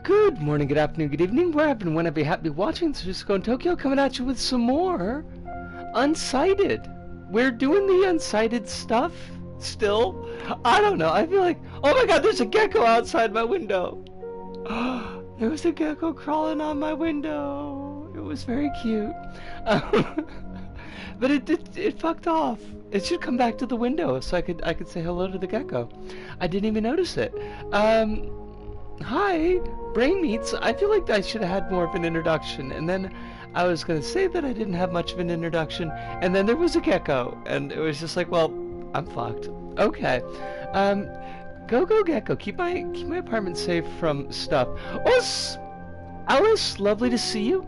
Good morning, good afternoon, good evening, wherever and whenever you happen to be watching. So just going Tokyo coming at you with some more Unsighted. We're doing the Unsighted stuff still. I don't know. I feel like, oh my god, there's a gecko outside my window. There was a gecko crawling on my window. It was very cute. But it fucked off. It should come back to the window so I could say hello to the gecko. I didn't even notice it. Hi, Brain Meats. I feel like I should have had more of an introduction, and then I was gonna say that I didn't have much of an introduction, and then there was a gecko, and it was just like, well, I'm fucked. Okay. Go gecko. Keep my apartment safe from stuff. Alice, lovely to see you.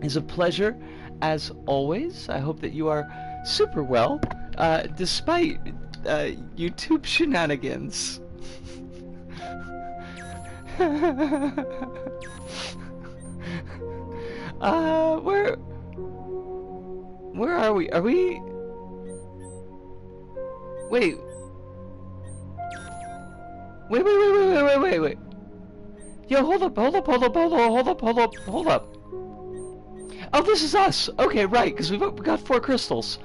It's a pleasure as always. I hope that you are super well, despite YouTube shenanigans. Where are we? Are we? Wait. Wait. Yo, hold up. Oh, this is us. Okay, right, because we got 4 crystals.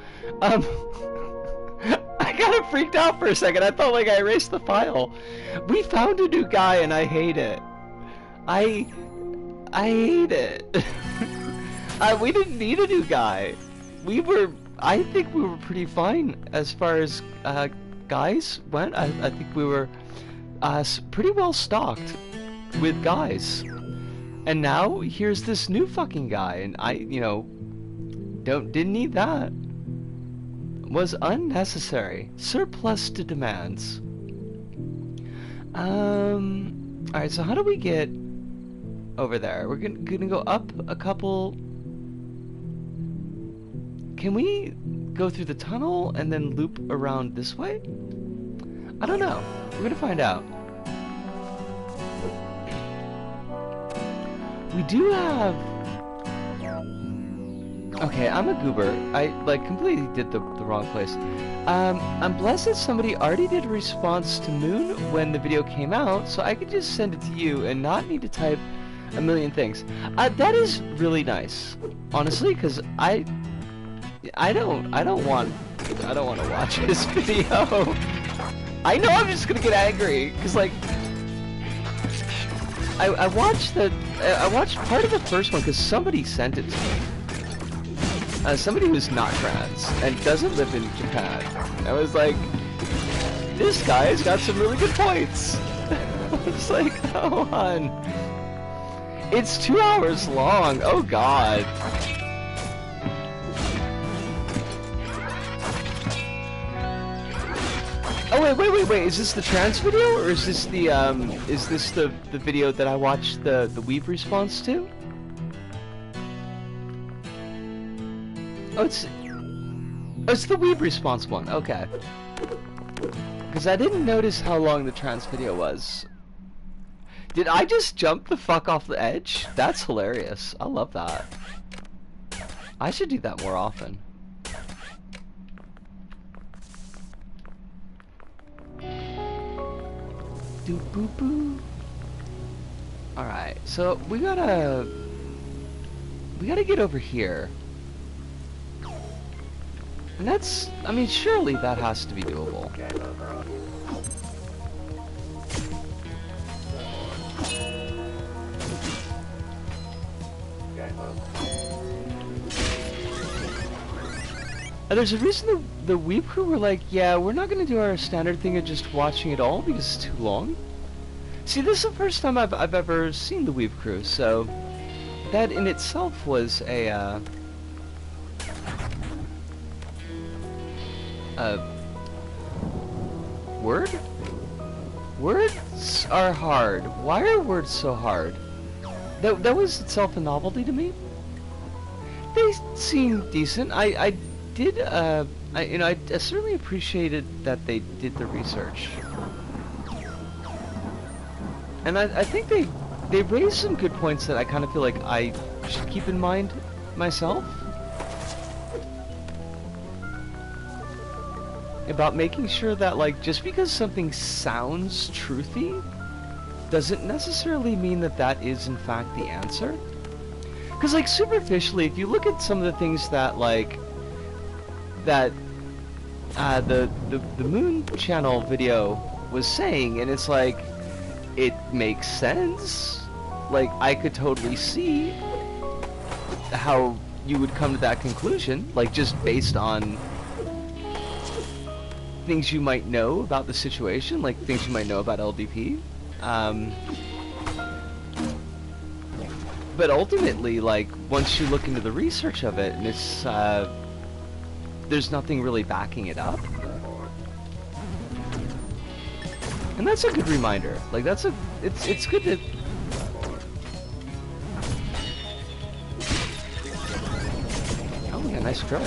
I got freaked out for a second. I thought like I erased the file. We found a new guy and I hate it. I hate it. We didn't need a new guy. I think we were pretty fine as far as guys went. I think we were pretty well stocked with guys. And now here's this new fucking guy, and I, didn't need that. Was unnecessary. Surplus to demands. Alright, so how do we get over there? We're gonna go up a couple. Can we go through the tunnel and then loop around this way? I don't know. We're gonna find out. We do have... Okay, I'm a goober. I, completely did the wrong place. I'm blessed that somebody already did a response to Moon when the video came out, so I could just send it to you and not need to type a million things. That is really nice, honestly, because I don't want to watch this video. I know I'm just gonna get angry, because, I watched part of the first one because somebody sent it to me. Somebody who's not trans and doesn't live in Japan. I was like, this guy's got some really good points. I was like, oh, hon. It's 2 hours long. Oh, God. Oh, wait. Is this the trans video, or is this the video that I watched the Weave response to? Oh, it's the Weave response one. Okay. Because I didn't notice how long the trans video was. Did I just jump the fuck off the edge? That's hilarious. I love that. I should do that more often. Doo boo boo. Alright, so we gotta get over here. And that's, I mean, surely that has to be doable. And there's a reason the Weeb crew were like, yeah, we're not gonna do our standard thing of just watching it all because it's too long. See, this is the first time I've ever seen the Weeb crew, so that in itself was a word? Words are hard. Why are words so hard? That was itself a novelty to me. They seem decent. I certainly appreciated that they did the research. And I think they raised some good points that I kind of feel like I should keep in mind myself. About making sure that, just because something sounds truthy doesn't necessarily mean that that is in fact the answer. Because like superficially, if you look at some of the things that like that the Moon Channel video was saying, and it's like it makes sense. Like I could totally see how you would come to that conclusion, like just based on things you might know about the situation, like things you might know about LDP. But ultimately, like, once you look into the research of it, and it's, there's nothing really backing it up. And that's a good reminder. Like, that's a, it's good to... Oh yeah, nice try.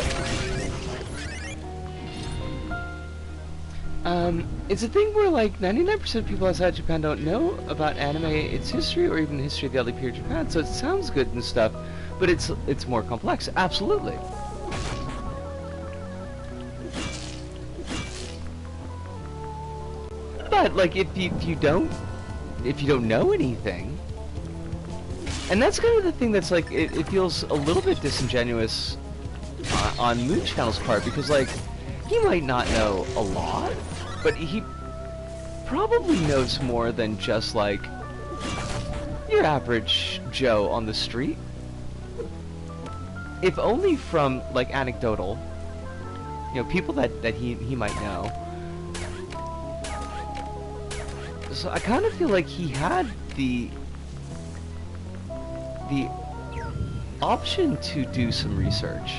It's a thing where like 99% of people outside Japan don't know about anime, its history, or even the history of the LDP of Japan, so it sounds good and stuff, but it's more complex. Absolutely. But like if you don't know anything, and that's kind of the thing that's like it feels a little bit disingenuous on Moon Channel's part, because like he might not know a lot, but he probably knows more than just like your average Joe on the street. If only from like anecdotal, you know, people that he might know. So I kind of feel like he had the option to do some research.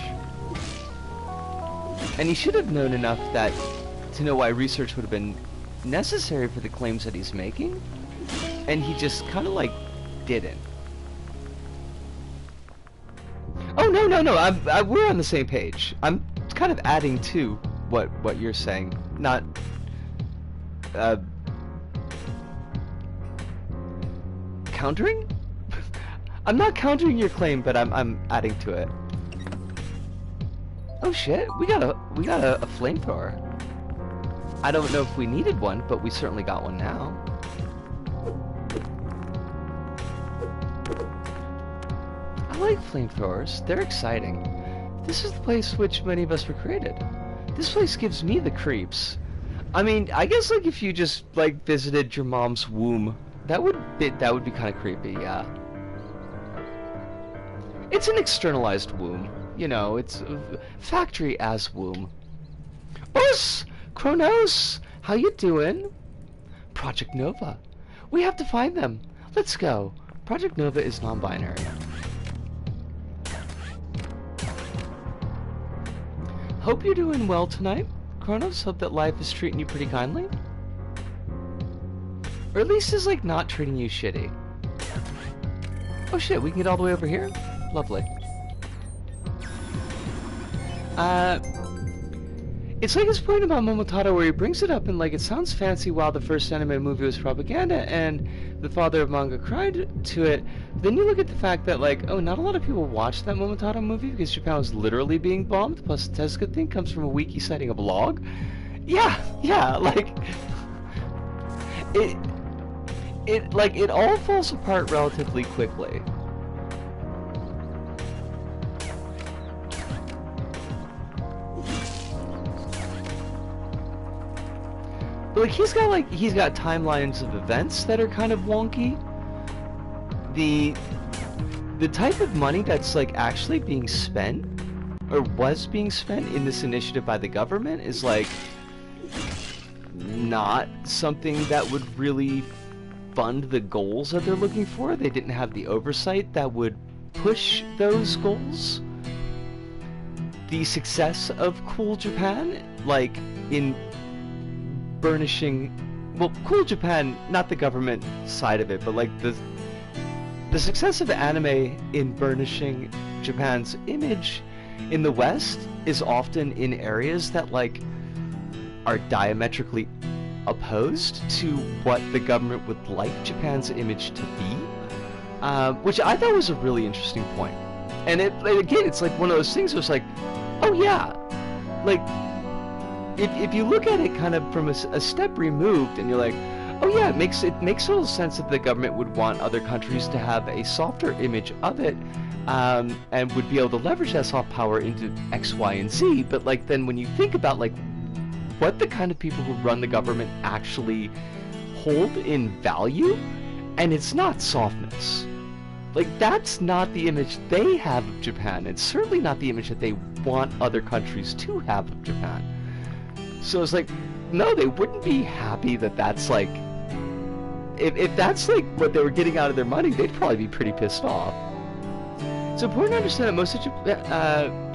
And he should have known enough that to know why research would have been necessary for the claims that he's making, and he just kind of like didn't. Oh no, we're on the same page. I'm kind of adding to what you're saying, not countering. I'm not countering your claim, but I'm adding to it. Oh shit, we got a flamethrower. I don't know if we needed one, but we certainly got one now. I like flamethrowers. They're exciting. This is the place which many of us were created. This place gives me the creeps. I mean, I guess like if you just like visited your mom's womb, that would be kind of creepy, yeah. It's an externalized womb. You know, it's a factory as womb. Us! Kronos! How you doing? Project Nova. We have to find them. Let's go. Project Nova is non-binary. Hope you're doing well tonight, Kronos. Hope that life is treating you pretty kindly. Or at least is like not treating you shitty. Oh shit, we can get all the way over here? Lovely. It's like his point about Momotaro where he brings it up and like it sounds fancy while the first anime movie was propaganda and the father of manga cried to it. Then you look at the fact that like, oh, not a lot of people watched that Momotaro movie because Japan was literally being bombed, plus the Tezuka thing comes from a wiki citing a blog. Yeah, like it all falls apart relatively quickly. But like he's got timelines of events that are kind of wonky. The type of money that's like actually being spent or was being spent in this initiative by the government is like not something that would really fund the goals that they're looking for. They didn't have the oversight that would push those goals. The success of Cool Japan, like in burnishing, well, Cool Japan, not the government side of it, but like the success of anime in burnishing Japan's image in the West is often in areas that like are diametrically opposed to what the government would like Japan's image to be, which I thought was a really interesting point. And again, it's like one of those things where it's like, oh yeah, like if you look at it kind of from a step removed and you're like, Oh yeah, it makes a little sense that the government would want other countries to have a softer image of it, and would be able to leverage that soft power into X, Y, and Z. But like then when you think about like what the kind of people who run the government actually hold in value, and it's not softness. Like that's not the image they have of Japan. It's certainly not the image that they want other countries to have of Japan. So it's like, no, they wouldn't be happy that that's like, if that's like what they were getting out of their money, they'd probably be pretty pissed off. It's important to understand that most of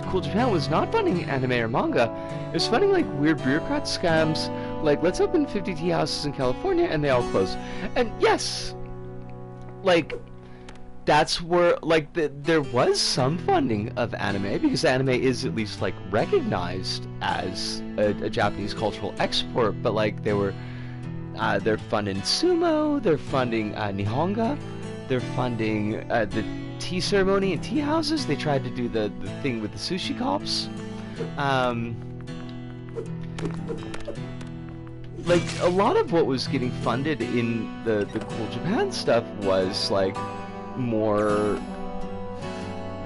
Cool Japan was not funding anime or manga. It was funding like weird bureaucrat scams, like let's open 50 tea houses in California and they all close. And yes, like that's where like there was some funding of anime, because anime is at least like recognized as a Japanese cultural export. But like they're funding sumo, they're funding Nihonga, they're funding the tea ceremony and tea houses. They tried to do the thing with the sushi cops. Like a lot of what was getting funded in the Cool Japan stuff was like more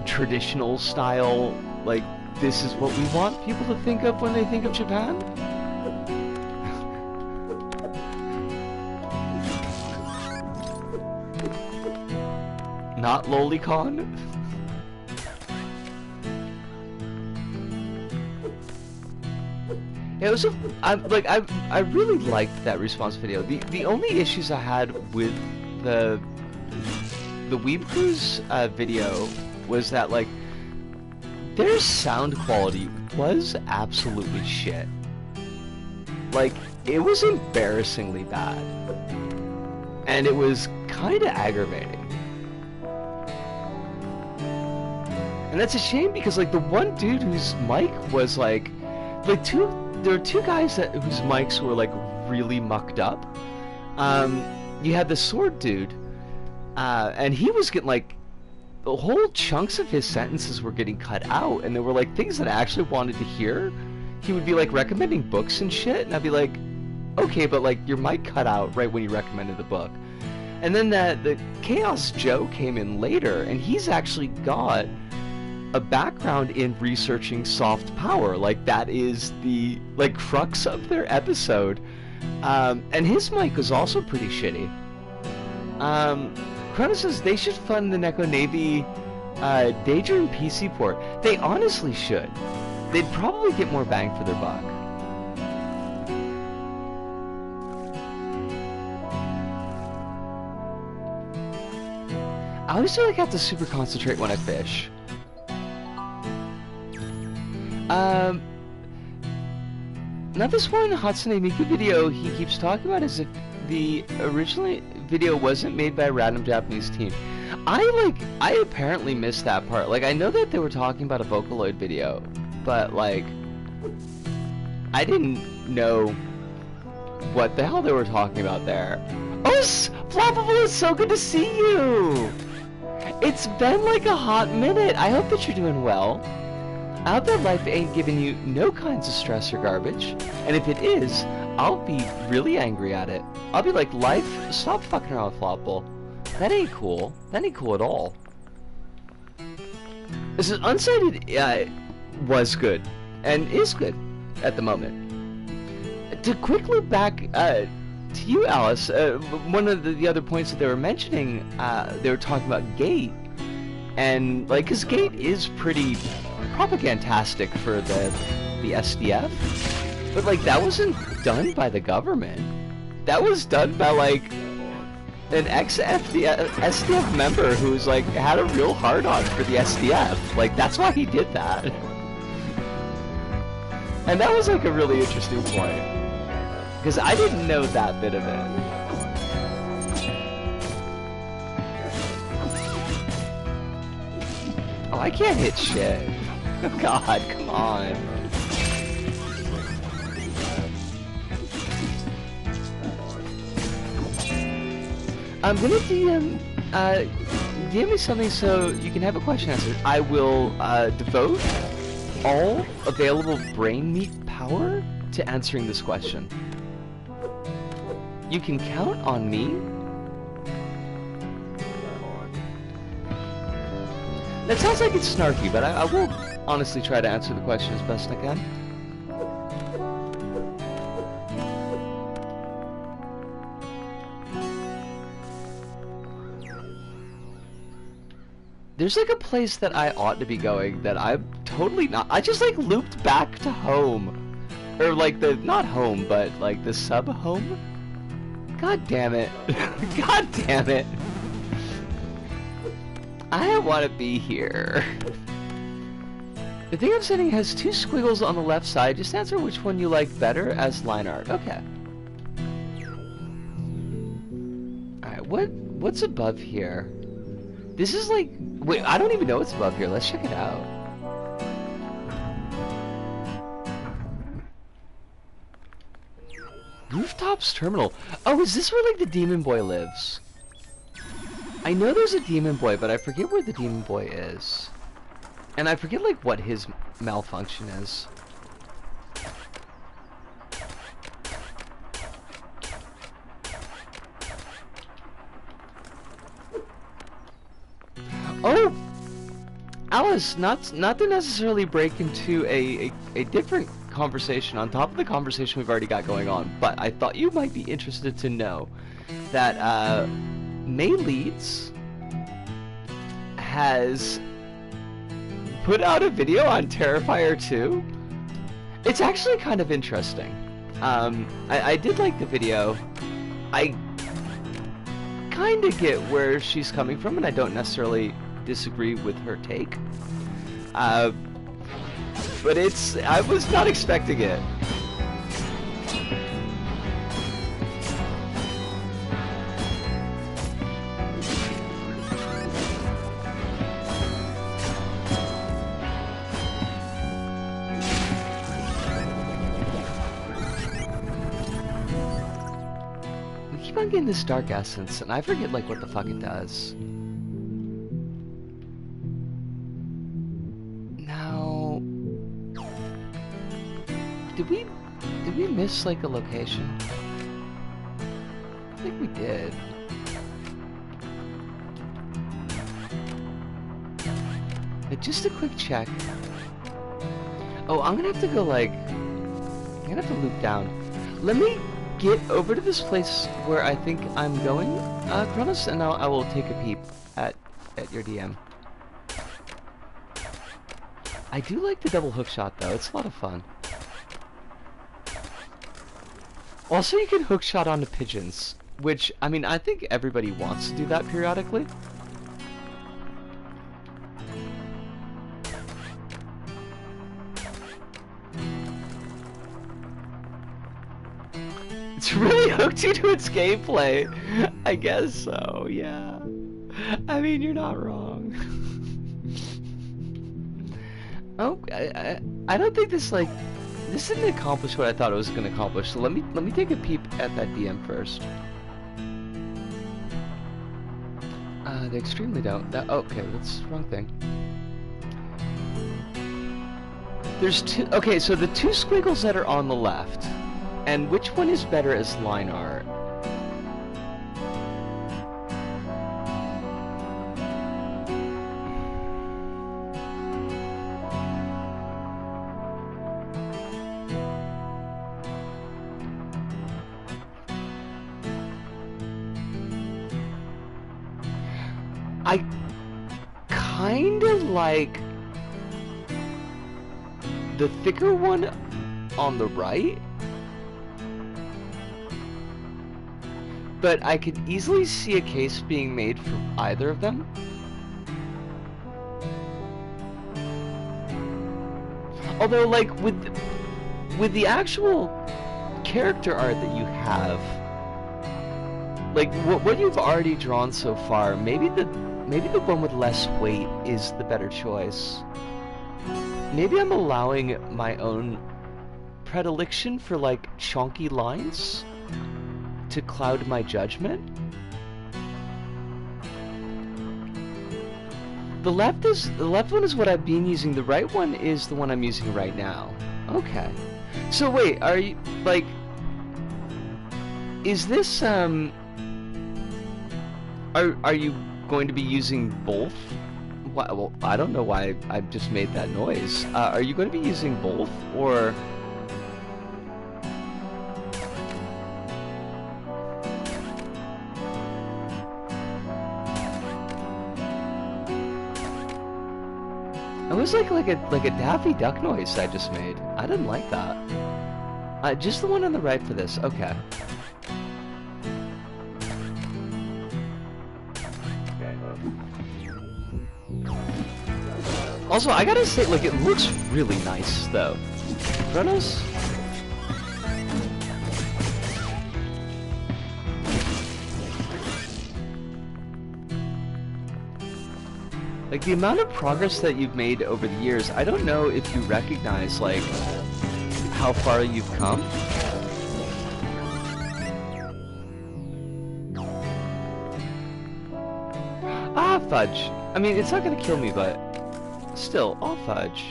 traditional style, like this is what we want people to think of when they think of Japan. Not lolicon. It was I really liked that response video. The only issues I had with the Weeb Cruise video was that like their sound quality was absolutely shit. Like it was embarrassingly bad, and it was kind of aggravating. And that's a shame, because like the one dude whose mic was like there were two guys whose mics were like really mucked up. You had the sword dude, and he was getting like the whole chunks of his sentences were getting cut out, and there were like things that I actually wanted to hear. He would be like recommending books and shit, and I'd be like, okay, but like your mic cut out right when you recommended the book. And then the Chaos Joe came in later, and he's actually got a background in researching soft power. Like that is the like crux of their episode, and his mic was also pretty shitty. Chrono says they should fund the Neko Navy Daydream PC port. They honestly should. They'd probably get more bang for their buck. I always feel like I have to super concentrate when I fish. Now this one Hatsune Miku video he keeps talking about as if the original video wasn't made by a random Japanese team. I apparently missed that part. Like I know that they were talking about a Vocaloid video, but like I didn't know what the hell they were talking about there. Oh, Floppable, it's so good to see you! It's been like a hot minute. I hope that you're doing well. I hope that life ain't giving you no kinds of stress or garbage, and if it is, I'll be really angry at it. I'll be like, life, stop fucking around with Flopple. That ain't cool. That ain't cool at all. This is Unsighted was good, and is good at the moment. To quick loop back to you, Alice, one of the other points that they were mentioning, they were talking about Gate, and like, cause Gate is pretty propagantastic for the SDF, but like that wasn't done by the government. That was done by like an SDF member who's like had a real hard-on for the SDF. Like that's why he did that. And that was like a really interesting point, because I didn't know that bit of it. Oh, I can't hit shit. Oh God, come on. I'm gonna DM me something so you can have a question answered. I will devote all available brain meat power to answering this question. you can count on me. That sounds like it's snarky, but I will honestly try to answer the question as best I can. There's like a place that I ought to be going that I'm totally not. I just like looped back to home. Or like the, not home, but like the sub-home? God damn it. God damn it. I don't want to be here. The thing I'm sending has 2 squiggles on the left side. Just answer which one you like better as line art. Okay. Alright, what's above here? This is like... Wait, I don't even know what's above here. Let's check it out. Rooftops Terminal. Oh, is this where, like, the Demon Boy lives? I know there's a Demon Boy, but I forget where the Demon Boy is. And I forget, like, what his malfunction is. Oh! Alice, not to necessarily break into a different conversation on top of the conversation we've already got going on, but I thought you might be interested to know that May Leeds has put out a video on PtaER 2. It's actually kind of interesting. I did like the video. I kind of get where she's coming from, and I don't necessarily disagree with her take. But I was not expecting it. We keep on getting this dark essence, and I forget like what the fuck it does. Did we miss like a location? I think we did. But just a quick check. Oh, I'm gonna have to go like... I'm gonna have to loop down. Let me get over to this place where I think I'm going, Kronos, and I will take a peep at your DM. I do like the double hook shot though, it's a lot of fun. Also, you can hookshot onto pigeons, which, I mean, I think everybody wants to do that periodically. It's really hooked you to its gameplay. I guess so, yeah. I mean, you're not wrong. Oh, I don't think this, like... This didn't accomplish what I thought it was going to accomplish, so let me take a peep at that DM first. They extremely don't. Okay, that's the wrong thing. There's 2... Okay, so the 2 squiggles that are on the left, and which one is better as line art? I kinda like the thicker one on the right, but I could easily see a case being made for either of them. Although, like, with the actual character art that you have, like, what you've already drawn so far, maybe the one with less weight is the better choice. Maybe I'm allowing my own predilection for, like, chonky lines to cloud my judgment. The left one is what I've been using, the right one is the one I'm using right now. Okay. So wait, are you, like... Is this Are you going to be using both? Well, I don't know why I just made that noise. Are you going to be using both, or? It was like a Daffy Duck noise I just made. I didn't like that. Just the one on the right for this. Okay. Also, I gotta say, like, it looks really nice, though. Chronos? Like, the amount of progress that you've made over the years, I don't know if you recognize, like, how far you've come. Ah, fudge. I mean, it's not gonna kill me, but still, I'll fudge.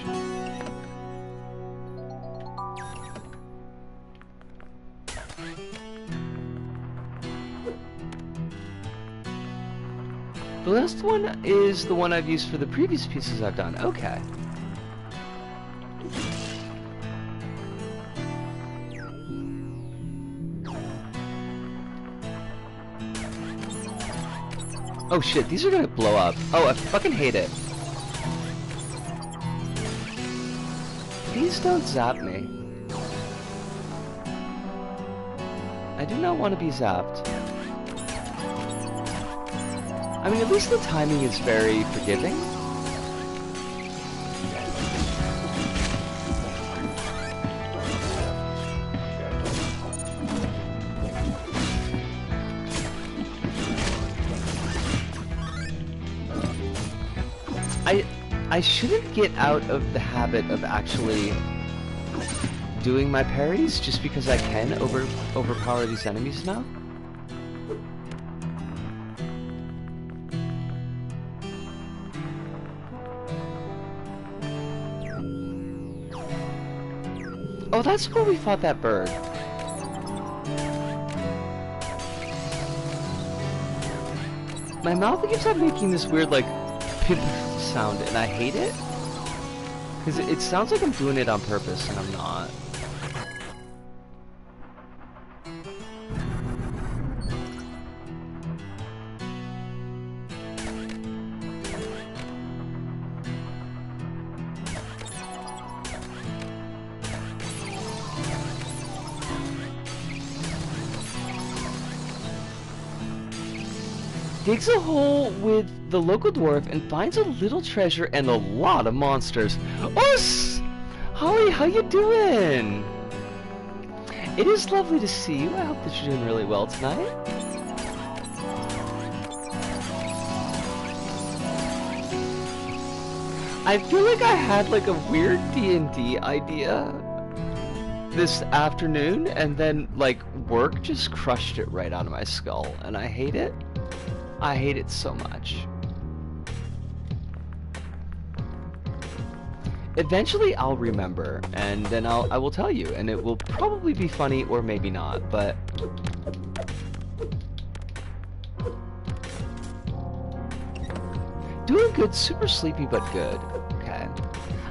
The last one is the one I've used for the previous pieces I've done. Okay. Oh shit, these are gonna blow up. Oh, I fucking hate it. Please don't zap me. I do not want to be zapped. I mean, at least the timing is very forgiving. I shouldn't get out of the habit of actually doing my parries just because I can overpower these enemies now. Oh, that's where we fought that bird. My mouth keeps on making this weird, like, pimp sound, and I hate it. Because it sounds like I'm doing it on purpose, and I'm not. Digs a hole with the local dwarf and finds a little treasure and a lot of monsters. Oh, Holly, how you doing? It is lovely to see you. I hope that you're doing really well tonight. I feel like I had like a weird D&D idea this afternoon, and then like work just crushed it right out of my skull, and I hate it. I hate it so much. Eventually I'll remember, and then I will tell you, and it will probably be funny or maybe not, but doing good, super sleepy but good. Okay.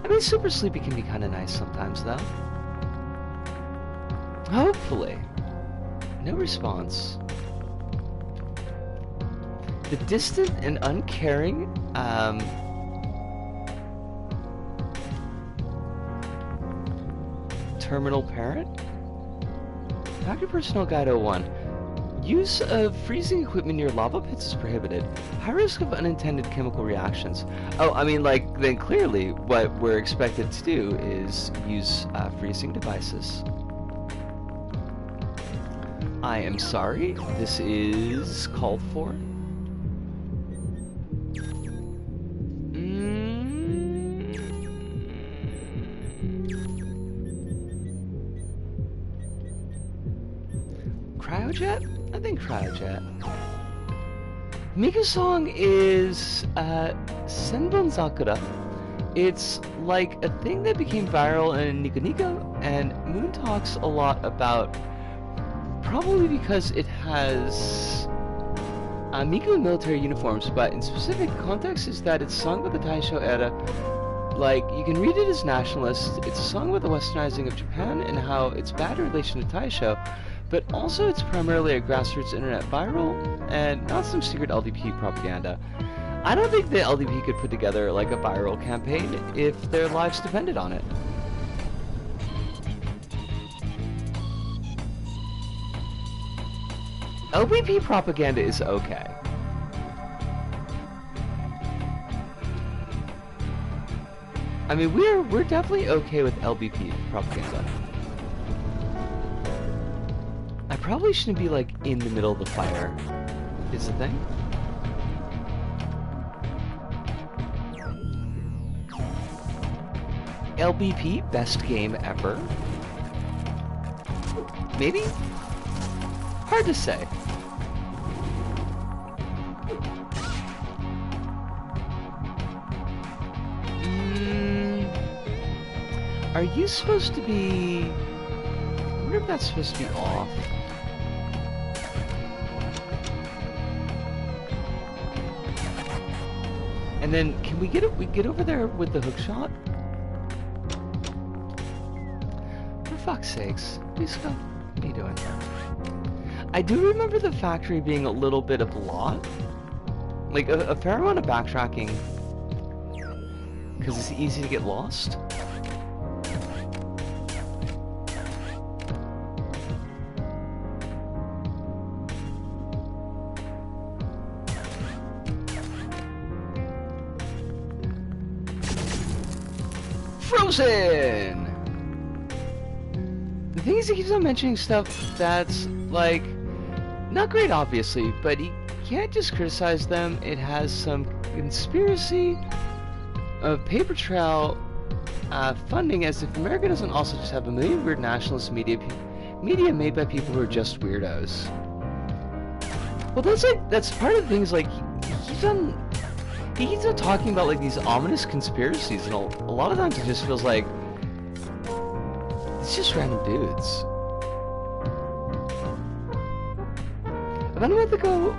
I mean, super sleepy can be kind of nice sometimes though. Hopefully. No response. The distant and uncaring, terminal parent? Factory Personnel Guide 01. Use of freezing equipment near lava pits is prohibited. High risk of unintended chemical reactions. Oh, I mean, like, then clearly what we're expected to do is use freezing devices. I am sorry, this is called for. Cryojet? I think cryojet. Mika's song is Senbon Sakura. It's like a thing that became viral in Nico Nico, and Moon talks a lot about probably because it has Miku military uniforms, but in specific context is that it's sung with the PtaER. Like, you can read it as nationalist. It's a song with the westernizing of Japan and how it's bad in relation to PtaER, but also it's primarily a grassroots internet viral and not some secret LDP propaganda. I don't think the LDP could put together like a viral campaign if their lives depended on it. LBP propaganda is okay. I mean, we're definitely okay with LBP propaganda. I probably shouldn't be like in the middle of the fire, is the thing. LBP, best game ever? Maybe? Hard to say. Are you supposed to be... I wonder if that's supposed to be off. And then, can we get over there with the hook shot? For fuck's sakes. Please go. What are you doing? I do remember the factory being a little bit of a lot. Like, a fair amount of backtracking. Because it's easy to get lost. Frozen! The thing is, he keeps on mentioning stuff that's, like, not great, obviously, but he can't just criticize them. It has some conspiracy of paper trail funding, as if America doesn't also just have a million weird nationalist media made by people who are just weirdos. Well, that's part of the thing is, like, he keeps on talking about, like, these ominous conspiracies, and a lot of times it just feels like it's just random dudes. About a month ago,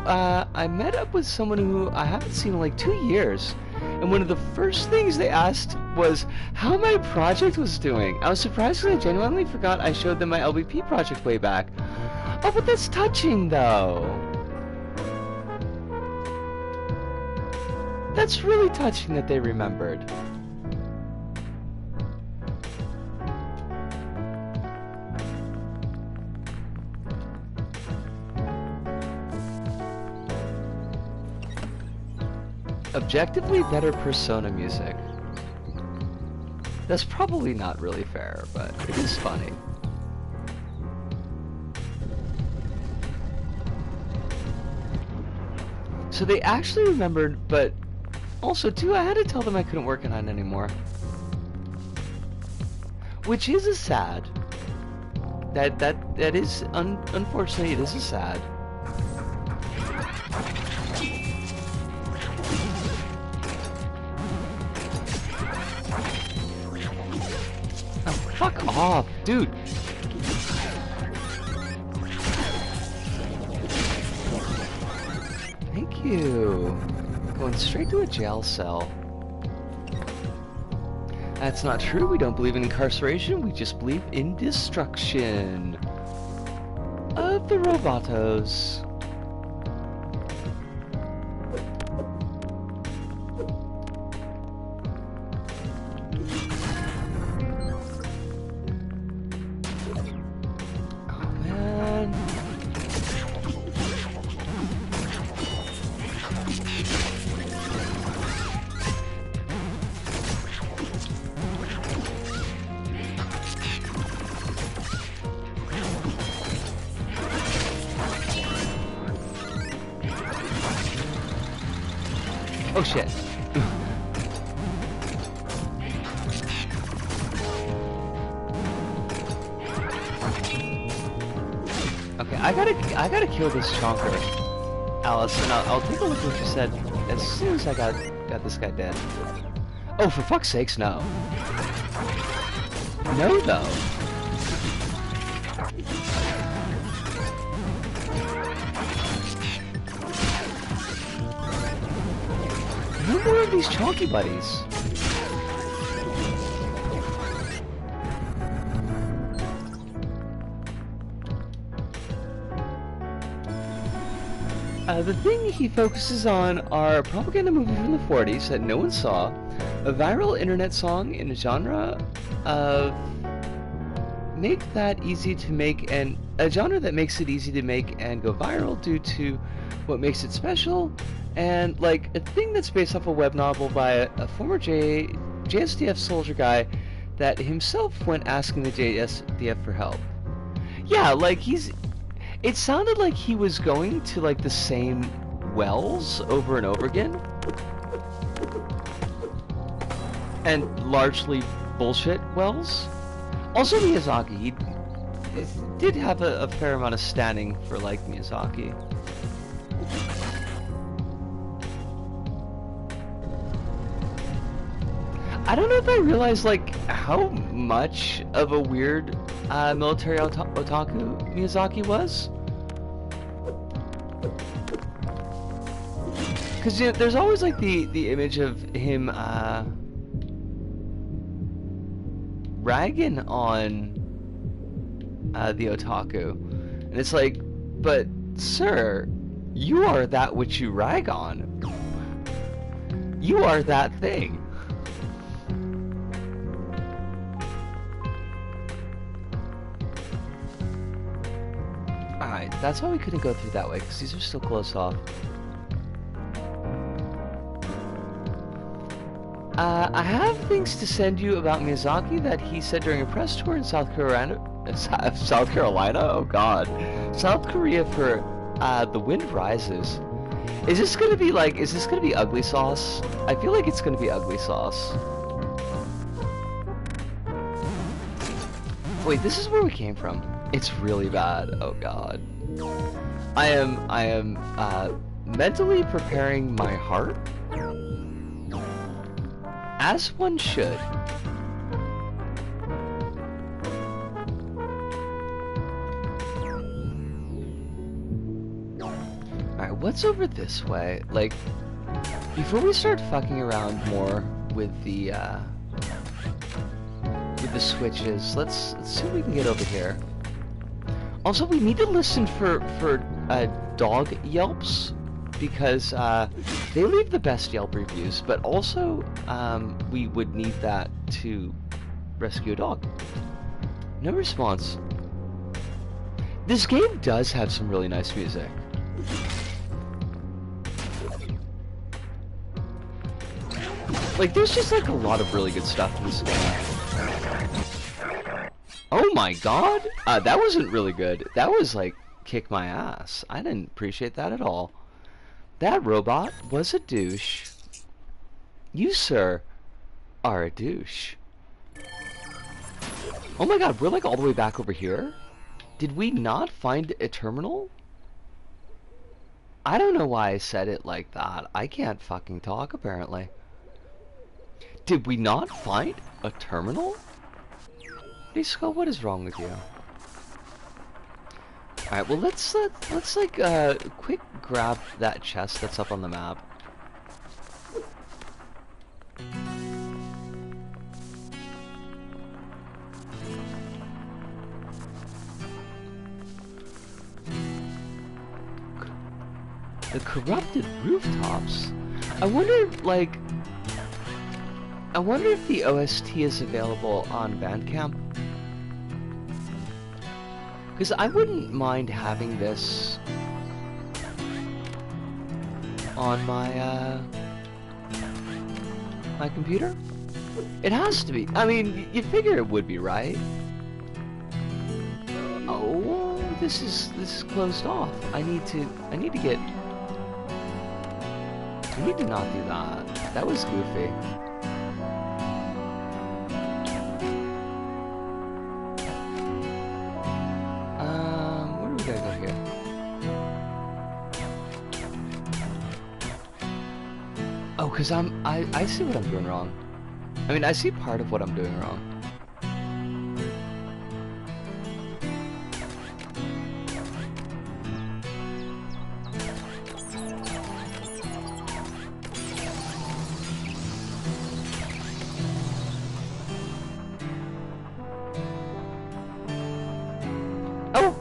I met up with someone who I haven't seen in like 2 years, and one of the first things they asked was how my project was doing. I was surprised because I genuinely forgot I showed them my LBP project way back. Oh, but that's touching, though. That's really touching that they remembered. Objectively better Persona music. That's probably not really fair, but it is funny. So they actually remembered, but also too, I had to tell them I couldn't work on it anymore. Which is a sad. That is, unfortunately, it is a sad. Fuck off, dude! Thank you. Going straight to a jail cell. That's not true. We don't believe in incarceration. We just believe in destruction of the robotos. Oh shit. Okay, I gotta kill this chonker, Alice, and I'll take a look at what you said as soon as I got this guy dead. Oh, for fuck's sakes, no. No, though. No more of these chonky buddies. The thing he focuses on are a propaganda movie from the 40s that no one saw, a viral internet song in a genre of a genre that makes it easy to make and go viral due to what makes it special, and like a thing that's based off a web novel by a former JSDF soldier guy that himself went asking the JSDF for help. Yeah, like it sounded like he was going to like the same wells over and over again. And largely bullshit wells. Also Miyazaki, he did have a fair amount of standing for like Miyazaki. I don't know if I realized like how much of a weird military otaku Miyazaki was. Because there's always like the image of him ragging on the otaku, and it's like, but sir, you are that which you rag on. You are that thing. Alright, that's why we couldn't go through that way, because these are still closed off. I have things to send you about Miyazaki that he said during a press tour in South Carolina. Oh god. South Korea for The Wind Rises. Is this gonna be ugly sauce? I feel like it's gonna be ugly sauce. Wait, this is where we came from. It's really bad. Oh god. I am mentally preparing my heart. As one should. Alright, what's over this way? Like, before we start fucking around more with the switches, let's see what we can get over here. Also, we need to listen for dog yelps, because they leave the best Yelp reviews, but also we would need that to rescue a dog. No response. This game does have some really nice music. Like, there's just like a lot of really good stuff in this game. Oh my god! That wasn't really good. That was like, kick my ass. I didn't appreciate that at all. That robot was a douche. You, sir, are a douche. Oh my god, we're like all the way back over here? Did we not find a terminal? I don't know why I said it like that. I can't fucking talk, apparently. Did we not find a terminal? Hey, Skull, what is wrong with you? Alright, well let's like quick grab that chest that's up on the map. The corrupted rooftops? I wonder if the OST is available on Bandcamp. Because I wouldn't mind having this on my my computer. It has to be. I mean, you figure it would be, right? Oh, this is closed off. I need to not do that. That was goofy. Oh, because I see what I'm doing wrong. I mean, I see part of what I'm doing wrong.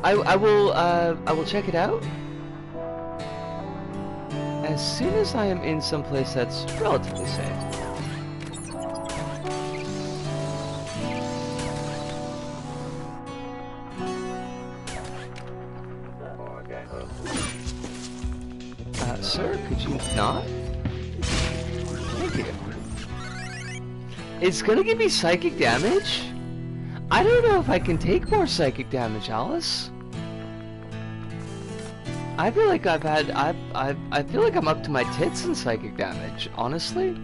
I will check it out as soon as I am in some place that's relatively safe. Sir, could you not? Thank you. It's gonna give me psychic damage? I don't know if I can take more psychic damage, Alice. I feel like I feel like I'm up to my tits in psychic damage, honestly.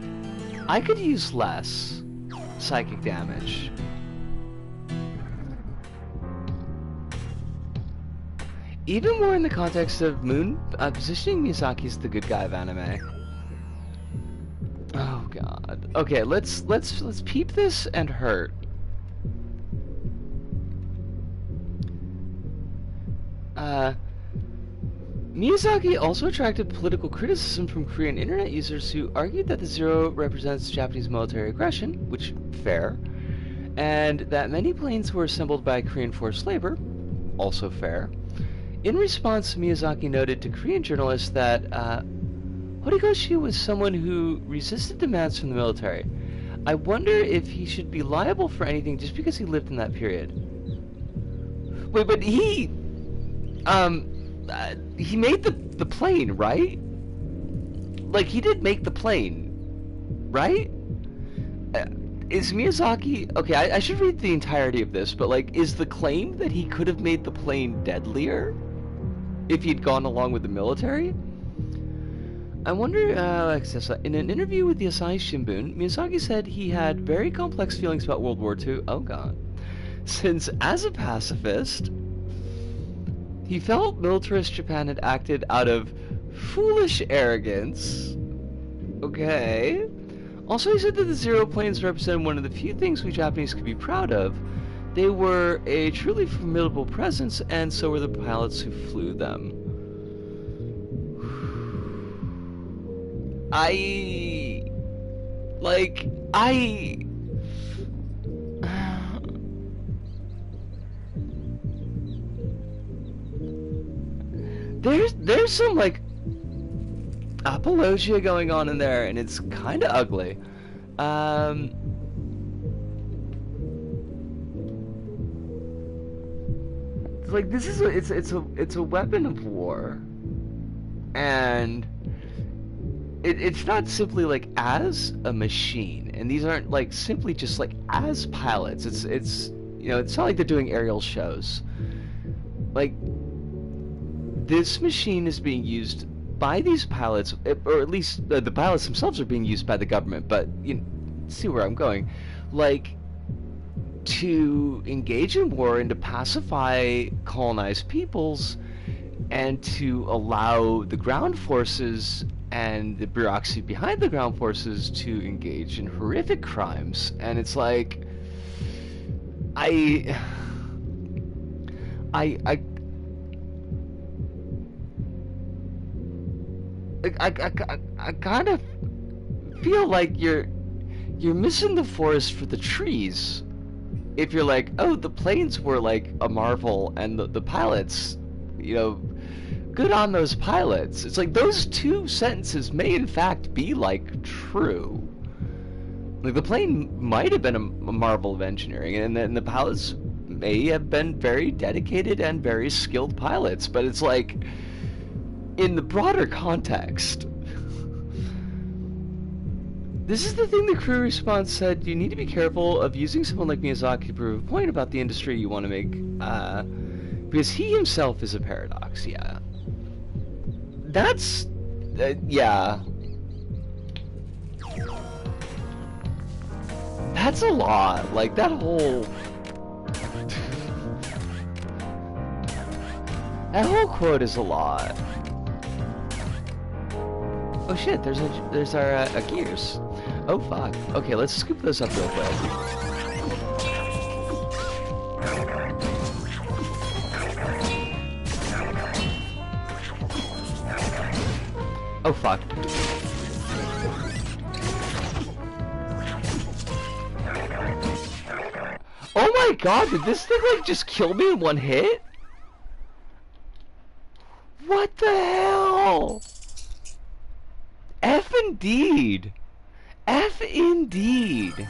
I could use less psychic damage. Even more in the context of Moon positioning Miyazaki as the good guy of anime. Oh god. Okay, let's peep this and hurt. Miyazaki also attracted political criticism from Korean internet users who argued that the Zero represents Japanese military aggression, which fair, and that many planes were assembled by Korean forced labor, also fair. In response, Miyazaki noted to Korean journalists that Horikoshi was someone who resisted demands from the military. I wonder if he should be liable for anything just because he lived in that period. Wait, but he made the plane, right? Like, he did make the plane, right? Is Miyazaki... Okay, I should read the entirety of this, but, like, is the claim that he could have made the plane deadlier if he'd gone along with the military? I wonder, in an interview with the Asahi Shimbun, Miyazaki said he had very complex feelings about World War II. Oh god. Since, as a pacifist, he felt militarist Japan had acted out of foolish arrogance. Okay. Also, he said that the Zero planes represented one of the few things we Japanese could be proud of. They were a truly formidable presence, and so were the pilots who flew them. There's some, like, apologia going on in there, and it's kind of ugly. Like, this is it's a weapon of war, and it's not simply like as a machine, and these aren't like simply just like as pilots. It's you know, it's not like they're doing aerial shows. Like, this machine is being used by these pilots, or at least the pilots themselves are being used by the government, but you see where I'm going, like, to engage in war and to pacify colonized peoples, and to allow the ground forces and the bureaucracy behind the ground forces to engage in horrific crimes. And it's like, I kind of feel like you're missing the forest for the trees if you're like, oh, the planes were like a marvel, and the pilots, you know, good on those pilots. It's like those two sentences may in fact be like true. Like, the plane might have been a marvel of engineering, and then the pilots may have been very dedicated and very skilled pilots, but it's like, in the broader context, this is the thing the crew response said: you need to be careful of using someone like Miyazaki to prove a point about the industry you want to make, because he himself is a paradox. Yeah. That's, yeah. That's a lot. Like, that whole... that whole quote is a lot. Oh shit, there's our gears. Oh fuck. Okay, let's scoop those up real quick. Oh fuck. Oh my god, did this thing like just kill me in one hit? What the hell? F indeed. F indeed.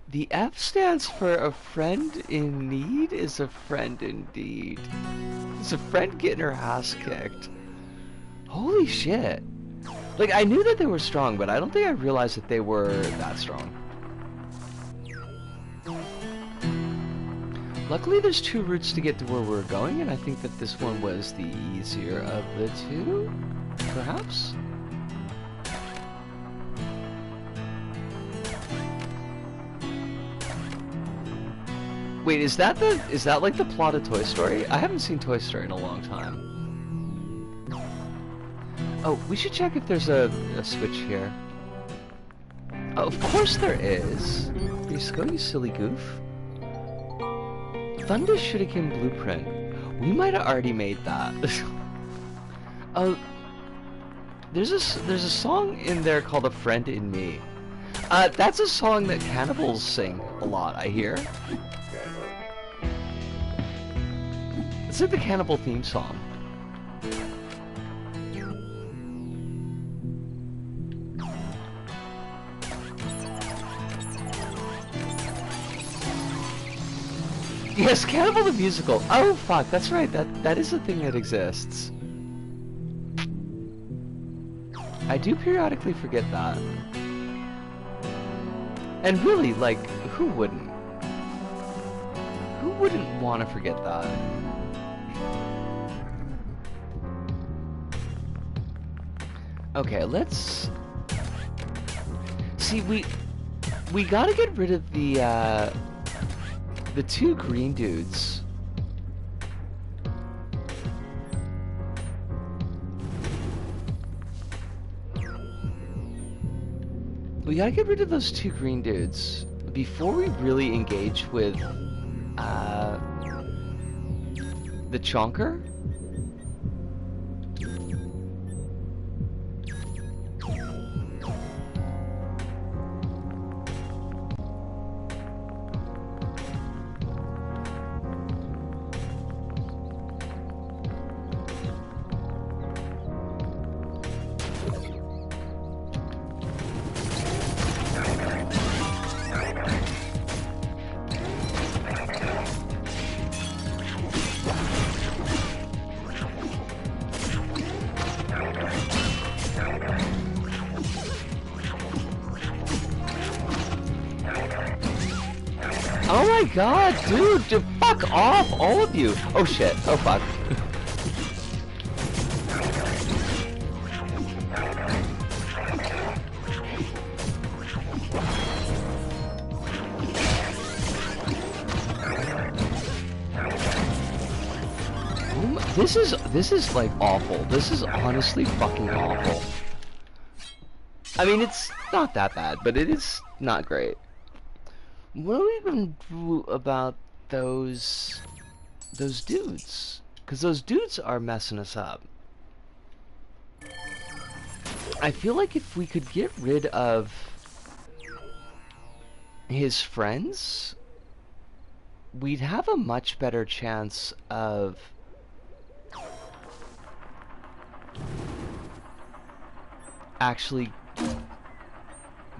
The F stands for a friend in need is a friend indeed. It's a friend getting her ass kicked. Holy shit. Like, I knew that they were strong, but I don't think I realized that they were that strong. Luckily, there's 2 routes to get to where we're going, and I think that this one was the easier of the 2, perhaps? Wait, is that like the plot of Toy Story? I haven't seen Toy Story in a long time. Oh, we should check if there's a switch here. Oh, of course there is. Just go, you silly goof. Thunder Shuriken Blueprint. We might have already made that. Oh, there's a song in there called "A Friend in Me." That's a song that cannibals sing a lot, I hear. It's like the cannibal theme song. Yes, Cannibal the Musical. Oh fuck, that's right. That is a thing that exists. I do periodically forget that. And really, like, who wouldn't? Who wouldn't want to forget that? Okay, let's see. We gotta get rid of the 2 green dudes. We gotta get rid of those 2 green dudes before we really engage with the chonker. Oh my god, dude, fuck off, all of you. Oh shit, oh fuck. This is like awful. This is honestly fucking awful. I mean, it's not that bad, but it is not great. What are we gonna do about those dudes? Because those dudes are messing us up. I feel like if we could get rid of his friends, we'd have a much better chance of actually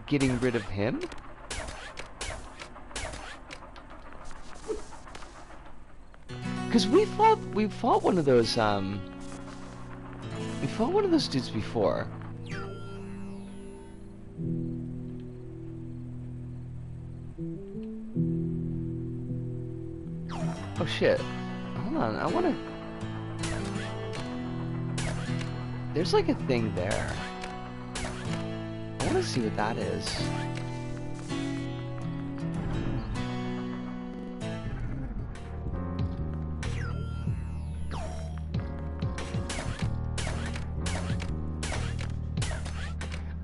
getting rid of him. Because we fought one of those dudes before. Oh shit. Hold on, I wanna... There's like a thing there. I wanna see what that is.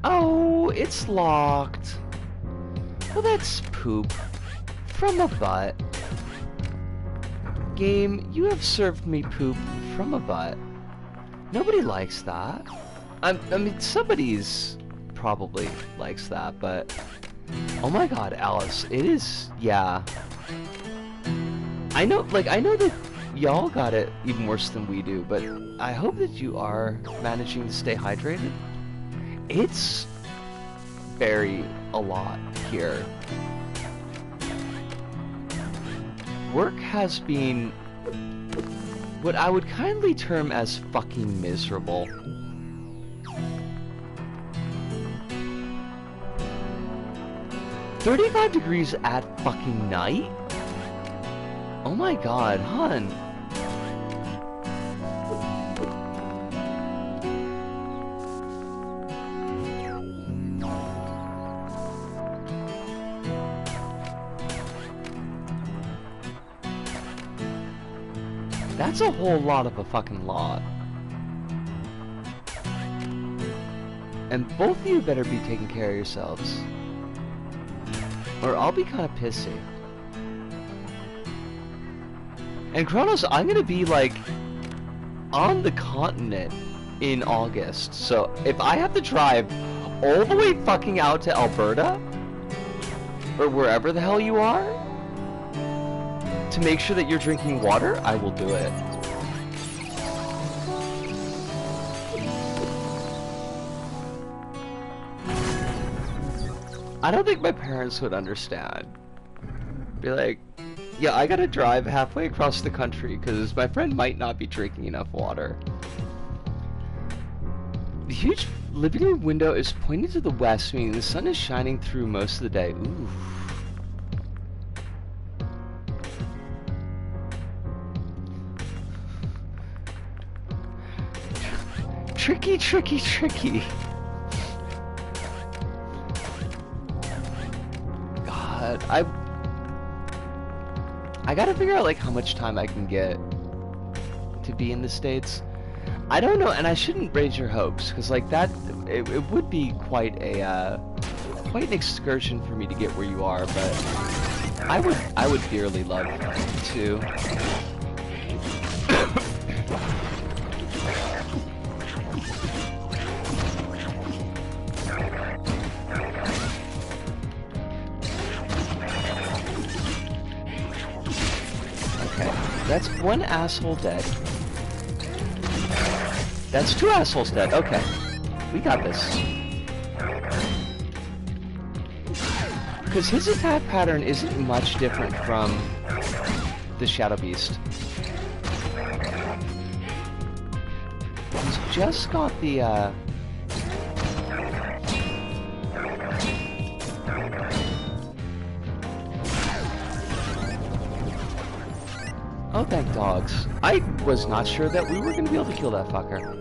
Oh, it's locked. Well, that's poop. From a butt. Game, you have served me poop from a butt. Nobody likes that. I mean, somebody's probably likes that, but... Oh my god, Alice, it is... Yeah. I know that y'all got it even worse than we do, but I hope that you are managing to stay hydrated. It's very a lot here. Work has been what I would kindly term as fucking miserable. "35 degrees at fucking night? Oh my god, hun. That's a whole lot of a fucking lot. And both of you better be taking care of yourselves, or I'll be kind of pissy. And Kronos, I'm gonna be like on the continent in August, so if I have to drive all the way fucking out to Alberta, or wherever the hell you are, to make sure that you're drinking water, I will do it. I don't think my parents would understand. Be like, yeah, I gotta drive halfway across the country because my friend might not be drinking enough water. The huge living room window is pointing to the west, meaning the sun is shining through most of the day. Ooh. Tricky, tricky, tricky. God, I gotta figure out like how much time I can get to be in the States. I don't know, and I shouldn't raise your hopes, because like that, it would be quite an excursion for me to get where you are, but I would dearly love to. That's one asshole dead. That's two assholes dead. Okay. We got this. Because his attack pattern isn't much different from the Shadow Beast. He's just got the, Oh, thank dogs. I was not sure that we were going to be able to kill that fucker.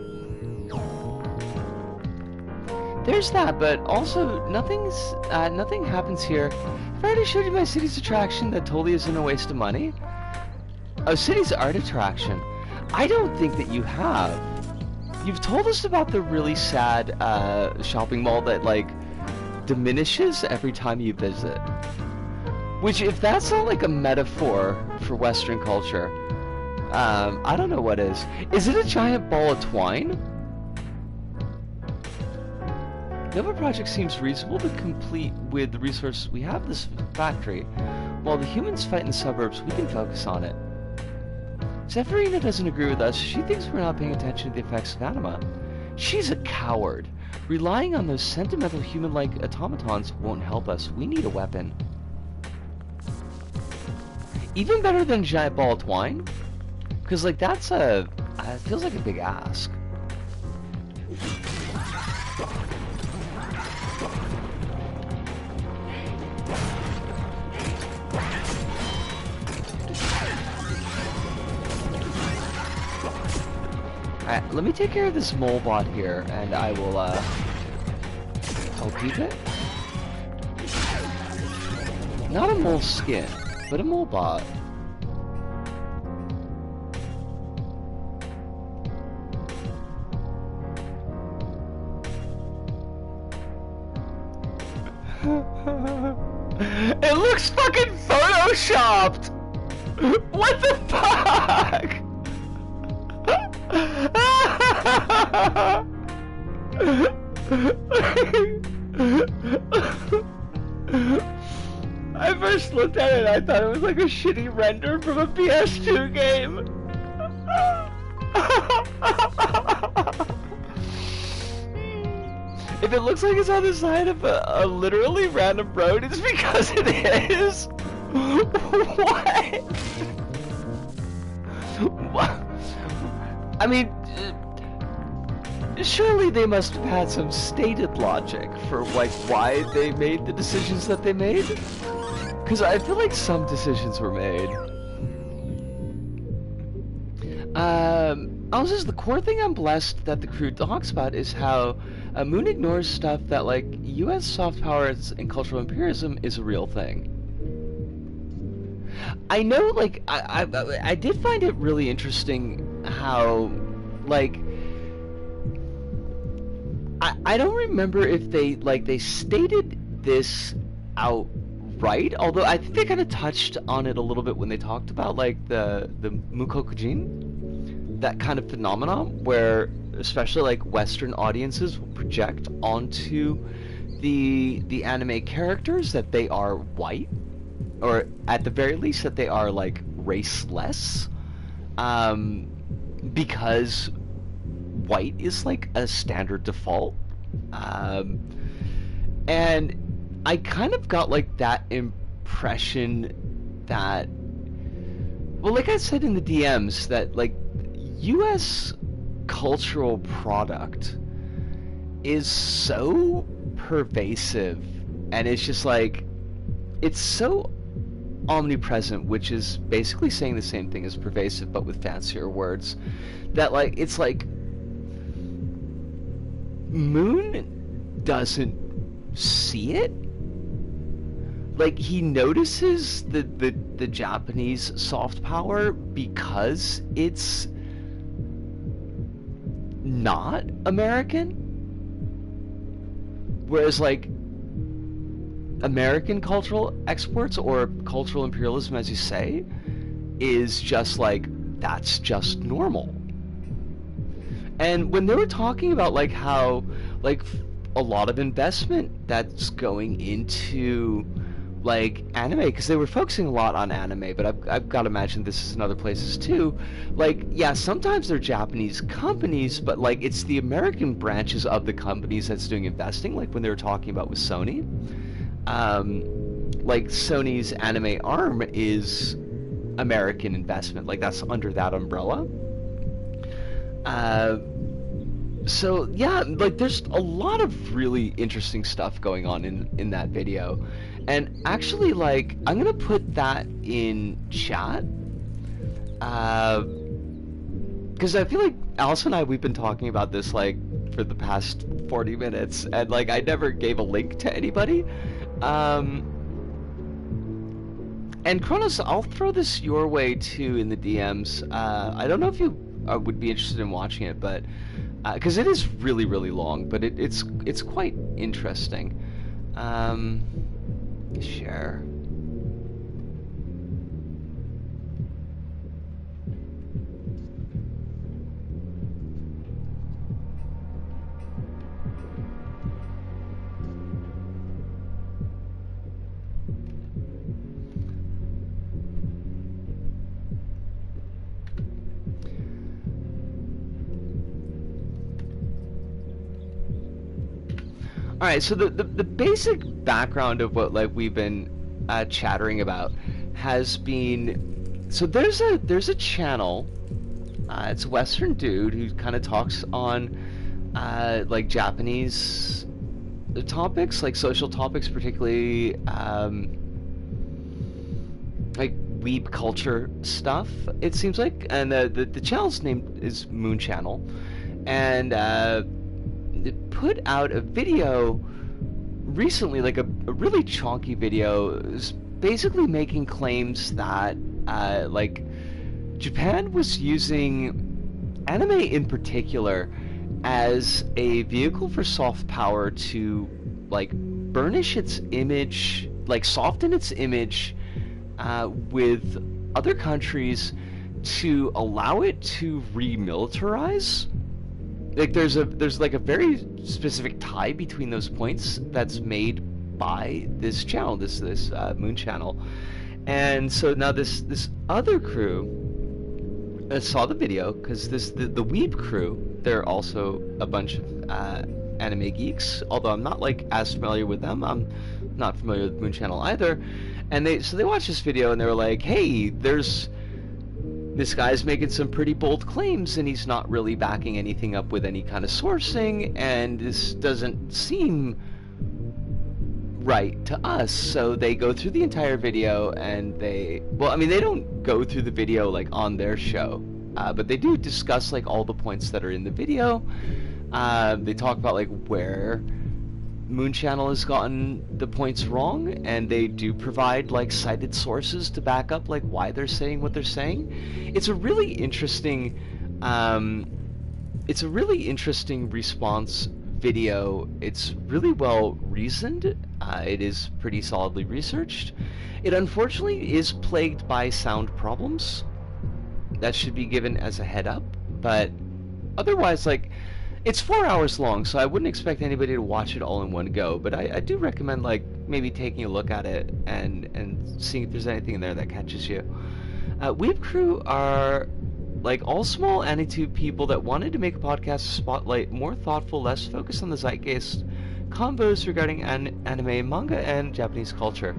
There's that, but also nothing happens here. I've already showed you my city's attraction that totally isn't a waste of money. Oh, city's art attraction. I don't think that you have. You've told us about the really sad shopping mall that like diminishes every time you visit. Which, if that's not like a metaphor for Western culture, I don't know what is. Is it a giant ball of twine? Nova Project seems reasonable to complete with the resources we have this factory. While the humans fight in the suburbs, we can focus on it. Zephyrina doesn't agree with us. She thinks we're not paying attention to the effects of anima. She's a coward. Relying on those sentimental human-like automatons won't help us. We need a weapon. Even better than a giant ball of twine? Because, like, that's it feels like a big ask. Alright, let me take care of this mole bot here, and I will, I'll keep it. Not a mole skin, but a mole bot. It looks fucking photoshopped! What the fuck? I first looked at it and I thought it was like a shitty render from a PS2 game. If it looks like it's on the side of a literally random road, it's because it is. What? What? I mean, surely they must have had some stated logic for like why they made the decisions that they made. Because I feel like some decisions were made. Also, the core thing I'm blessed that the crew talks about is how Moon ignores stuff that, like, U.S. soft power and cultural imperialism is a real thing. I know, like, I did find it really interesting how, like, I don't remember if they stated this outright, although I think they kind of touched on it a little bit when they talked about, like, the Mukokujin. That kind of phenomenon where especially like Western audiences will project onto the anime characters that they are white, or at the very least that they are like raceless, because white is like a standard default, and I kind of got like that impression that, well, like I said in the DMs, that like U.S. cultural product is so pervasive, and it's just like, it's so omnipresent, which is basically saying the same thing as pervasive but with fancier words, that like, it's like Moon doesn't see it. Like, he notices the Japanese soft power because it's not American, whereas like American cultural exports or cultural imperialism, as you say, is just like, that's just normal. And when they were talking about like how like a lot of investment that's going into like anime, because they were focusing a lot on anime, but I've got to imagine this is in other places too. Like, yeah, sometimes they're Japanese companies, but like it's the American branches of the companies that's doing investing. Like when they were talking about with Sony, like Sony's anime arm is American investment. Like that's under that umbrella. So yeah, like there's a lot of really interesting stuff going on in that video. And actually, like, I'm gonna put that in chat, because I feel like Alice and I, we've been talking about this, like, for the past 40 minutes, and, like, I never gave a link to anybody. And Kronos, I'll throw this your way, too, in the DMs. I don't know if you would be interested in watching it, but, because it is really, really long, but it's quite interesting. Share. All right, so the basic background of what like we've been chattering about has been, so there's a channel, it's a Western dude who kind of talks on like Japanese topics, like social topics, particularly like weeb culture stuff, it seems like. And the channel's name is Moon Channel, and it put out a video recently, like a really chonky video. It was basically making claims that like Japan was using anime in particular as a vehicle for soft power to like burnish its image, like soften its image with other countries to allow it to remilitarize. Like there's like a very specific tie between those points that's made by this channel, this Moon channel. And so now this other crew saw the video, because the Weeb crew, they're also a bunch of anime geeks, although I'm not like as familiar with them. I'm not familiar with Moon channel either. And they watched this video and they were like, hey, this guy's making some pretty bold claims and he's not really backing anything up with any kind of sourcing, and this doesn't seem right to us. So they go through the entire video and they don't go through the video like on their show, but they do discuss like all the points that are in the video. They talk about like where Moon channel has gotten the points wrong, and they do provide like cited sources to back up like why they're saying what they're saying. It's a really interesting response video. It's really well reasoned. It is pretty solidly researched. It unfortunately is plagued by sound problems. That should be given as a head up, but otherwise, like, it's 4 hours long, so I wouldn't expect anybody to watch it all in one go, but I do recommend like maybe taking a look at it and seeing if there's anything in there that catches you. Weeb Crew are like all small Anitube people that wanted to make a podcast to spotlight more thoughtful, less focused on the zeitgeist combos regarding anime, manga, and Japanese culture.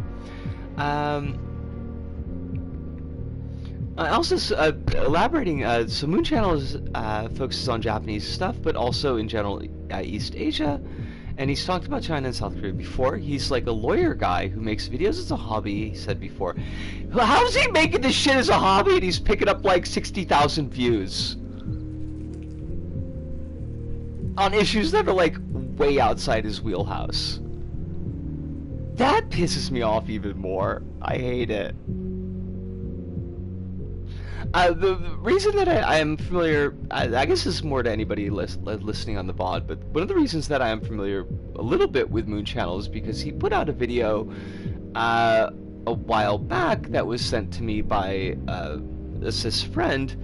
Also, elaborating, so Moon Channel focuses on Japanese stuff, but also in general East Asia, and he's talked about China and South Korea before. He's like a lawyer guy who makes videos as a hobby, he said before. How's he making this shit as a hobby and he's picking up like 60,000 views on issues that are like way outside his wheelhouse? That pisses me off even more. I hate it. The reason that I am familiar, I guess this is more to anybody listening on the VOD, but one of the reasons that I am familiar a little bit with Moon Channel is because he put out a video a while back that was sent to me by a cis friend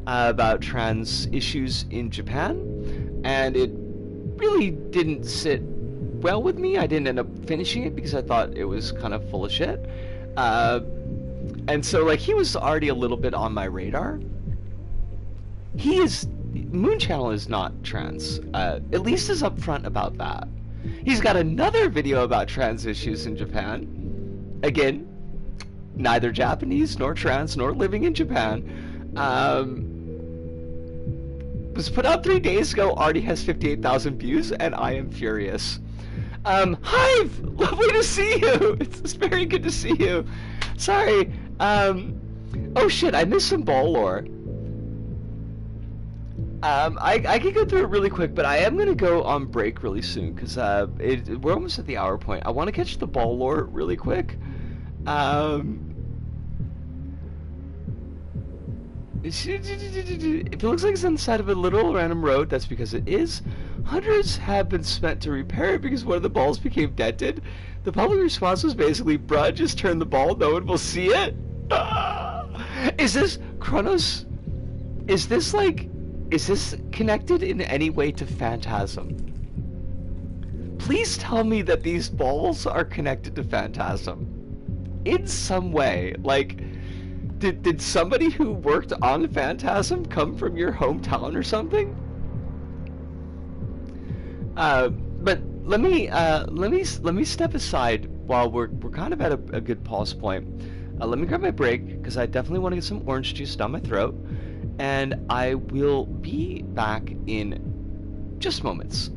about trans issues in Japan, and it really didn't sit well with me. I didn't end up finishing it because I thought it was kind of full of shit. And so, like, he was already a little bit on my radar. Moon Channel is not trans, at least is upfront about that. He's got another video about trans issues in Japan. Again, neither Japanese, nor trans, nor living in Japan. Was put out 3 days ago, already has 58,000 views, and I am furious. Hive! Lovely to see you! It's very good to see you. Sorry, oh shit, I missed some ball lore. I can go through it really quick, but I am gonna go on break really soon, because we're almost at the hour point. I want to catch the ball lore really quick. If it looks like it's on the side of a little random road, that's because it is. Hundreds have been spent to repair it because one of the balls became dented. The public response was basically, bruh, just turn the ball, no one will see it. Is this Kronos? Is this connected in any way to Phantasm? Please tell me that these balls are connected to Phantasm in some way. Like, did somebody who worked on Phantasm come from your hometown or something? But let me step aside while we're kind of at a good pause point. Let me grab my break, because I definitely want to get some orange juice down my throat, and I will be back in just moments.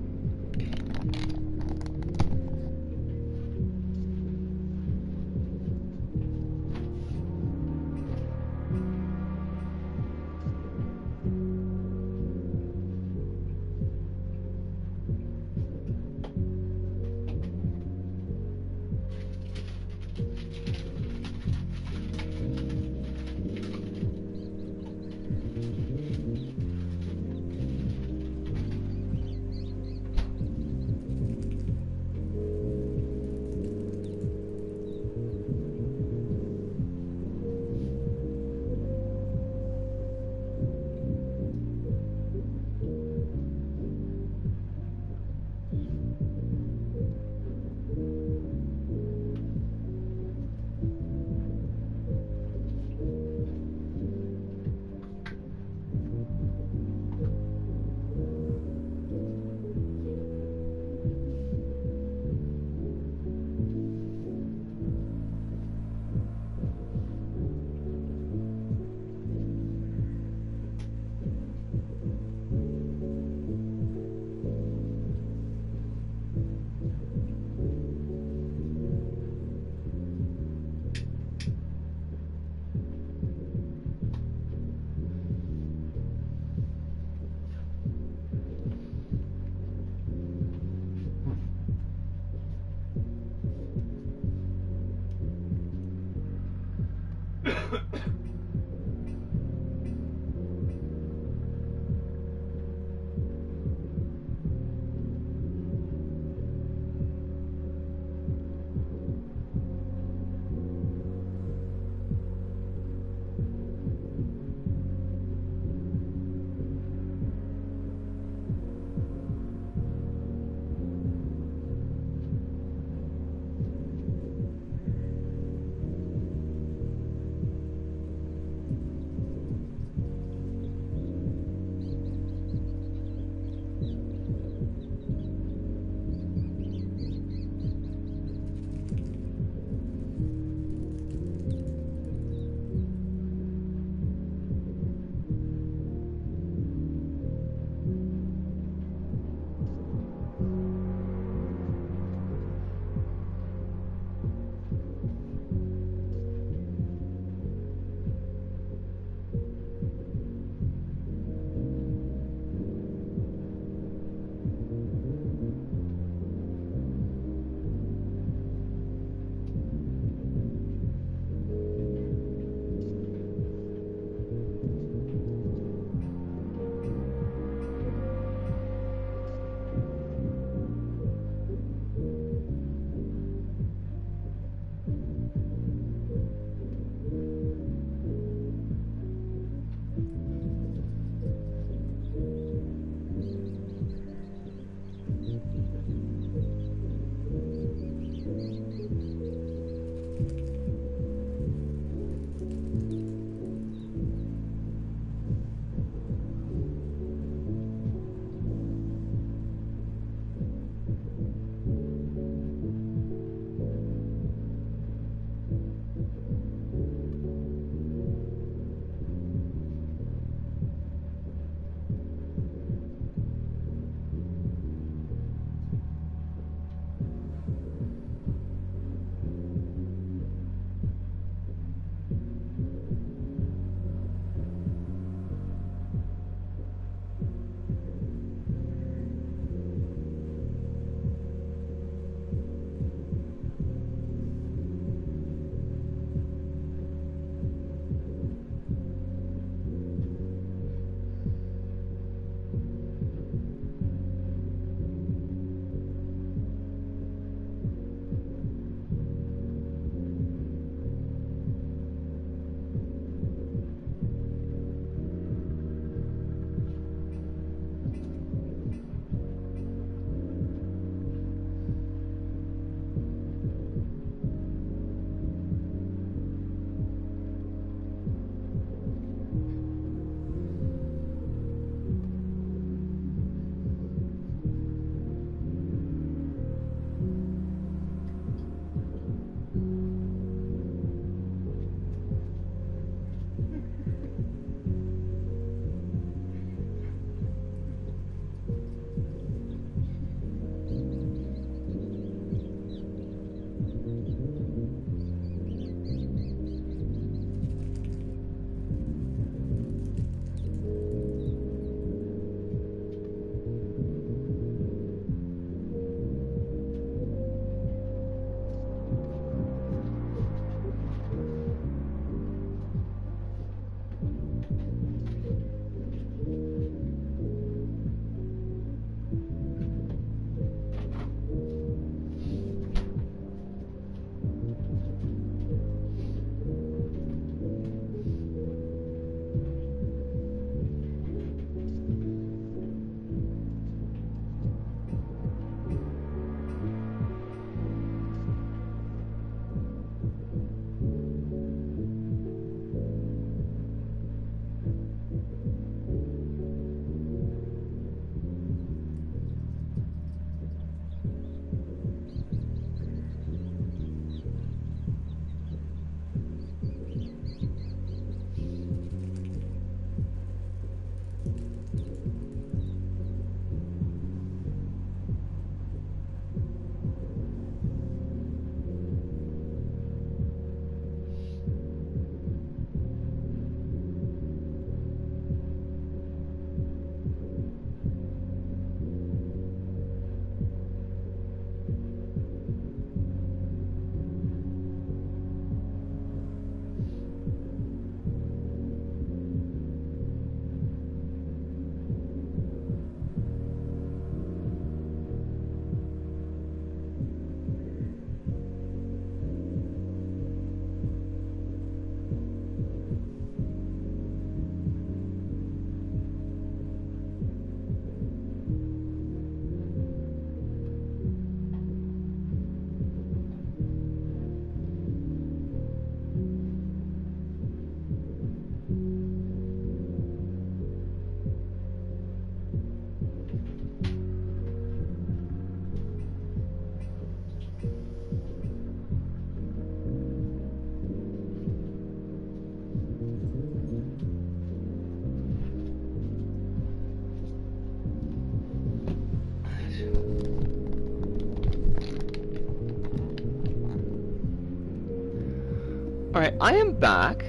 Alright, I am back.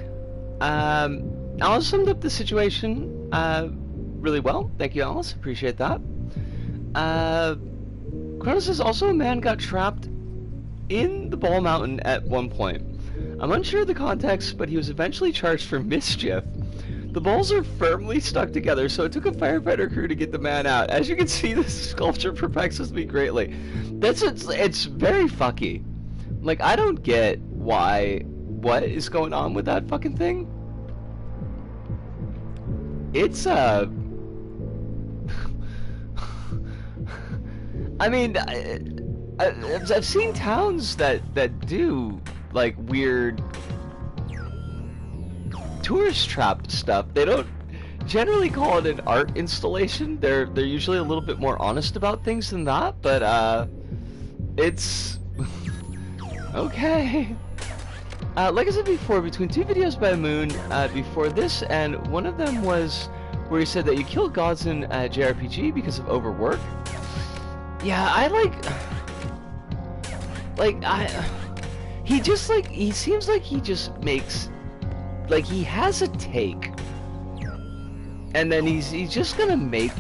Alice summed up the situation really well. Thank you, Alice. Appreciate that. Kronos says also a man got trapped in the Ball Mountain at one point. I'm unsure of the context, but he was eventually charged for mischief. The balls are firmly stuck together, so it took a firefighter crew to get the man out. As you can see, this sculpture perplexes me greatly. It's very fucky. Like, I don't get what is going on with that fucking thing. It's, I mean, I've seen towns that do, like, weird tourist trap stuff. They don't generally call it an art installation. They're usually a little bit more honest about things than that, but, it's... okay. Like I said before, between two videos by Moon before this, and one of them was where he said that you kill gods in JRPG because of overwork. Yeah, he seems like he just makes, like, he has a take, and then he's just gonna make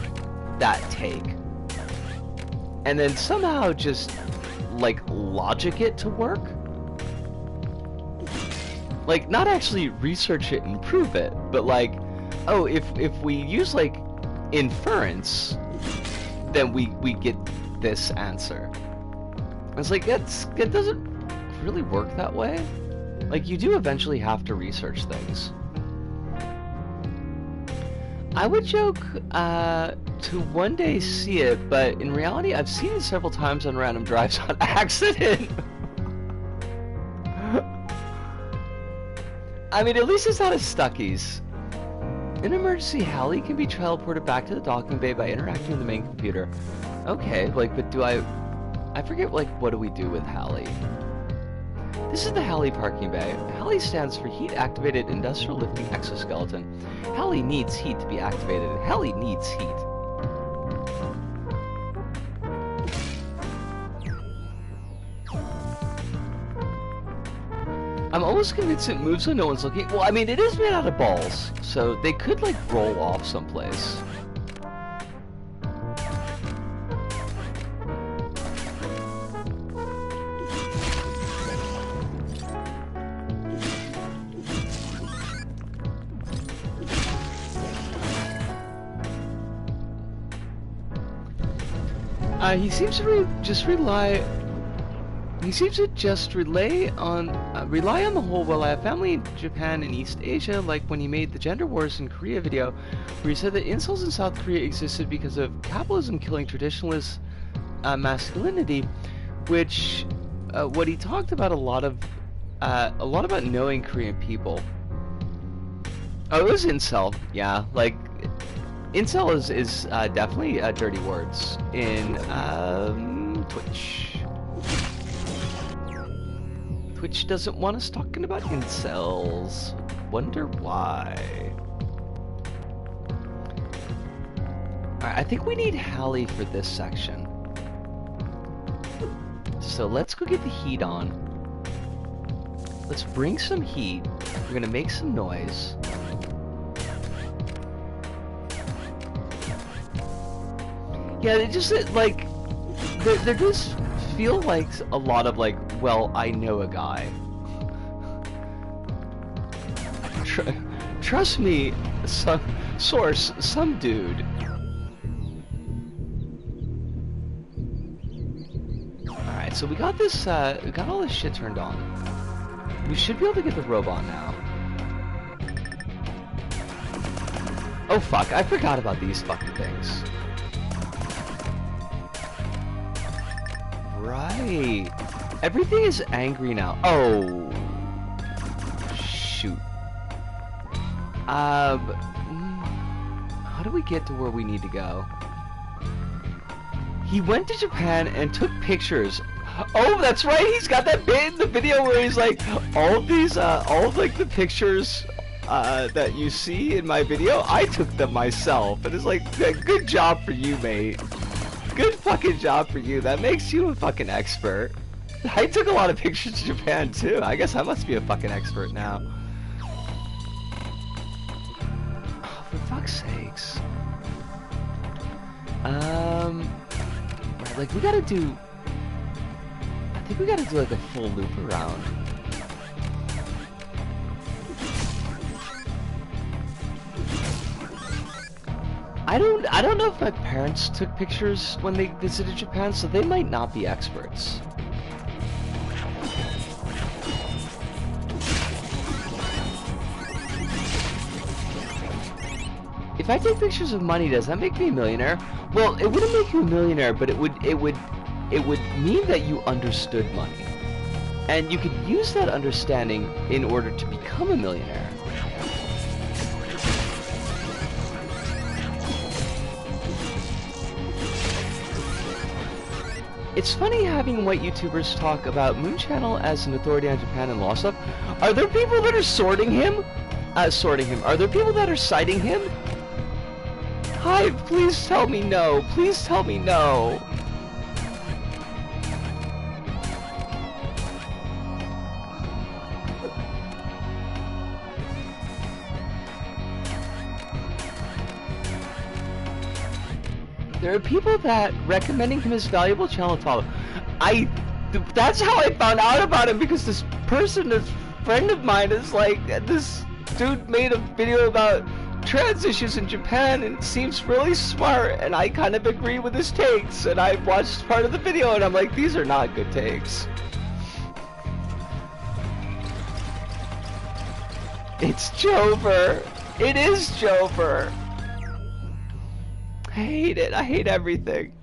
that take, and then somehow just, like, logic it to work. Like, not actually research it and prove it, but like, oh, if we use, like, inference, then we get this answer. It's like, it doesn't really work that way. Like, you do eventually have to research things. I would joke to one day see it, but in reality, I've seen it several times on random drives on accident. I mean, at least it's not a Stuckies. In emergency, Hallie can be teleported back to the docking bay by interacting with the main computer. Okay, like, but I forget, like, what do we do with Hallie? This is the Hallie parking bay. Hallie stands for Heat Activated Industrial Lifting Exoskeleton. Hallie needs heat to be activated. Hallie needs heat. I'm almost convinced it moves when no one's looking. Well, I mean, it is made out of balls, so they could, like, roll off someplace. He seems to just rely on the whole. Well, I have family in Japan and East Asia, like when he made the Gender Wars in Korea video, where he said that incels in South Korea existed because of capitalism killing traditionalist masculinity, which what he talked about a lot about knowing Korean people. Oh, it was incel, yeah, like. Incel is definitely dirty words in Twitch. Twitch doesn't want us talking about incels. Wonder why. Alright, I think we need Hallie for this section. So let's go get the heat on. Let's bring some heat. We're gonna make some noise. Yeah, it just, like, there does feel like a lot of, like, well, I know a guy. Trust me, some dude. Alright, so we got this, we got all this shit turned on. We should be able to get the robot now. Oh fuck, I forgot about these fucking things. Right. Everything is angry now. Oh. Shoot. How do we get to where we need to go? He went to Japan and took pictures. Oh, that's right. He's got that bit in the video where he's like, all of like the pictures that you see in my video, I took them myself. And it's like, good job for you, mate. Good fucking job for you. That makes you a fucking expert. I took a lot of pictures of Japan too. I guess I must be a fucking expert now. Oh, for fuck's sakes. Right, like we gotta do. I think we gotta do like a full loop around. I don't know if my parents took pictures when they visited Japan, so they might not be experts. If I take pictures of money, does that make me a millionaire? Well, it wouldn't make you a millionaire, but it would mean that you understood money. And you could use that understanding in order to become a millionaire. It's funny having white YouTubers talk about Moon Channel as an authority on Japan and law stuff. Are there people that are sorting him? Are there people that are citing him? Hi, please tell me no. Please tell me no. There are people that recommending him as valuable channel to follow. That's how I found out about him, because this person, this friend of mine, is like, this dude made a video about trans issues in Japan and seems really smart, and I kind of agree with his takes, and I watched part of the video and I'm like, these are not good takes. It's Jover. It is Jover. I hate it. I hate everything.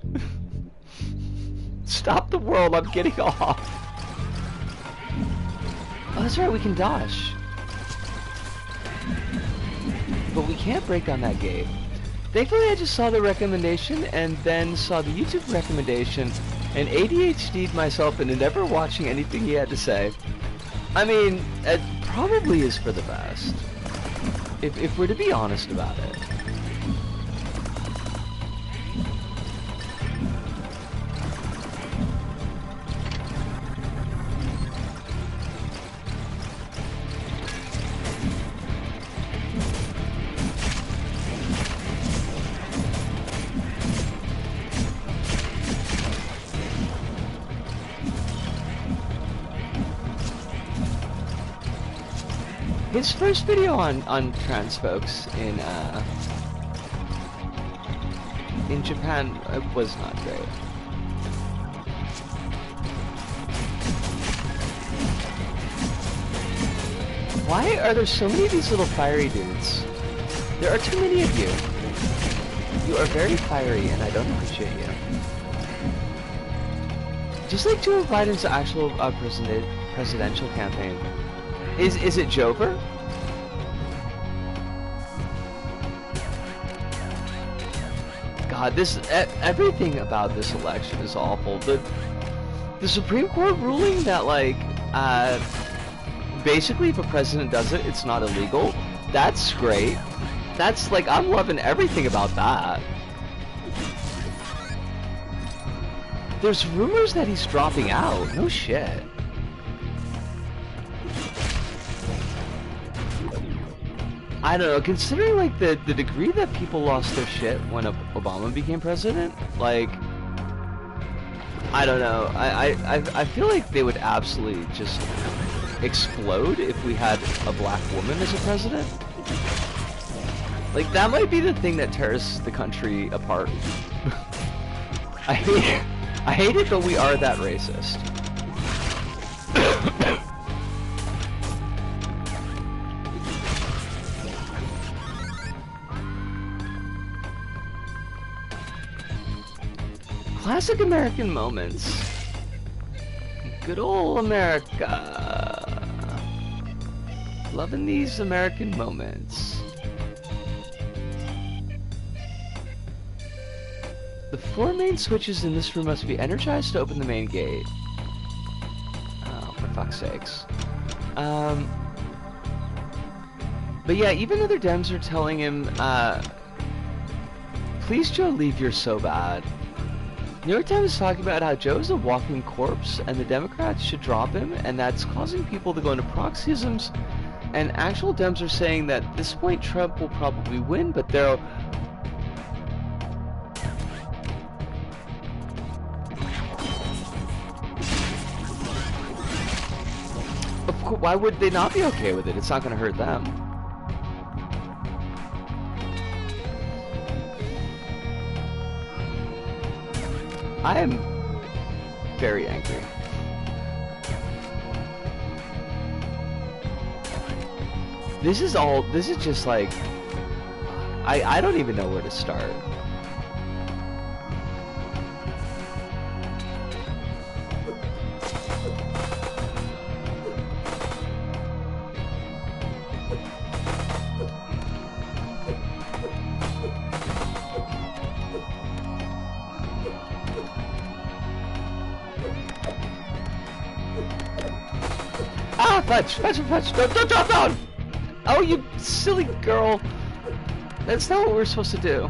Stop the world. I'm getting off. Oh, that's right. We can dash. But we can't break on that gate. Thankfully, I just saw the recommendation and then saw the YouTube recommendation and ADHD'd myself into never watching anything he had to say. I mean, it probably is for the best. If we're to be honest about it. His first video on trans folks in Japan was not great. Why are there so many of these little fiery dudes? There are too many of you. You are very fiery and I don't appreciate you. Just like Joe Biden's actual presidential campaign. Is it Jover? God, everything about this election is awful. The Supreme Court ruling that, like, basically if a president does it, it's not illegal. That's great. That's like, I'm loving everything about that. There's rumors that he's dropping out. No shit. I don't know, considering like the degree that people lost their shit when Obama became president, like, I don't know, I feel like they would absolutely just explode if we had a black woman as a president. Like, that might be the thing that tears the country apart. I hate it, but we are that racist. Classic American moments. Good old America. Loving these American moments. The 4 main switches in this room must be energized to open the main gate. Oh, for fuck's sakes. But yeah, even other Dems are telling him, please Joe, leave, you're so bad. New York Times is talking about how Joe's a walking corpse and the Democrats should drop him, and that's causing people to go into paroxysms. And actual Dems are saying that at this point Trump will probably win, but they're... Of course, why would they not be okay with it? It's not going to hurt them. I am very angry. This is just like, I don't even know where to start. Ah, fudge, don't drop down! Oh, you silly girl. That's not what we're supposed to do.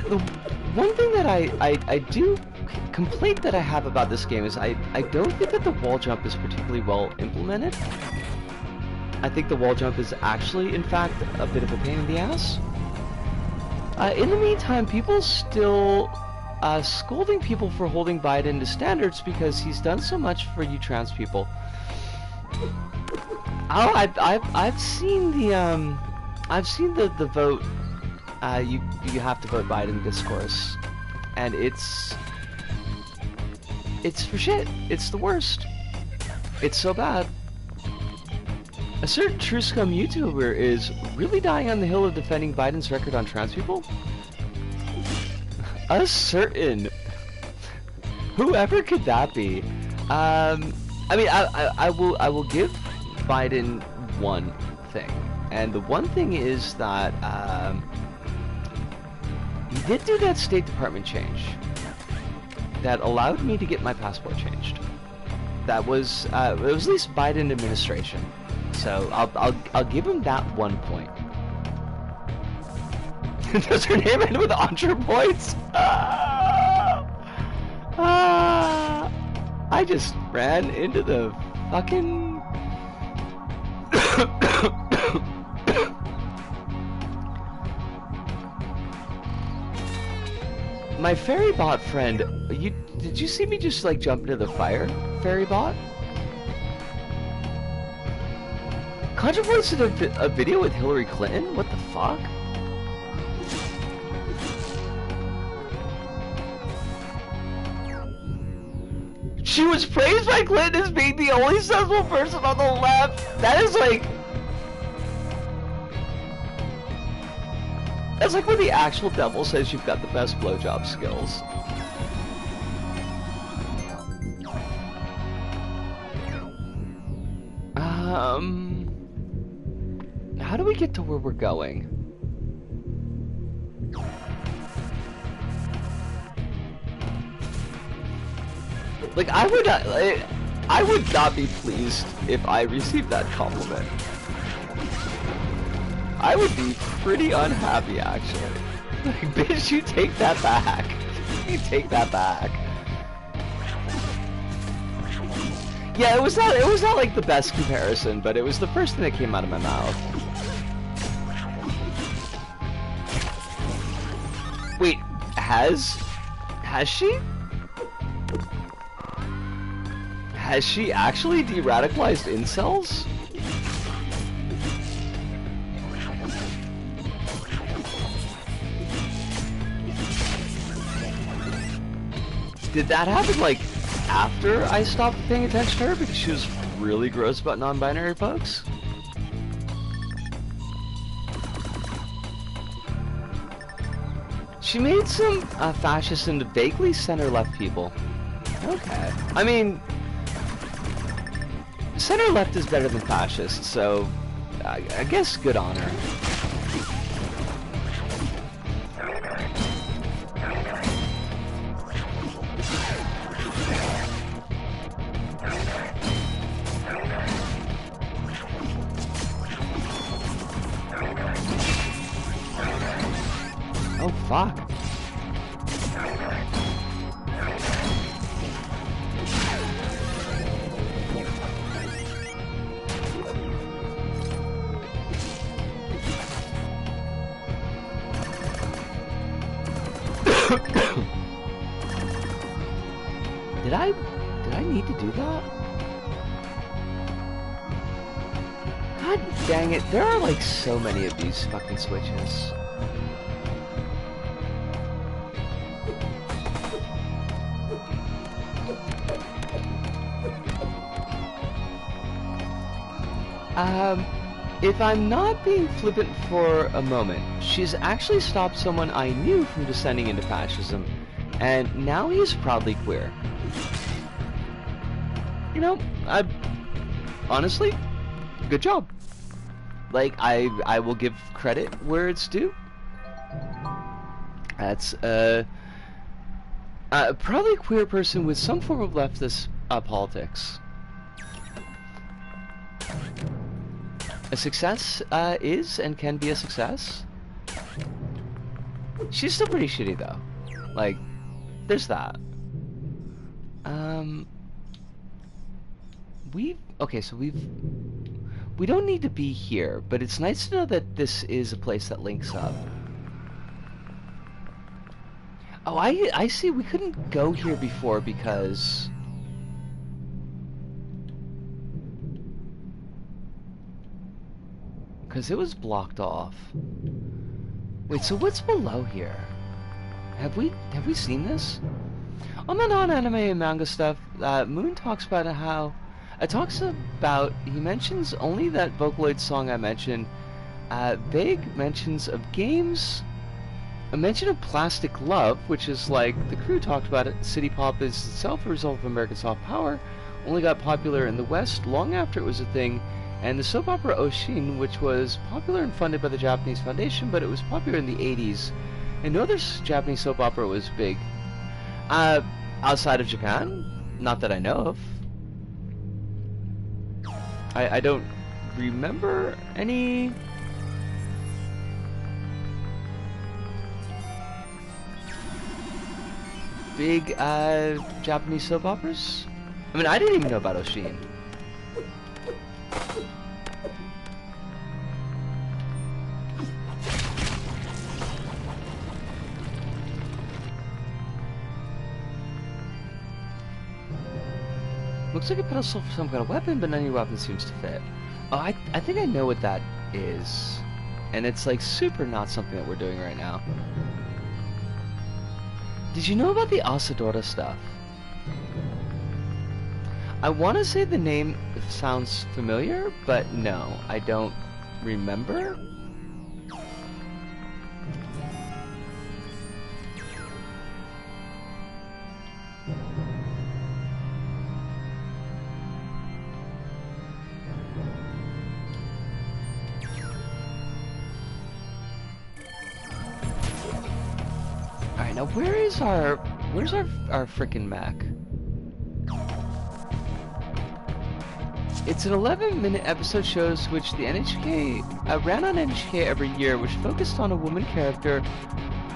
The one thing that I do, complaint that I have about this game is I don't think that the wall jump is particularly well implemented. I think the wall jump is actually, in fact, a bit of a pain in the ass. In the meantime, people still scolding people for holding Biden to standards because he's done so much for you trans people. Oh, I've seen the vote. You have to vote Biden discourse, and it's for shit. It's the worst. It's so bad. A certain true scum YouTuber is really dying on the hill of defending Biden's record on trans people. A certain... Whoever could that be? I mean, I will give Biden one thing. And the one thing is that he did do that State Department change that allowed me to get my passport changed. That was, it was at least Biden administration. So I'll give him that 1 point. Does her name end with Entre points? I just ran into the fucking... My fairy bot friend, did you see me just like jump into the fire, fairy bot? Controversial a video with Hillary Clinton? What the fuck? She was praised by Clinton as being the only sensible person on the left. That is like... That's like when the actual devil says you've got the best blowjob skills. How do we get to where we're going? Like, I would not be pleased if I received that compliment. I would be pretty unhappy, actually. Like, bitch, you take that back. You take that back. Yeah, it was not like the best comparison, but it was the first thing that came out of my mouth. Wait, has she? Has she actually de-radicalized incels? Did that happen, like, after I stopped paying attention to her because she was really gross about non-binary folks? She made some fascist and vaguely center-left people. Okay. I mean, center-left is better than fascist, so I guess good on her. Oh, fuck. Did I need to do that? God dang it, there are like so many of these fucking switches. If I'm not being flippant for a moment, she's actually stopped someone I knew from descending into fascism, and now he is proudly queer. You know, honestly, good job. Like, I will give credit where it's due. That's, probably a queer person with some form of leftist, politics. A success, is and can be a success. She's still pretty shitty, though. Like, there's that. Okay, so we don't need to be here, but it's nice to know that this is a place that links up. Oh, I see, we couldn't go here before because... it was blocked off. Wait, so what's below here? Have we seen this? On the non-anime and manga stuff, Moon talks about how... he mentions only that Vocaloid song I mentioned, vague mentions of games, a mention of Plastic Love, which is like, the crew talked about it, City Pop is itself a result of American soft power, only got popular in the West long after it was a thing, and the soap opera Oshin, which was popular and funded by the Japanese Foundation, but it was popular in the 80s, and no other Japanese soap opera was big. Outside of Japan? Not that I know of. I don't remember any... big, Japanese soap operas? I mean, I didn't even know about Oshin. Looks like a pedestal for some kind of weapon, but none of your weapon seems to fit. Oh, I think I know what that is. And it's like super not something that we're doing right now. Did you know about the Asadora stuff? I want to say the name sounds familiar, but no, I don't remember. Alright, now where's our frickin' mech? It's an 11-minute episode shows which the NHK ran on NHK every year, which focused on a woman character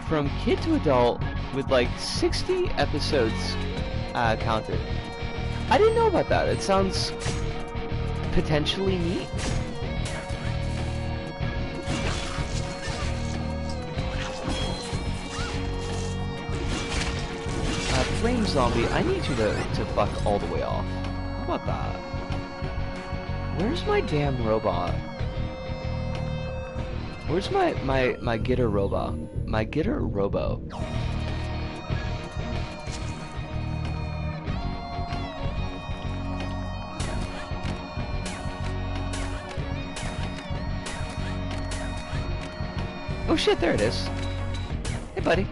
from kid to adult with like 60 episodes counted. I didn't know about that. It sounds potentially neat. Flame Zombie, I need you to fuck all the way off. How about that? Where's my damn robot? Where's my Gitter robot? My Gitter Robo. Oh shit, there it is. Hey buddy.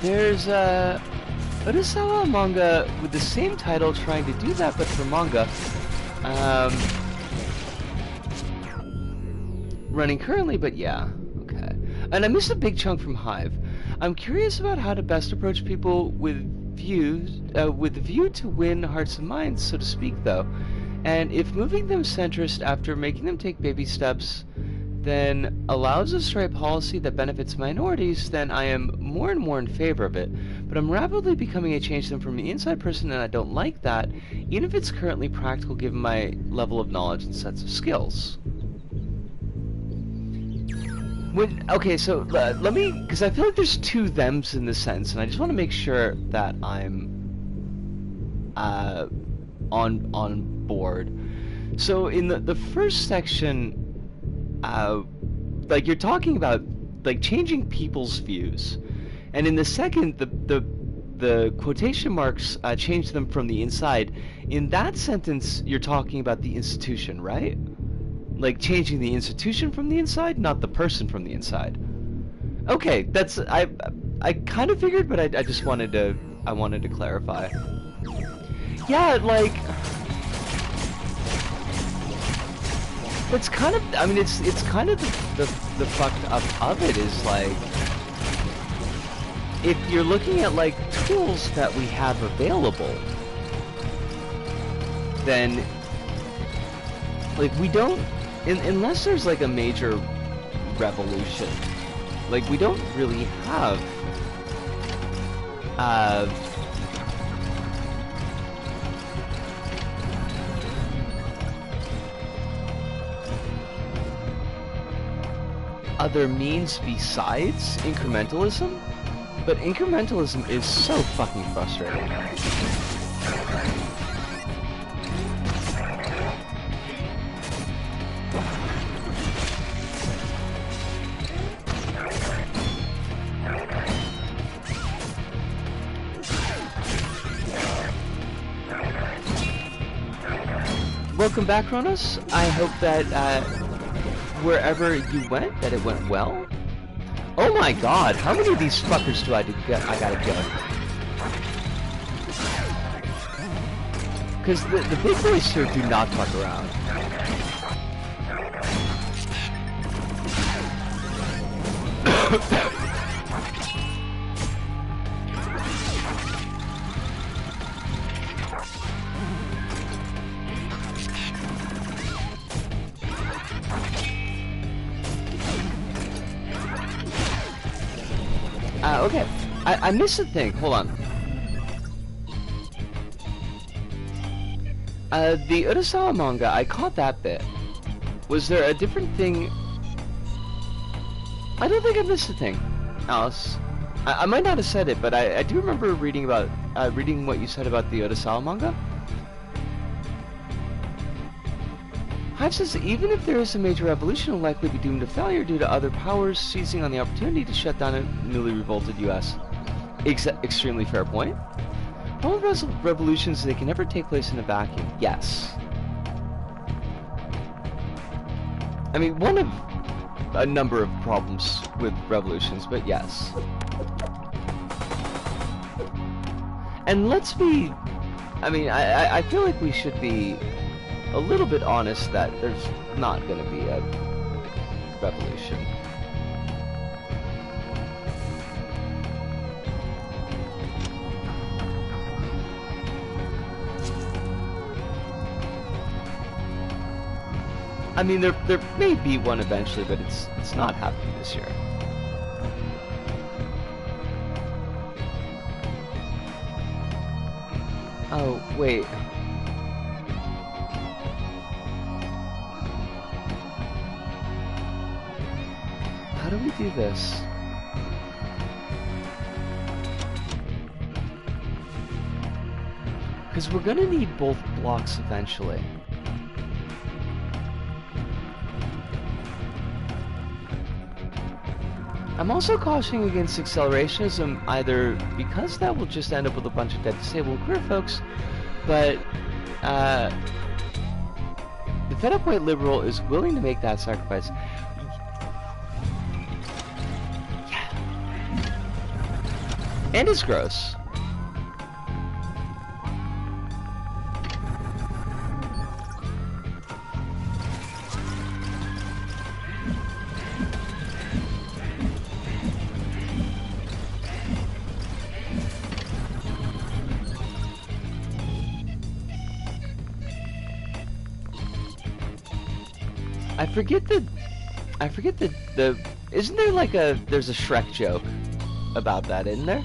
There's a Urasawa manga with the same title trying to do that, but for manga. Running currently, but yeah, okay. And I missed a big chunk from Hive. I'm curious about how to best approach people with the view to win hearts and minds, so to speak, though. And if moving them centrist after making them take baby steps then allows us to write policy that benefits minorities, then I am more and more in favor of it. But I'm rapidly becoming a change them from the inside person, and I don't like that, even if it's currently practical given my level of knowledge and sets of skills. Okay, so let me, because I feel like there's two thems in this sentence, and I just want to make sure that I'm on board. So in the first section, like you're talking about like changing people's views, and in the second, the quotation marks change them from the inside. In that sentence, you're talking about the institution, right? Like changing the institution from the inside, not the person from the inside. Okay, that's I kind of figured, but I just wanted to clarify. Yeah, like it's kind of, I mean, it's kind of the fucked up of it is like, if you're looking at like tools that we have available, then like we don't, unless there's like a major revolution, like we don't really have other means besides incrementalism, but incrementalism is so fucking frustrating. Welcome back, Kronos. I hope that wherever you went, that it went well. Oh my god, how many of these fuckers do I gotta kill? Because the big boys here do not fuck around. Okay, I missed a thing. Hold on. The Urasawa manga, I caught that bit. Was there a different thing? I don't think I missed a thing, Alice. I might not have said it, but I do remember reading about reading what you said about the Urasawa manga. Hive says even if there is a major revolution, it will likely be doomed to failure due to other powers seizing on the opportunity to shut down a newly revolted U.S. Extremely fair point. Problem revolutions, they can never take place in a vacuum. Yes. I mean, one of a number of problems with revolutions, but yes. And let's be, I mean, I feel like we should be a little bit honest that there's not going to be a revolution. I mean, there may be one eventually, but it's not happening this year. Oh, wait. How do we do this? Because we're gonna need both blocks eventually. I'm also cautioning against accelerationism, either because that will just end up with a bunch of dead disabled queer folks, but the fed up white liberal is willing to make that sacrifice. Yeah. And it's gross. I forget the isn't there like there's a Shrek joke about that, isn't there?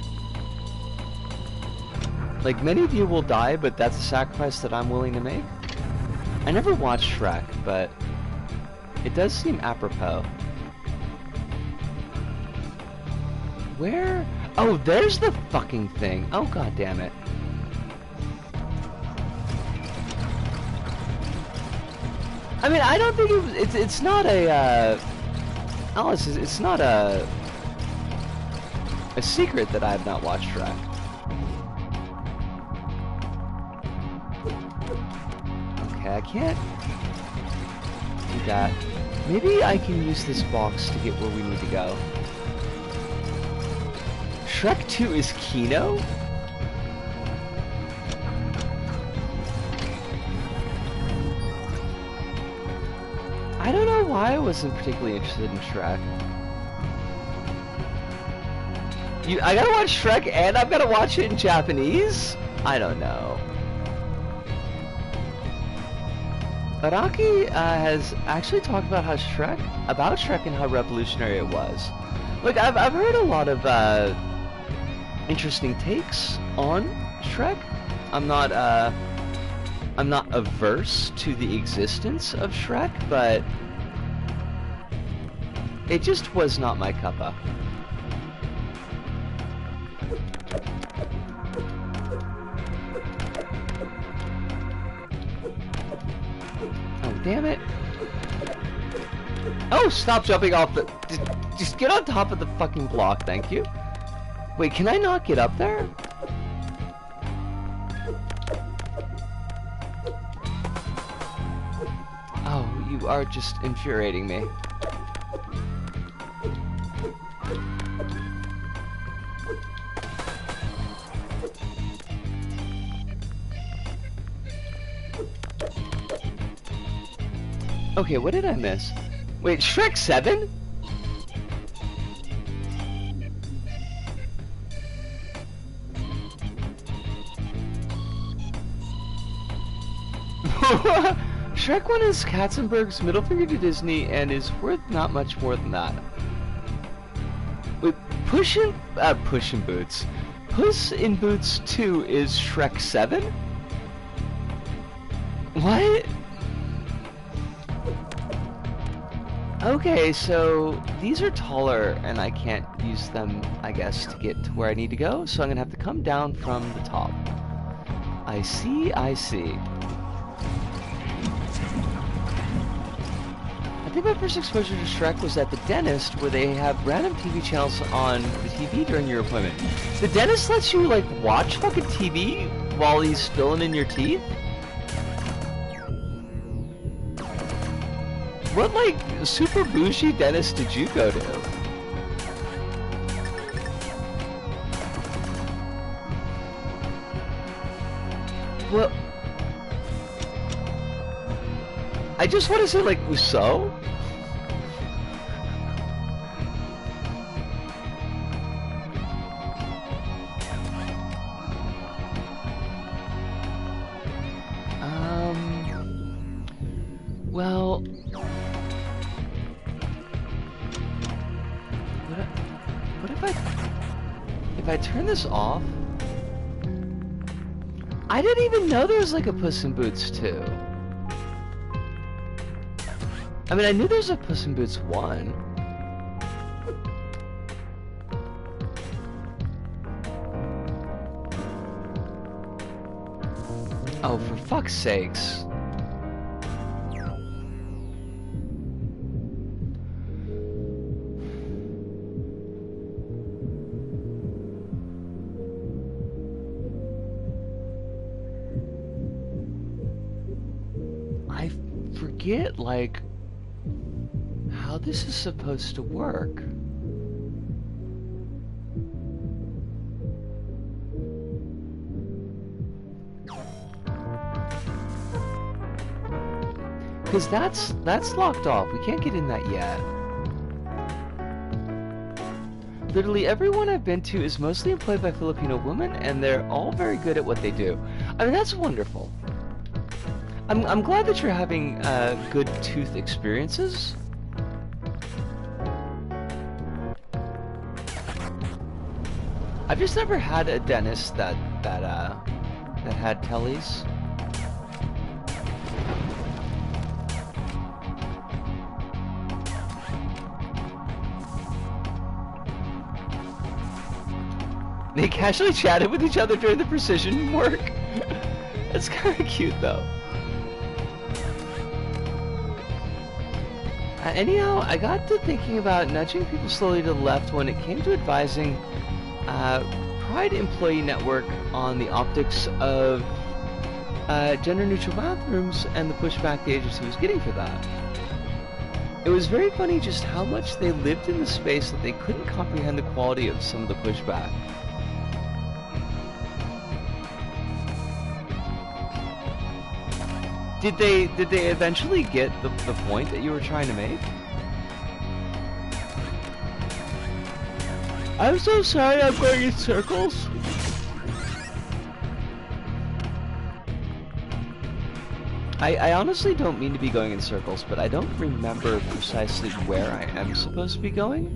Like, many of you will die, but that's a sacrifice that I'm willing to make. I never watched Shrek, but it does seem apropos. Where? Oh, there's the fucking thing. Oh, god damn it. I mean, I don't think it's not a, Alice, it's not a secret that I have not watched Shrek. Okay, I can't do that. Maybe I can use this box to get where we need to go. Shrek 2 is Kino? I don't know why I wasn't particularly interested in Shrek. I gotta watch Shrek and I've gotta watch it in Japanese? I don't know. Araki has actually talked about Shrek and how revolutionary it was. Look, I've heard a lot of interesting takes on Shrek. I'm not averse to the existence of Shrek, but it just was not my cuppa. Oh, damn it. Oh, stop jumping off the... Just get on top of the fucking block, thank you. Wait, can I not get up there? Oh, you are just infuriating me. Okay, what did I miss? Wait, Shrek 7? Shrek 1 is Katzenberg's middle finger to Disney and is worth not much more than that. Wait, Puss in Boots. Puss in Boots 2 is Shrek 7? What? Okay, so these are taller and I can't use them, I guess, to get to where I need to go, so I'm gonna have to come down from the top. I see, I see. I think my first exposure to Shrek was at the dentist, where they have random TV channels on the TV during your appointment. The dentist lets you, like, watch fucking TV while he's filling in your teeth? What, like, super bougie dentist did you go to? Well, I just want to say, like, Uso? Well... What if I turn this off? I didn't even know there was like a Puss in Boots 2. I mean, I knew there was a Puss in Boots 1. Oh, for fuck's sakes. I forget, like, how this is supposed to work. Because that's locked off. We can't get in that yet. Literally everyone I've been to is mostly employed by Filipino women, and they're all very good at what they do. I mean, that's wonderful. I'm glad that you're having good tooth experiences. I've just never had a dentist that had tellies. They casually chatted with each other during the precision work. That's kind of cute, though. Anyhow, I got to thinking about nudging people slowly to the left when it came to advising Pride Employee Network on the optics of gender-neutral bathrooms and the pushback the agency was getting for that. It was very funny just how much they lived in the space that they couldn't comprehend the quality of some of the pushback. Did they eventually get the point that you were trying to make? I'm so sorry I'm going in circles. I honestly don't mean to be going in circles, but I don't remember precisely where I am supposed to be going.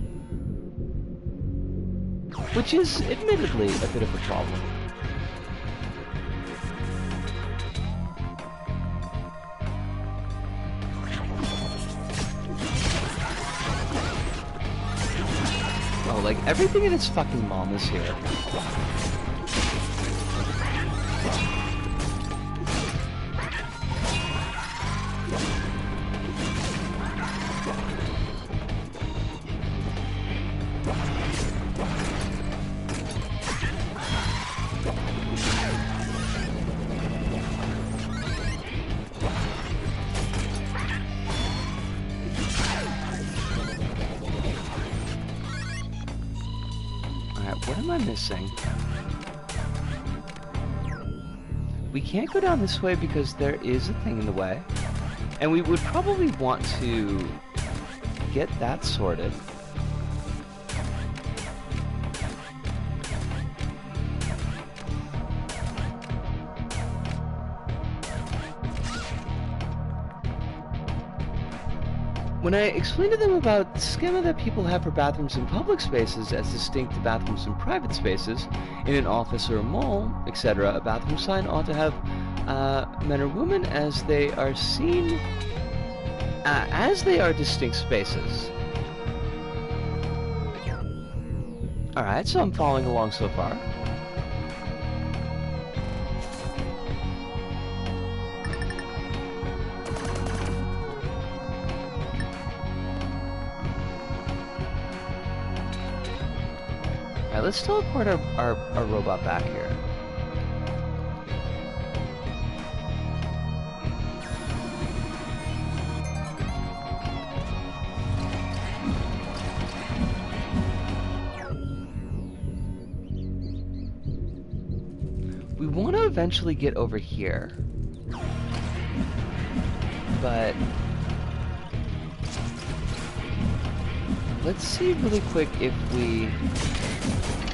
Which is admittedly a bit of a problem. Like, everything in its fucking mom is here. What am I missing? We can't go down this way because there is a thing in the way. And we would probably want to get that sorted. When I explained to them about the schema that people have for bathrooms in public spaces as distinct to bathrooms in private spaces, in an office or a mall, etc., a bathroom sign ought to have men or women as they are seen, as they are distinct spaces. Alright, so I'm following along so far. Let's teleport our robot back here. We want to eventually get over here. But let's see really quick if we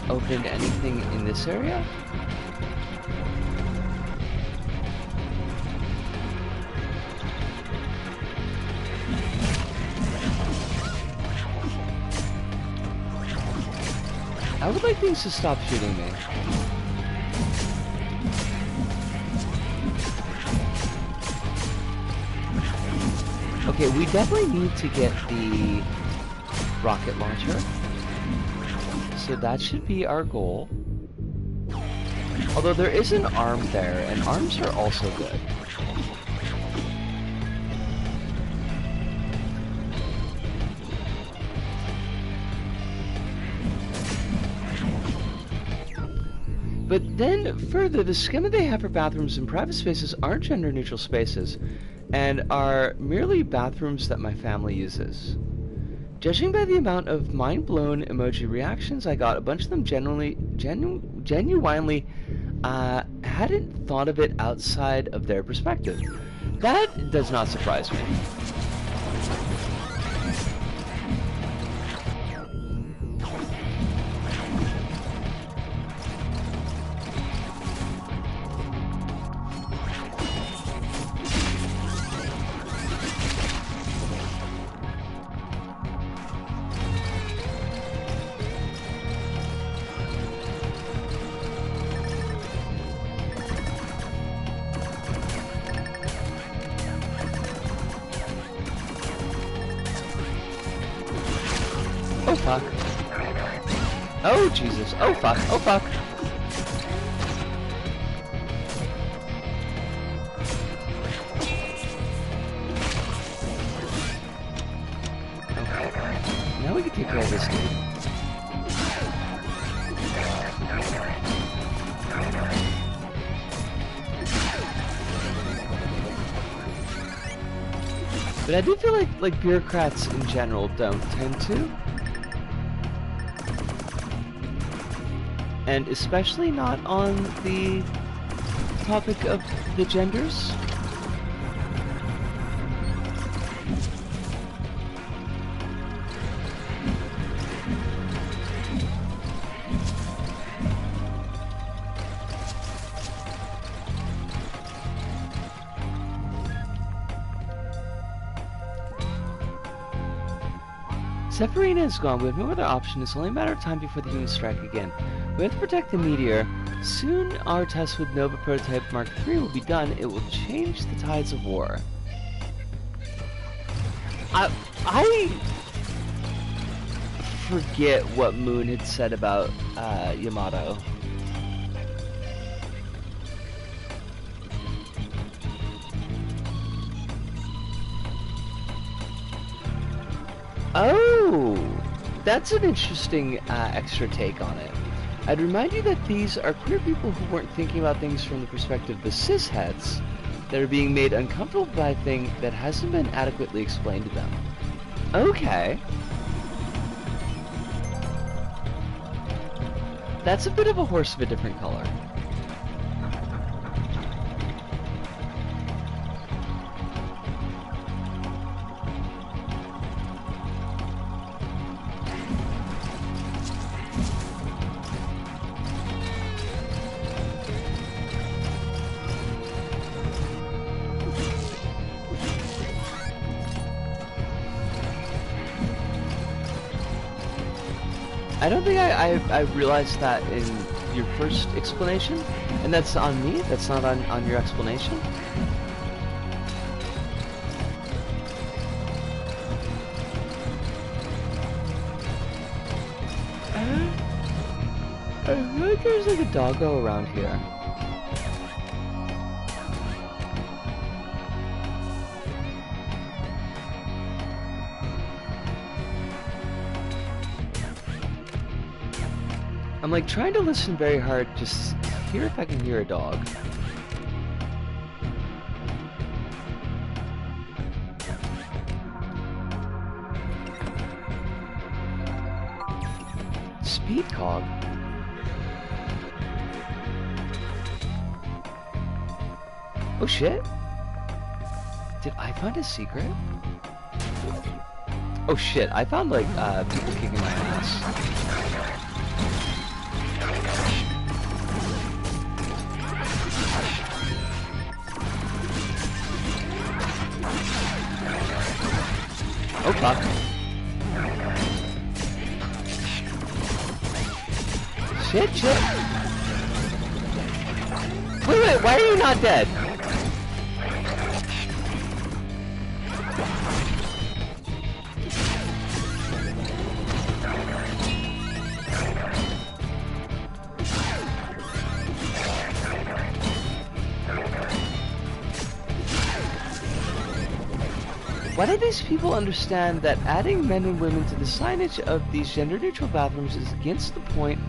opened anything in this area. I would like things to stop shooting me. Okay, we definitely need to get the rocket launcher. So that should be our goal. Although there is an arm there, and arms are also good. But then further, the schema they have for bathrooms in private spaces aren't gender-neutral spaces, and are merely bathrooms that my family uses. Judging by the amount of mind-blown emoji reactions I got, a bunch of them genuinely hadn't thought of it outside of their perspective. That does not surprise me. fuck. Oh, Jesus. Oh, fuck. Oh, fuck. Okay. Now we can take care of this dude. But I do feel like bureaucrats in general don't tend to. And especially not on the topic of the genders. Severina is gone. We have no other option. It's only a matter of time before the humans strike again. We have to protect the meteor. Soon our test with Nova Prototype Mark III will be done. It will change the tides of war. I forget what Moon had said about Yamato. Oh, that's an interesting extra take on it. I'd remind you that these are queer people who weren't thinking about things from the perspective of the cisheads that are being made uncomfortable by a thing that hasn't been adequately explained to them. Okay. That's a bit of a horse of a different color. I don't think I realized that in your first explanation, and that's on me, that's not on your explanation. I feel like there's like a doggo around here. I'm like trying to listen very hard, just hear if I can hear a dog. Speed cog. Oh shit! Did I find a secret? Oh shit! I found like people kicking my ass. Oh fuck. Shit, shit. Wait, why are you not dead? Why do these people understand that adding men and women to the signage of these gender-neutral bathrooms is against the point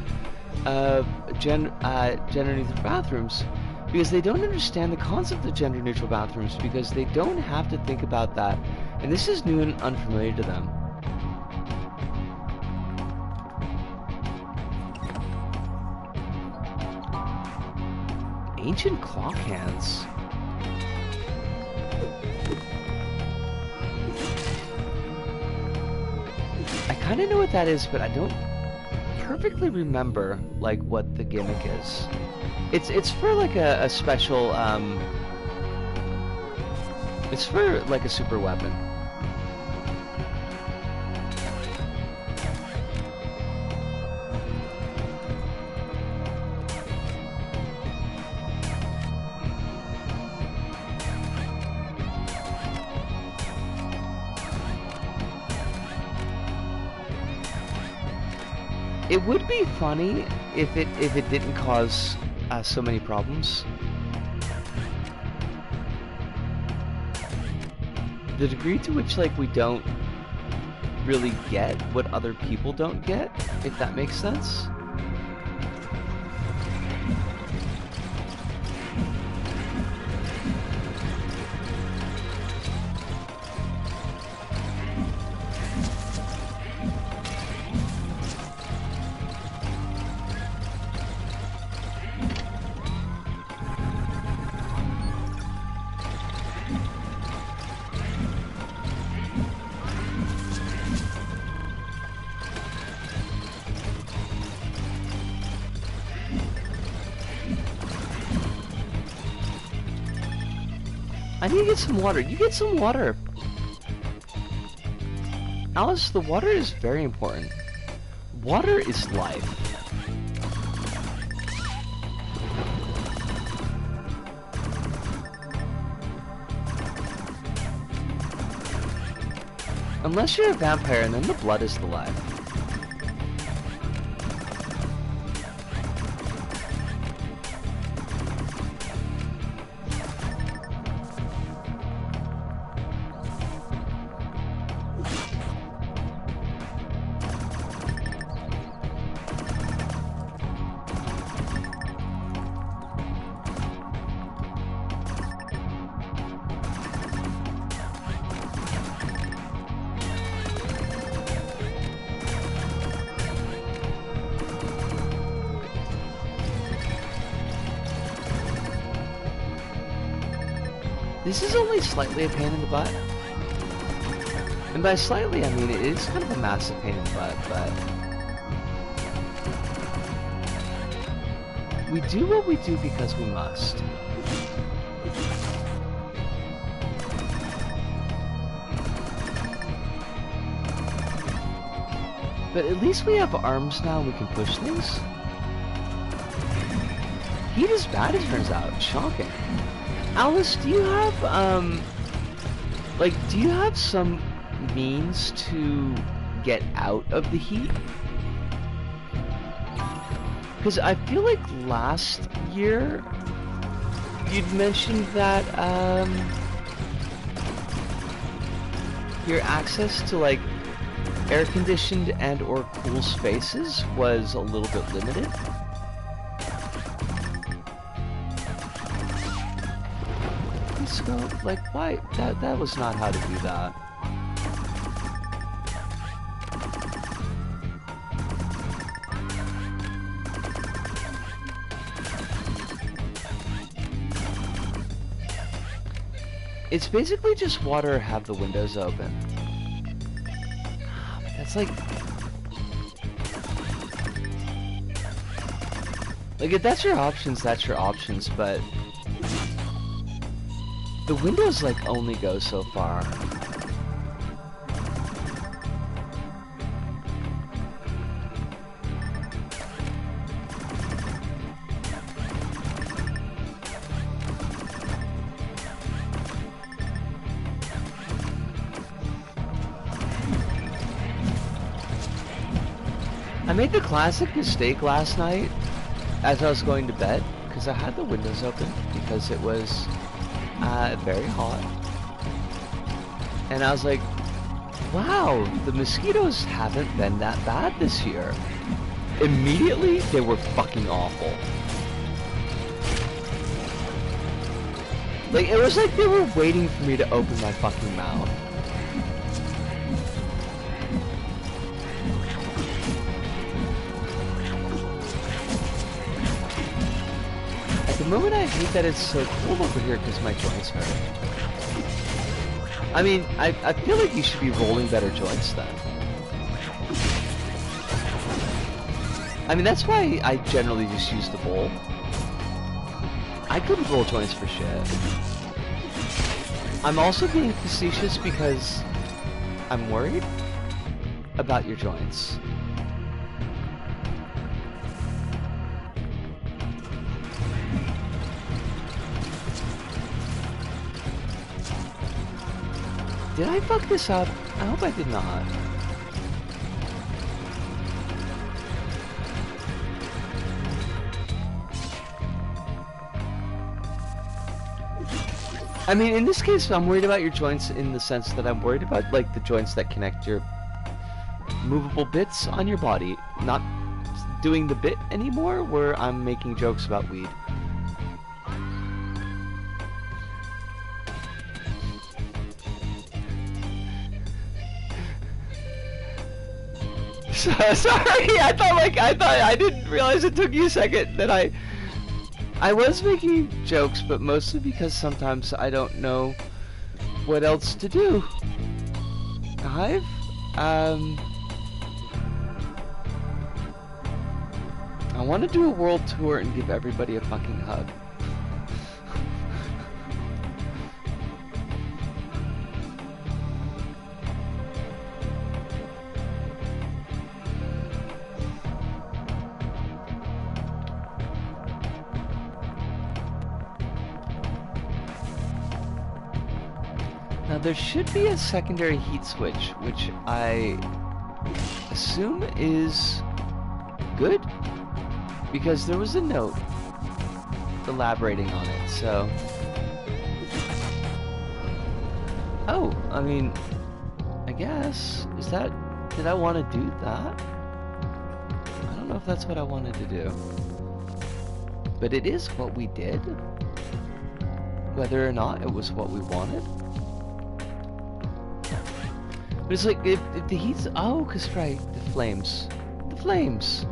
of gender-neutral bathrooms? Because they don't understand the concept of gender-neutral bathrooms, because they don't have to think about that, and this is new and unfamiliar to them. Ancient clock hands. I kind of know what that is, but I don't perfectly remember like what the gimmick is. It's for like a special it's for like a super weapon. It would be funny if it didn't cause so many problems. The degree to which like we don't really get what other people don't get, if that makes sense. I need to get some water. You get some water. Alice, the water is very important. Water is life. Unless you're a vampire, and then the blood is the life. This is only slightly a pain in the butt. And by slightly, I mean it is kind of a massive pain in the butt, but... we do what we do because we must. But at least we have arms now, we can push things. Heat is bad, it turns out. Shocking. Alice, do you have, like, do you have some means to get out of the heat? Because I feel like last year, you'd mentioned that, your access to, like, air-conditioned and or cool spaces was a little bit limited. Like, why? That was not how to do that. It's basically just water, have the windows open. But that's like... like, if that's your options, but... the windows, like, only go so far. I made the classic mistake last night as I was going to bed, because I had the windows open, because it was very hot. And I was like, wow, the mosquitoes haven't been that bad this year. Immediately, they were fucking awful. Like, it was like they were waiting for me to open my fucking mouth. At the moment, I hate that it's so cold over here because my joints hurt. I mean, I feel like you should be rolling better joints then. I mean, that's why I generally just use the bowl. I couldn't roll joints for shit. I'm also being facetious because I'm worried about your joints. Did I fuck this up? I hope I did not. I mean, in this case, I'm worried about your joints in the sense that I'm worried about, like, the joints that connect your movable bits on your body, not doing the bit anymore where I'm making jokes about weed. So, sorry, I didn't realize it took you a second that I was making jokes, but mostly because sometimes I don't know what else to do. Hive? I want to do a world tour and give everybody a fucking hug. Now there should be a secondary heat switch, which I assume is good, because there was a note elaborating on it, so... Oh, I mean, I guess, did I want to do that? I don't know if that's what I wanted to do. But it is what we did. Whether or not it was what we wanted. But it's like, if the heat's... Oh, because, right, the flames. The flames!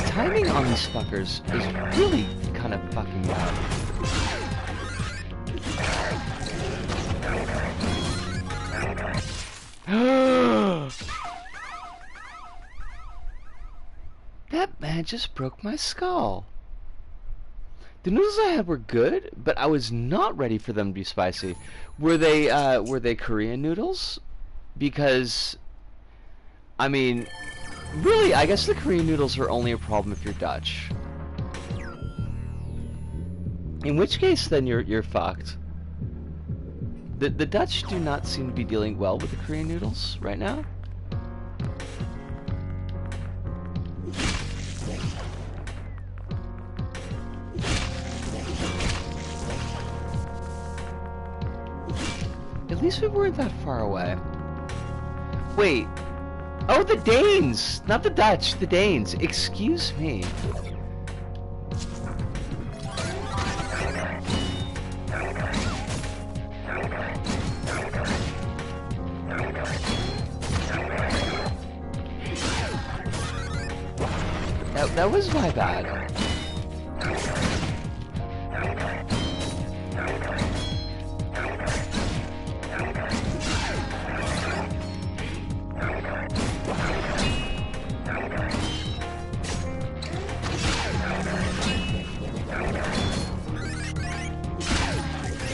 Timing on these fuckers is really kind of fucking me up. That man just broke my skull. The noodles I had were good, but I was not ready for them to be spicy. Were they Korean noodles? Because, I mean, really, I guess the Korean noodles are only a problem if you're Dutch. In which case, then you're fucked. The Dutch do not seem to be dealing well with the Korean noodles right now. At least we weren't that far away. Wait. Oh, the Danes! Not the Dutch, the Danes. Excuse me. That was my bad.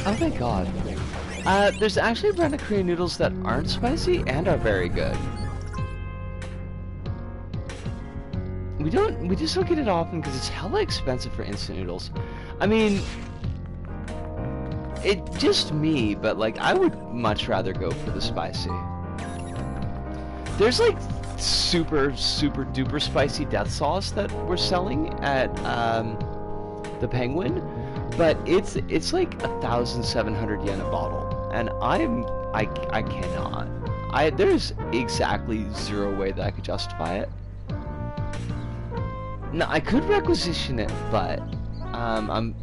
Oh my god. There's actually a brand of Korean noodles that aren't spicy and are very good. We just don't get it often because it's hella expensive for instant noodles. I mean, just me, but like I would much rather go for the spicy. There's like super duper spicy death sauce that we're selling at the Penguin, but it's like 1,700 yen a bottle, and I cannot. There's exactly zero way that I could justify it. No, I could requisition it, but I'm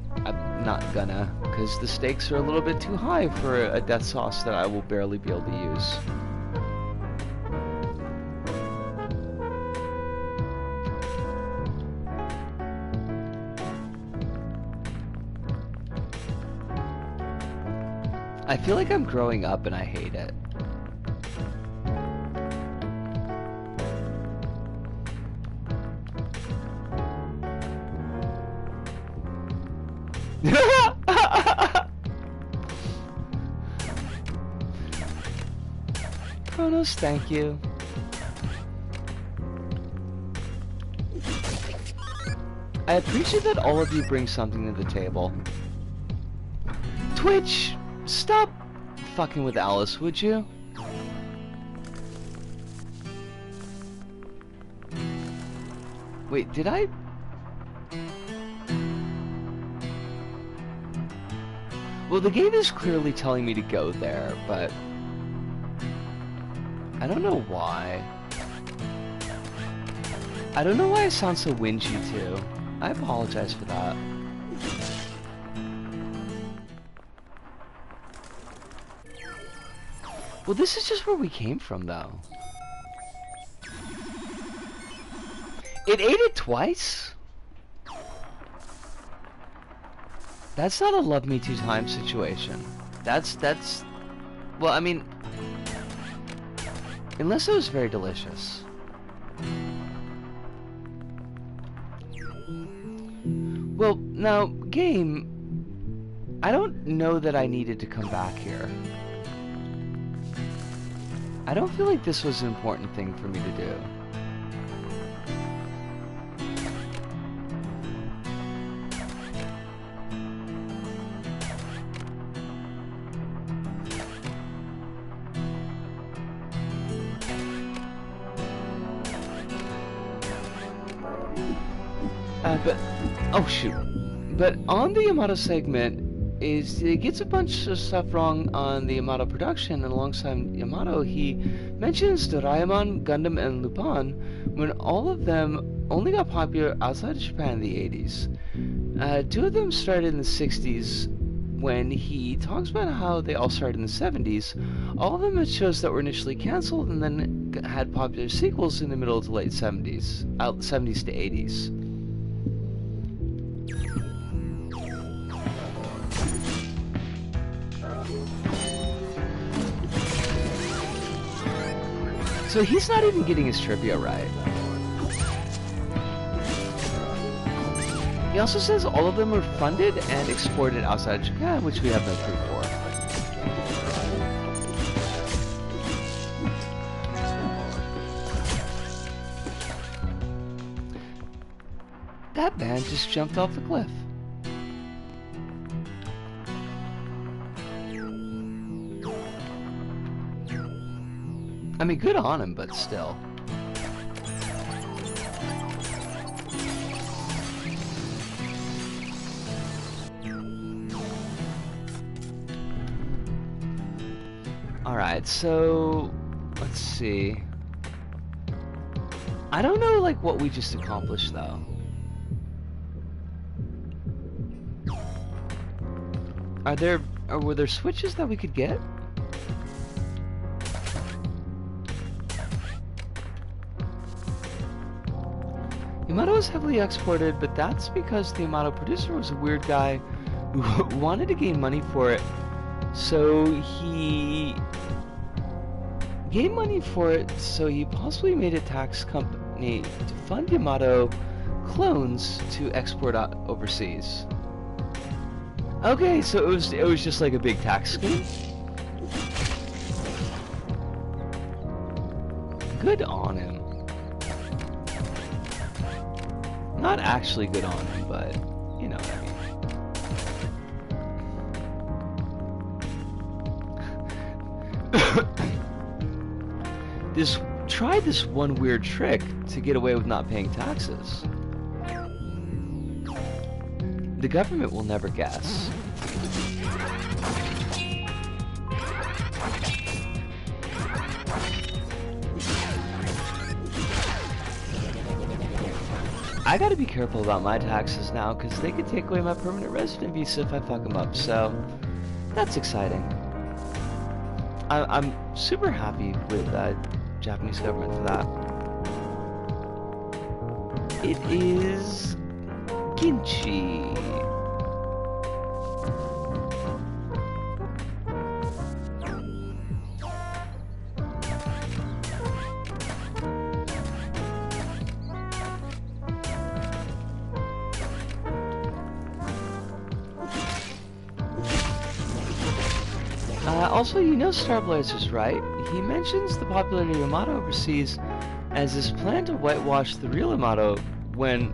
not gonna, because the stakes are a little bit too high for a death sauce that I will barely be able to use. I feel like I'm growing up and I hate it. Kronos, thank you. I appreciate that all of you bring something to the table. Twitch, stop fucking with Alice, would you? Wait, did I? Well, the game is clearly telling me to go there, but I don't know why. I don't know why I sound so whingy too. I apologize for that. Well, this is just where we came from, though. It ate it twice? That's not a love me 2 times situation. That's... Well, I mean... Unless it was very delicious. Well, now, game... I don't know that I needed to come back here. I don't feel like this was an important thing for me to do. But, oh shoot. But on the Yamato segment, it gets a bunch of stuff wrong on the Yamato production, and alongside Yamato, he mentions Doraemon, Gundam, and Lupin, when all of them only got popular outside of Japan in the 80s. 2 of them started in the 60s, when he talks about how they all started in the 70s. All of them had shows that were initially cancelled and then had popular sequels in the middle to late 70s, 70s to 80s. So he's not even getting his trivia right. He also says all of them were funded and exported outside of Japan, which we have no proof for. That man just jumped off the cliff. I mean, good on him, but still. Alright, so... let's see. I don't know, like, what we just accomplished, though. Were there switches that we could get? Yamato was heavily exported, but that's because the Yamato producer was a weird guy who wanted to gain money for it. So he gained money for it, so he possibly made a tax company to fund Yamato clones to export out overseas. Okay, so it was just like a big tax scheme. Good on him. Not actually good on him, but you know what I mean. Try this one weird trick to get away with not paying taxes. The government will never guess. I gotta be careful about my taxes now, because they could take away my permanent resident visa if I fuck them up, so that's exciting. I'm super happy with the Japanese government for that. It is kimchi. Also, you know Starblazer's right. He mentions the popularity of Yamato overseas as his plan to whitewash the real Yamato when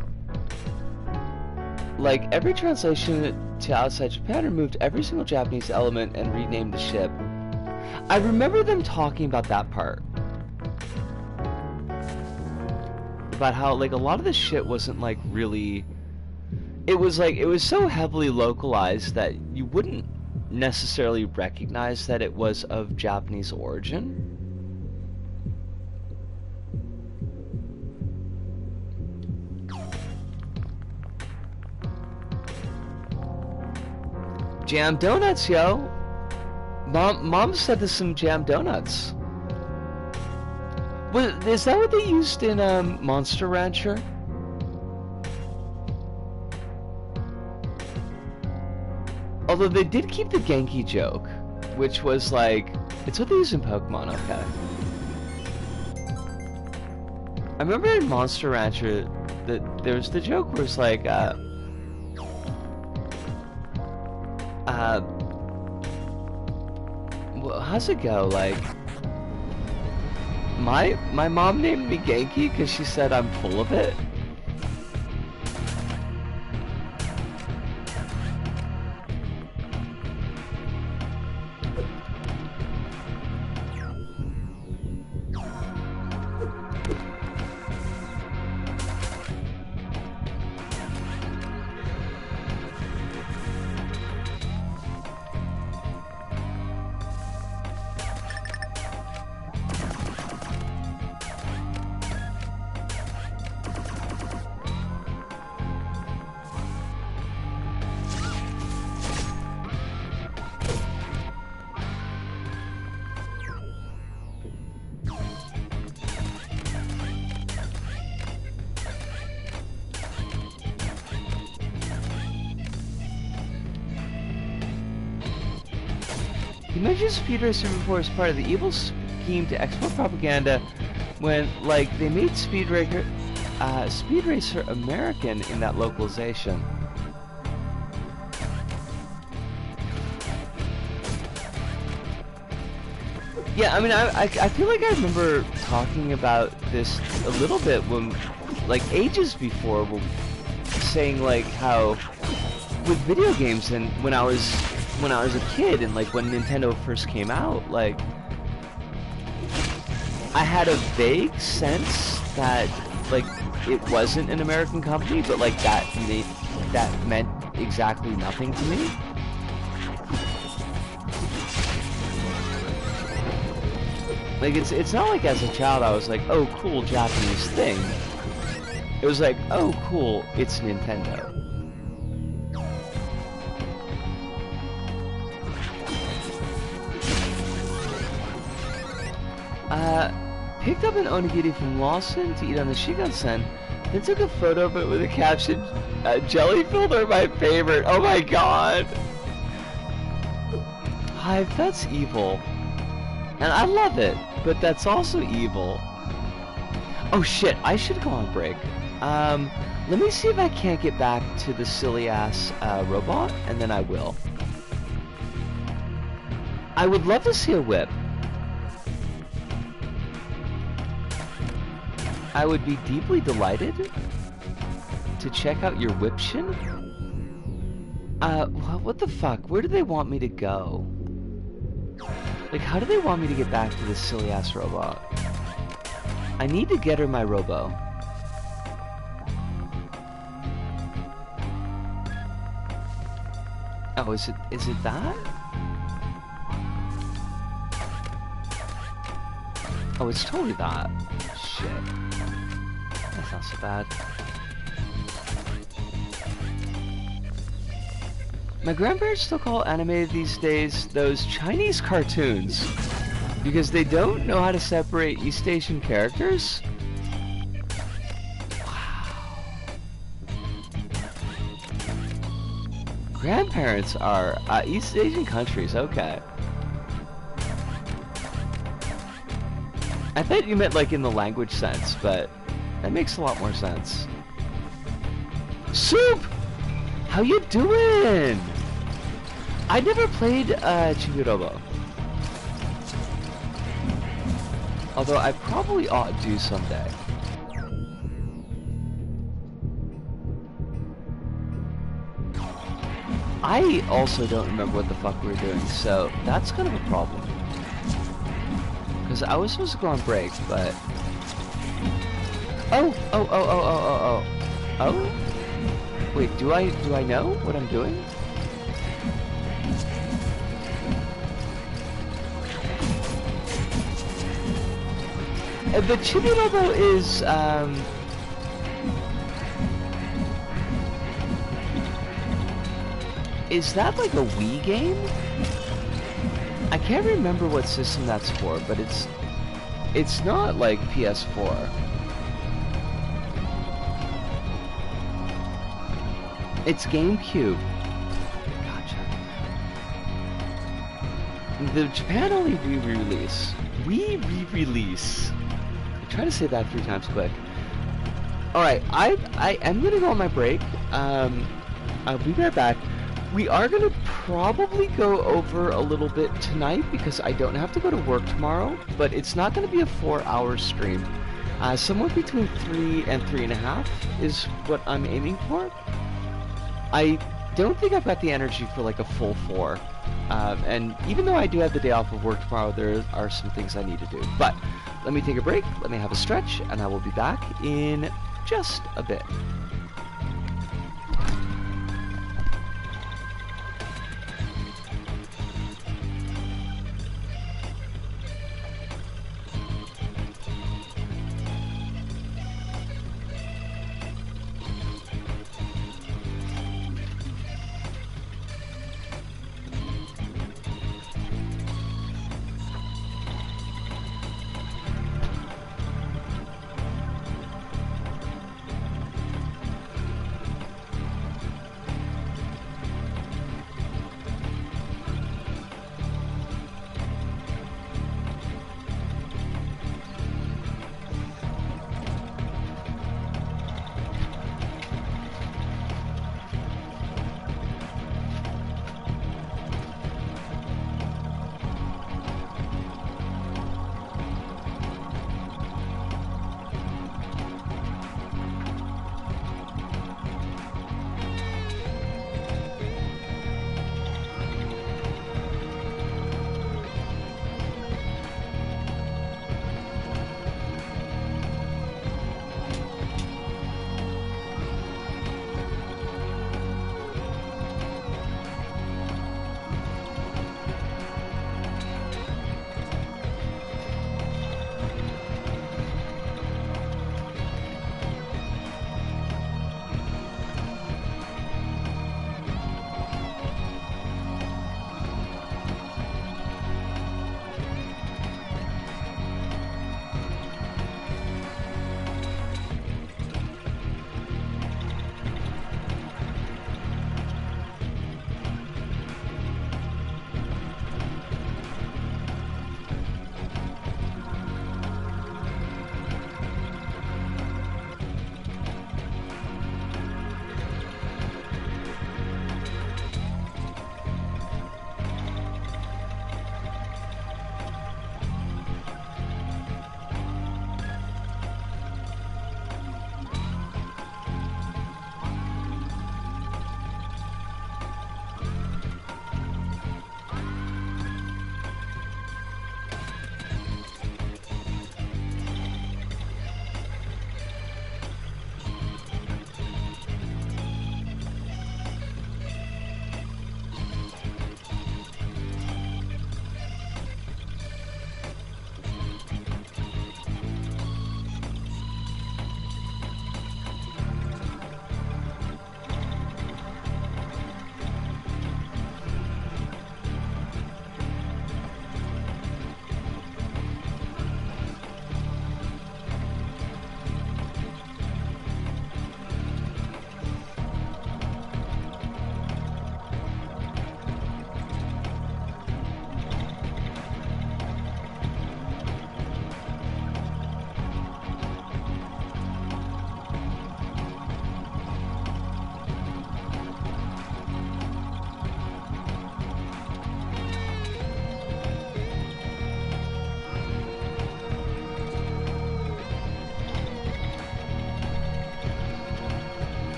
like, every translation to outside Japan removed every single Japanese element and renamed the ship. I remember them talking about that part. About how, like, a lot of the shit wasn't, like, really... It was so heavily localized that you wouldn't necessarily recognize that it was of Japanese origin. Jam donuts, yo! Mom said there's some jam donuts. Is that what they used in Monster Rancher? Although they did keep the Genki joke, which was like, it's what they use in Pokemon, okay. I remember in Monster Rancher that there was the joke where it's like, well, how's it go? Like, my mom named me Genki because she said I'm full of it. He mentions Speed Racer before as part of the evil scheme to export propaganda when, like, they made Speed Racer American in that localization. Yeah, I mean, I feel like I remember talking about this a little bit when, like, ages before, saying, like, how with video games and when I was a kid and, like, when Nintendo first came out, like, I had a vague sense that, like, it wasn't an American company, but, like, that meant exactly nothing to me. Like, it's not like as a child I was like, oh, cool Japanese thing. It was like, oh, cool, it's Nintendo. Picked up an onigiri from Lawson to eat on the Shinkansen, then took a photo of it with a caption, jelly-filled are my favorite. Oh my god! Hive, that's evil. And I love it, but that's also evil. Oh shit, I should go on break. Let me see if I can't get back to the silly-ass robot, and then I will. I would love to see a whip. I would be deeply delighted to check out your whiption. What the fuck? Where do they want me to go? Like, how do they want me to get back to this silly-ass robot? I need to get her my robo. Oh, is it that? Oh, it's totally that. Shit. That's not so bad. My grandparents still call anime these days those Chinese cartoons because they don't know how to separate East Asian characters. Wow. Grandparents are East Asian countries, okay. I thought you meant like in the language sense, but that makes a lot more sense. Soup! How you doing? I never played Chibi-Robo. Although I probably ought to someday. I also don't remember what the fuck we were doing, so that's kind of a problem. Because I was supposed to go on break, but... Oh! Wait, do I know what I'm doing? The chibi level is, is that like a Wii game? I can't remember what system that's for, but it's not like PS4. It's GameCube. Gotcha. The Japan only re-release. Re-release. Try to say that 3 times quick. Alright, I am gonna go on my break. I'll be right back. We are gonna probably go over a little bit tonight because I don't have to go to work tomorrow, but it's not gonna be a 4-hour stream. Somewhere between 3 and 3.5 is what I'm aiming for. I don't think I've got the energy for like a full 4. And even though I do have the day off of work tomorrow, there are some things I need to do. But let me take a break, let me have a stretch, and I will be back in just a bit.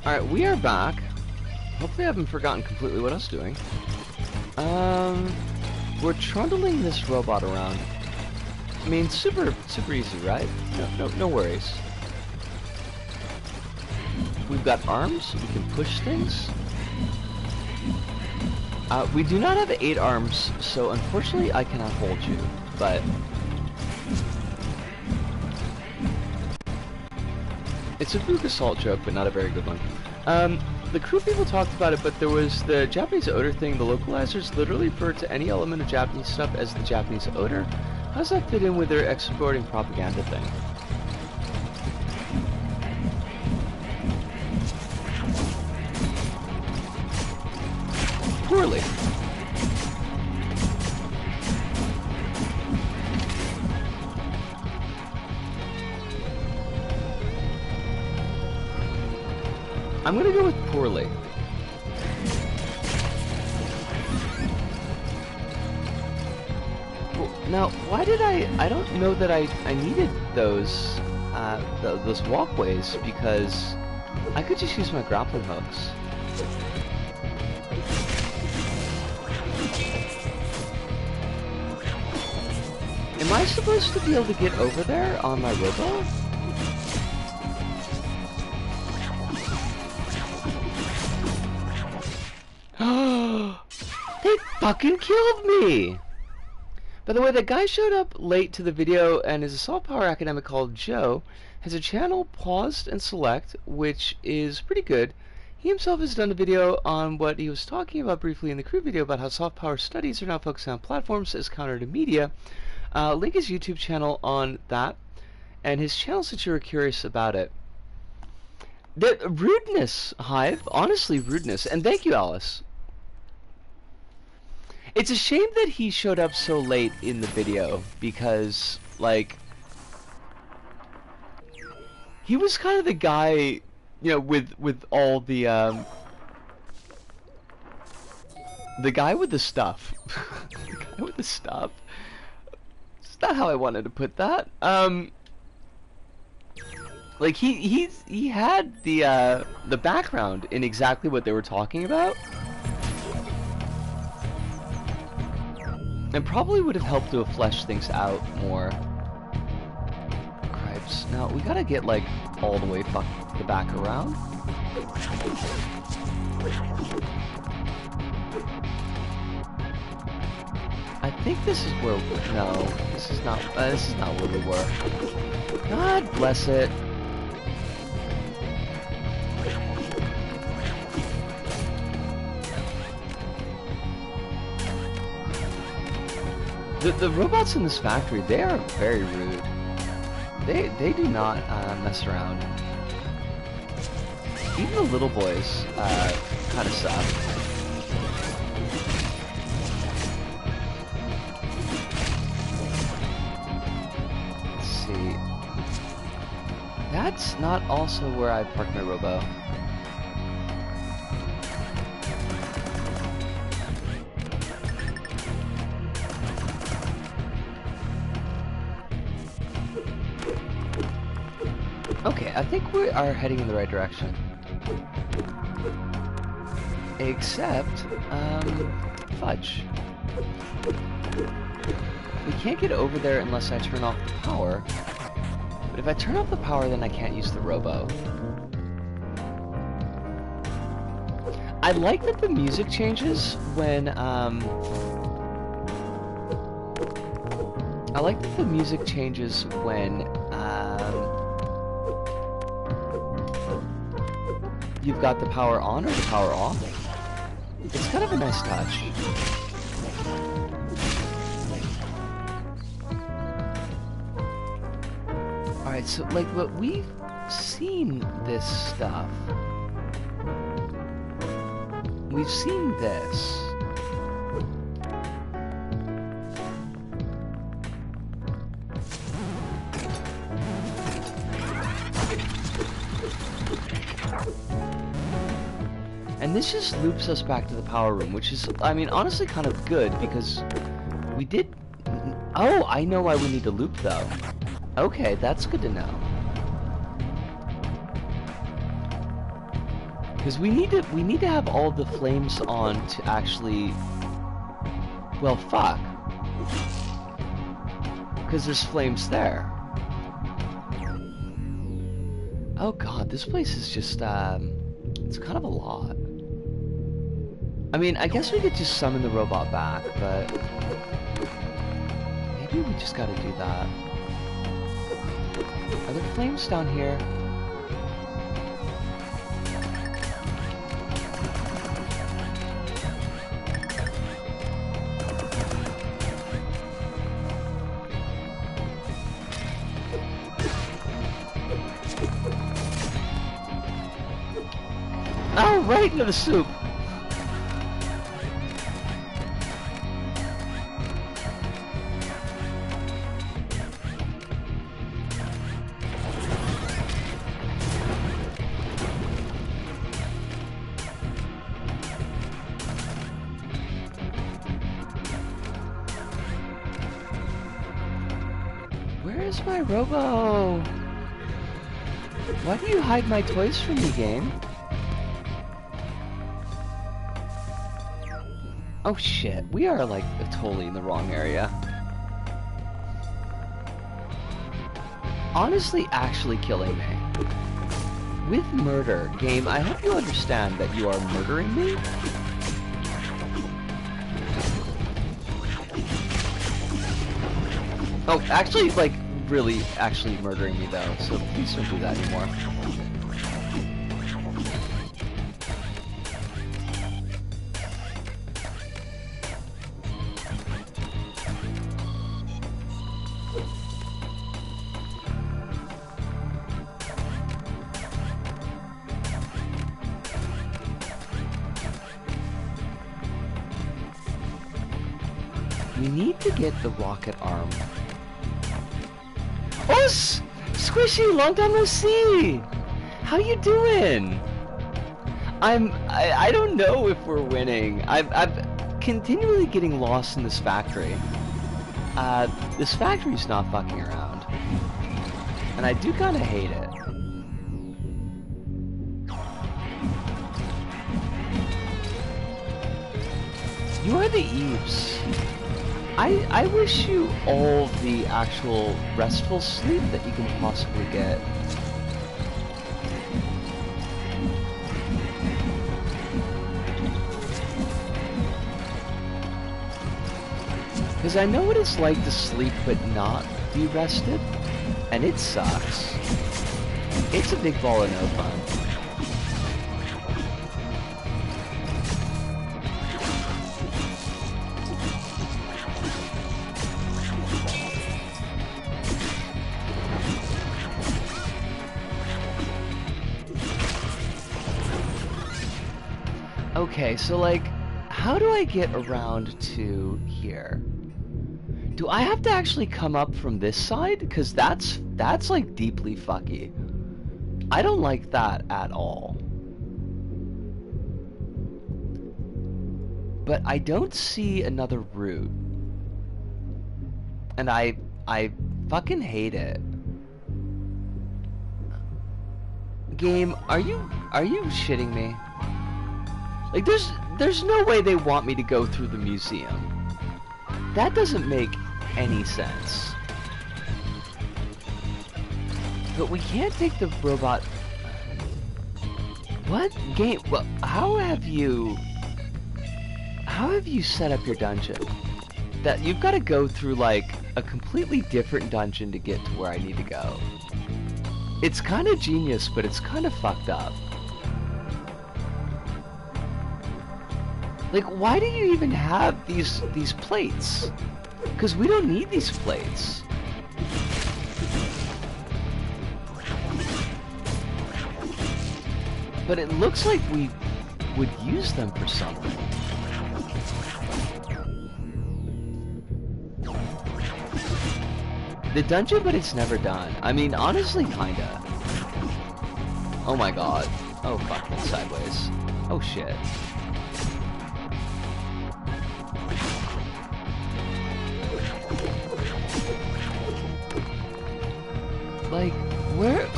Alright, we are back. Hopefully I haven't forgotten completely what I was doing. We're trundling this robot around. I mean, super easy, right? No worries. We've got arms, we can push things. We do not have 8 arms, so unfortunately I cannot hold you, but... It's a Book Assault joke, but not a very good one. The crew people talked about it, but there was the Japanese odor thing. The localizers literally refer to any element of Japanese stuff as the Japanese odor. How does that fit in with their exporting propaganda thing? Poorly. I'm gonna go with poorly. Well, now, why did I don't know that I needed those walkways, because I could just use my grappling hooks. Am I supposed to be able to get over there on my robo? They fucking killed me! By the way, that guy showed up late to the video and is a soft power academic called Joe, has a channel Paused and Select, which is pretty good. He himself has done a video on what he was talking about briefly in the crew video about how soft power studies are now focused on platforms as counter to media. Link his YouTube channel on that, and his channel since you were curious about it. The rudeness, Hive, honestly rudeness, and thank you, Alice. It's a shame that he showed up so late in the video, because, like, he was kind of the guy, you know, with all the guy with the stuff. The guy with the stuff. It's not how I wanted to put that. Like, he had the background in exactly what they were talking about. And probably would have helped to have fleshed things out more. Cripes. Now, we gotta get, like, all the way the back around. I think this is where... No, this is not where we were. God bless it. The robots in this factory, they are very rude. They do not mess around. Even the little boys kind of suck. Let's see. That's not also where I parked my robo. Okay, I think we are heading in the right direction. Except, fudge. We can't get over there unless I turn off the power. But if I turn off the power, then I can't use the robo. I like that the music changes when, I like that the music changes when, you've got the power on or the power off. It's kind of a nice touch. Alright, so, like, but we've seen this stuff. We've seen this. And this just loops us back to the power room, which is, I mean, honestly kind of good, because we did... Oh, I know why we need to loop, though. Okay, that's good to know. Because we need to have all the flames on to actually... Well, fuck. Because there's flames there. Oh god, this place is just, it's kind of a lot. I mean, I guess we could just summon the robot back, but... Maybe we just gotta do that. Are there flames down here? Oh, right into the soup! Where is my robo? Why do you hide my toys from me, game? Oh shit, we are like totally in the wrong area. Honestly, actually killing me. With murder, game, I hope you understand that you are murdering me. Oh, actually, like, really actually murdering me though, so please don't do that anymore. We need to get the rocket arm. Oh, Squishy, long time no see! How you doing? I don't know if we're winning. I'm continually getting lost in this factory. This factory's not fucking around. And I do kinda hate it. You are the Eves. I wish you all the actual restful sleep that you can possibly get. Because I know what it's like to sleep but not be rested, and it sucks. It's a big ball of no fun. Okay, so like, how do I get around to here? Do I have to actually come up from this side? Because that's like deeply fucky. I don't like that at all. But I don't see another route. And I fucking hate it. Game, are you shitting me? Like, there's no way they want me to go through the museum. That doesn't make any sense. But we can't take the robot... What? Game... Well, how have you set up your dungeon? That you've got to go through, like, a completely different dungeon to get to where I need to go. It's kind of genius, but it's kind of fucked up. Like, why do you even have these plates? Because we don't need these plates. But it looks like we would use them for something. The dungeon, but it's never done. I mean, honestly, kinda. Oh my god. Oh fuck, that's sideways. Oh shit. Like, where...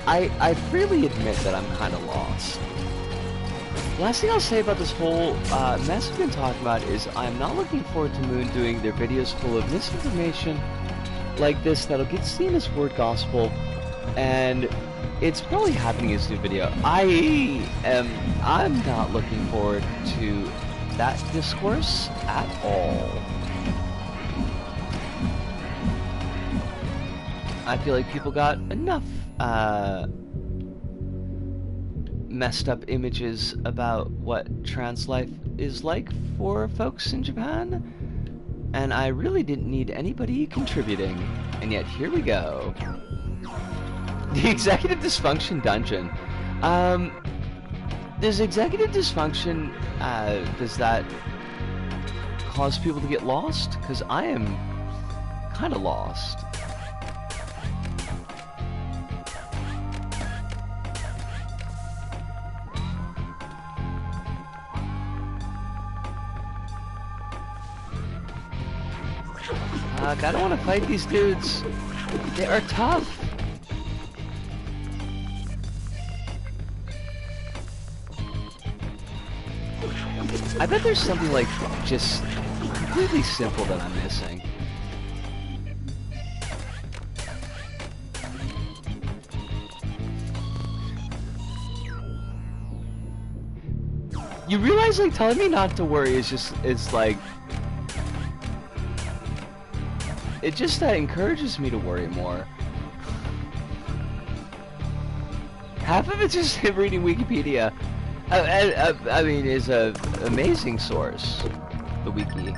I freely admit that I'm kind of lost. Last thing I'll say about this whole mess we've been talking about is I'm not looking forward to Moon doing their videos full of misinformation like this that'll get seen as word gospel, and it's probably happening in this new video. I'm not looking forward to that discourse at all. I feel like people got enough messed up images about what trans life is like for folks in Japan, and I really didn't need anybody contributing, and yet here we go. The executive dysfunction dungeon. Does executive dysfunction, does that cause people to get lost? Because I am kind of lost. I don't want to fight these dudes. They are tough. I bet there's something like just completely simple that I'm missing. You realize, like, telling me not to worry is like, it just encourages me to worry more. Half of it's just him reading Wikipedia. I mean, is a amazing source, the wiki.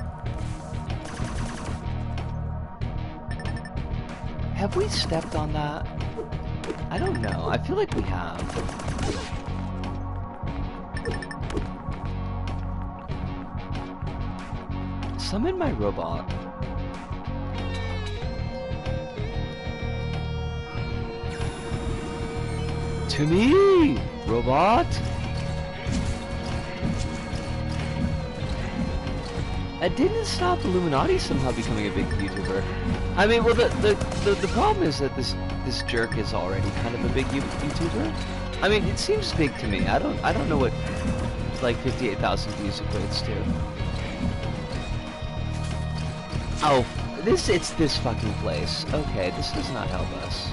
Have we stepped on that? I don't know. I feel like we have. Summon my robot. To me, robot. It didn't stop Illuminati somehow becoming a big YouTuber. I mean, well, the problem is that this jerk is already kind of a big YouTuber. I mean, it seems big to me. I don't know what like 58,000 views equates to. Oh, it's this fucking place. Okay, this does not help us.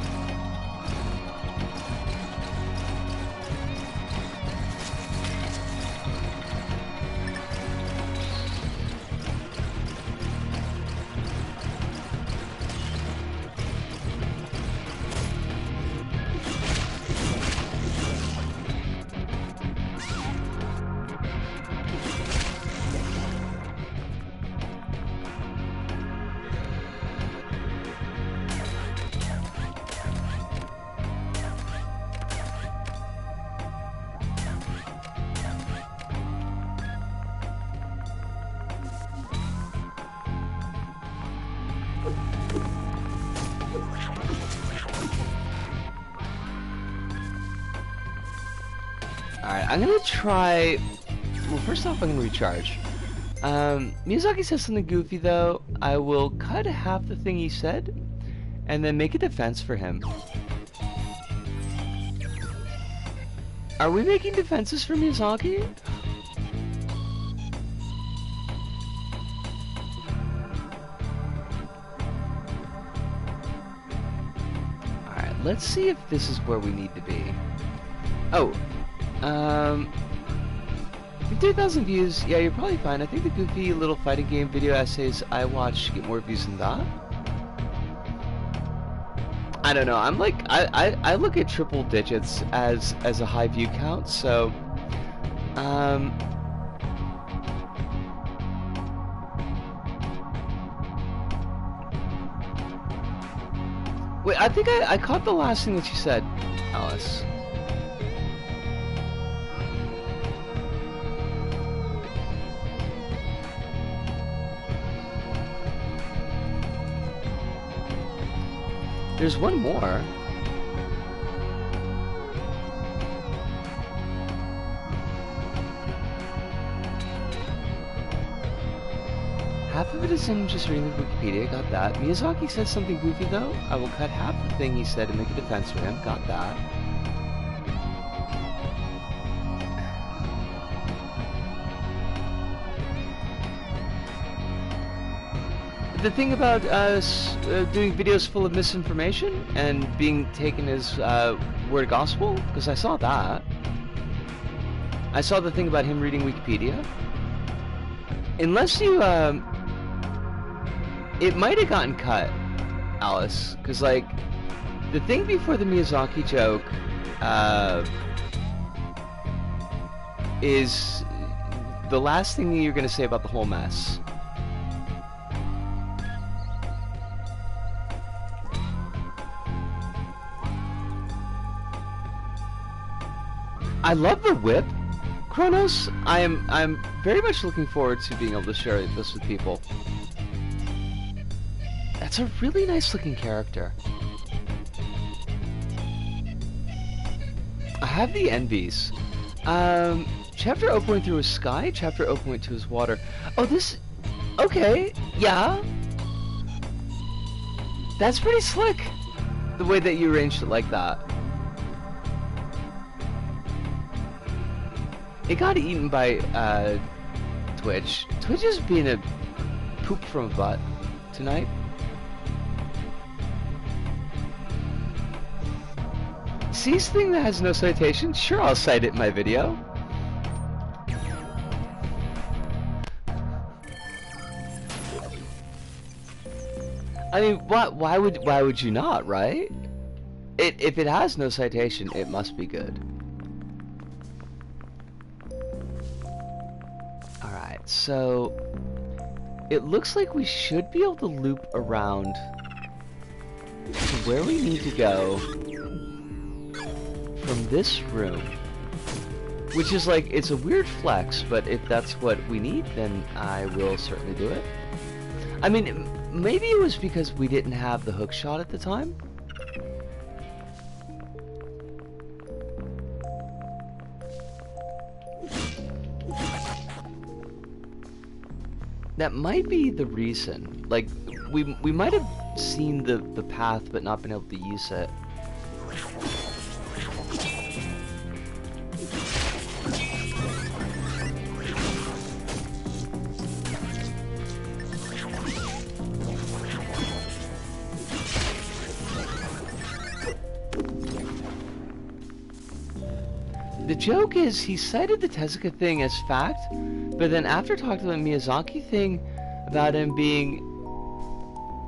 Alright, I'm gonna try... Well, first off, I'm gonna recharge. Miyazaki says something goofy, though. I will cut half the thing he said, and then make a defense for him. Are we making defenses for Miyazaki? Alright, let's see if this is where we need to be. Oh. 50,000 views, yeah, you're probably fine. I think the goofy little fighting game video essays I watch get more views than that. I don't know, I'm like, I look at triple digits as a high view count, so, wait, I think I caught the last thing that you said, Alice. There's one more. Half of it is him just reading Wikipedia, got that. Miyazaki said something goofy though. I will cut half the thing he said and make a defense for him, got that. the thing about doing videos full of misinformation and being taken as word gospel, because I saw that. I saw the thing about him reading Wikipedia. Unless you, it might have gotten cut, Alice, because like the thing before the Miyazaki joke is the last thing you're gonna say about the whole mess. I love the whip, Kronos. I'm very much looking forward to being able to share this with people. That's a really nice looking character. I have the envies. Chapter 0.3 is sky, chapter 0.2 is water. Oh, this... Okay, yeah. That's pretty slick, the way that you arranged it like that. It got eaten by, Twitch. Twitch is being a poop from a butt tonight. Sees thing that has no citation? Sure, I'll cite it in my video. I mean, why would you not, right? If it has no citation, it must be good. Alright, so it looks like we should be able to loop around to where we need to go from this room. Which is like, it's a weird flex, but if that's what we need, then I will certainly do it. I mean, maybe it was because we didn't have the hook shot at the time. That might be the reason. Like, we might have seen the path but not been able to use it. The joke is, he cited the Tezuka thing as fact, but then after talking to the Miyazaki thing about him being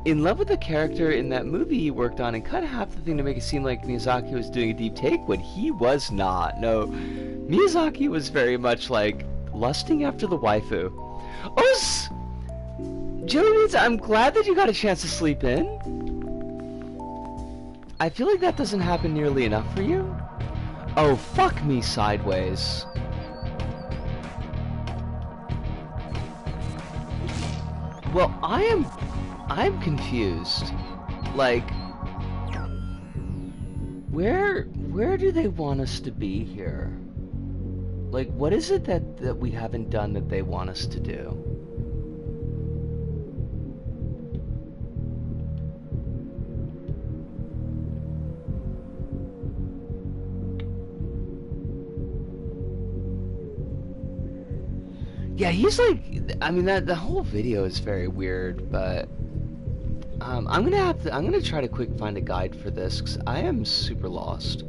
in love with the character in that movie he worked on and cut half the thing to make it seem like Miyazaki was doing a deep take when he was not. No, Miyazaki was very much like lusting after the waifu. Oh, Joey, I'm glad that you got a chance to sleep in. I feel like that doesn't happen nearly enough for you. Oh, fuck me sideways. Well, I'm confused. Like, where do they want us to be here? Like, what is it that we haven't done that they want us to do? Yeah, he's like, I mean, the whole video is very weird, but I'm gonna try to quick find a guide for this, because I am super lost.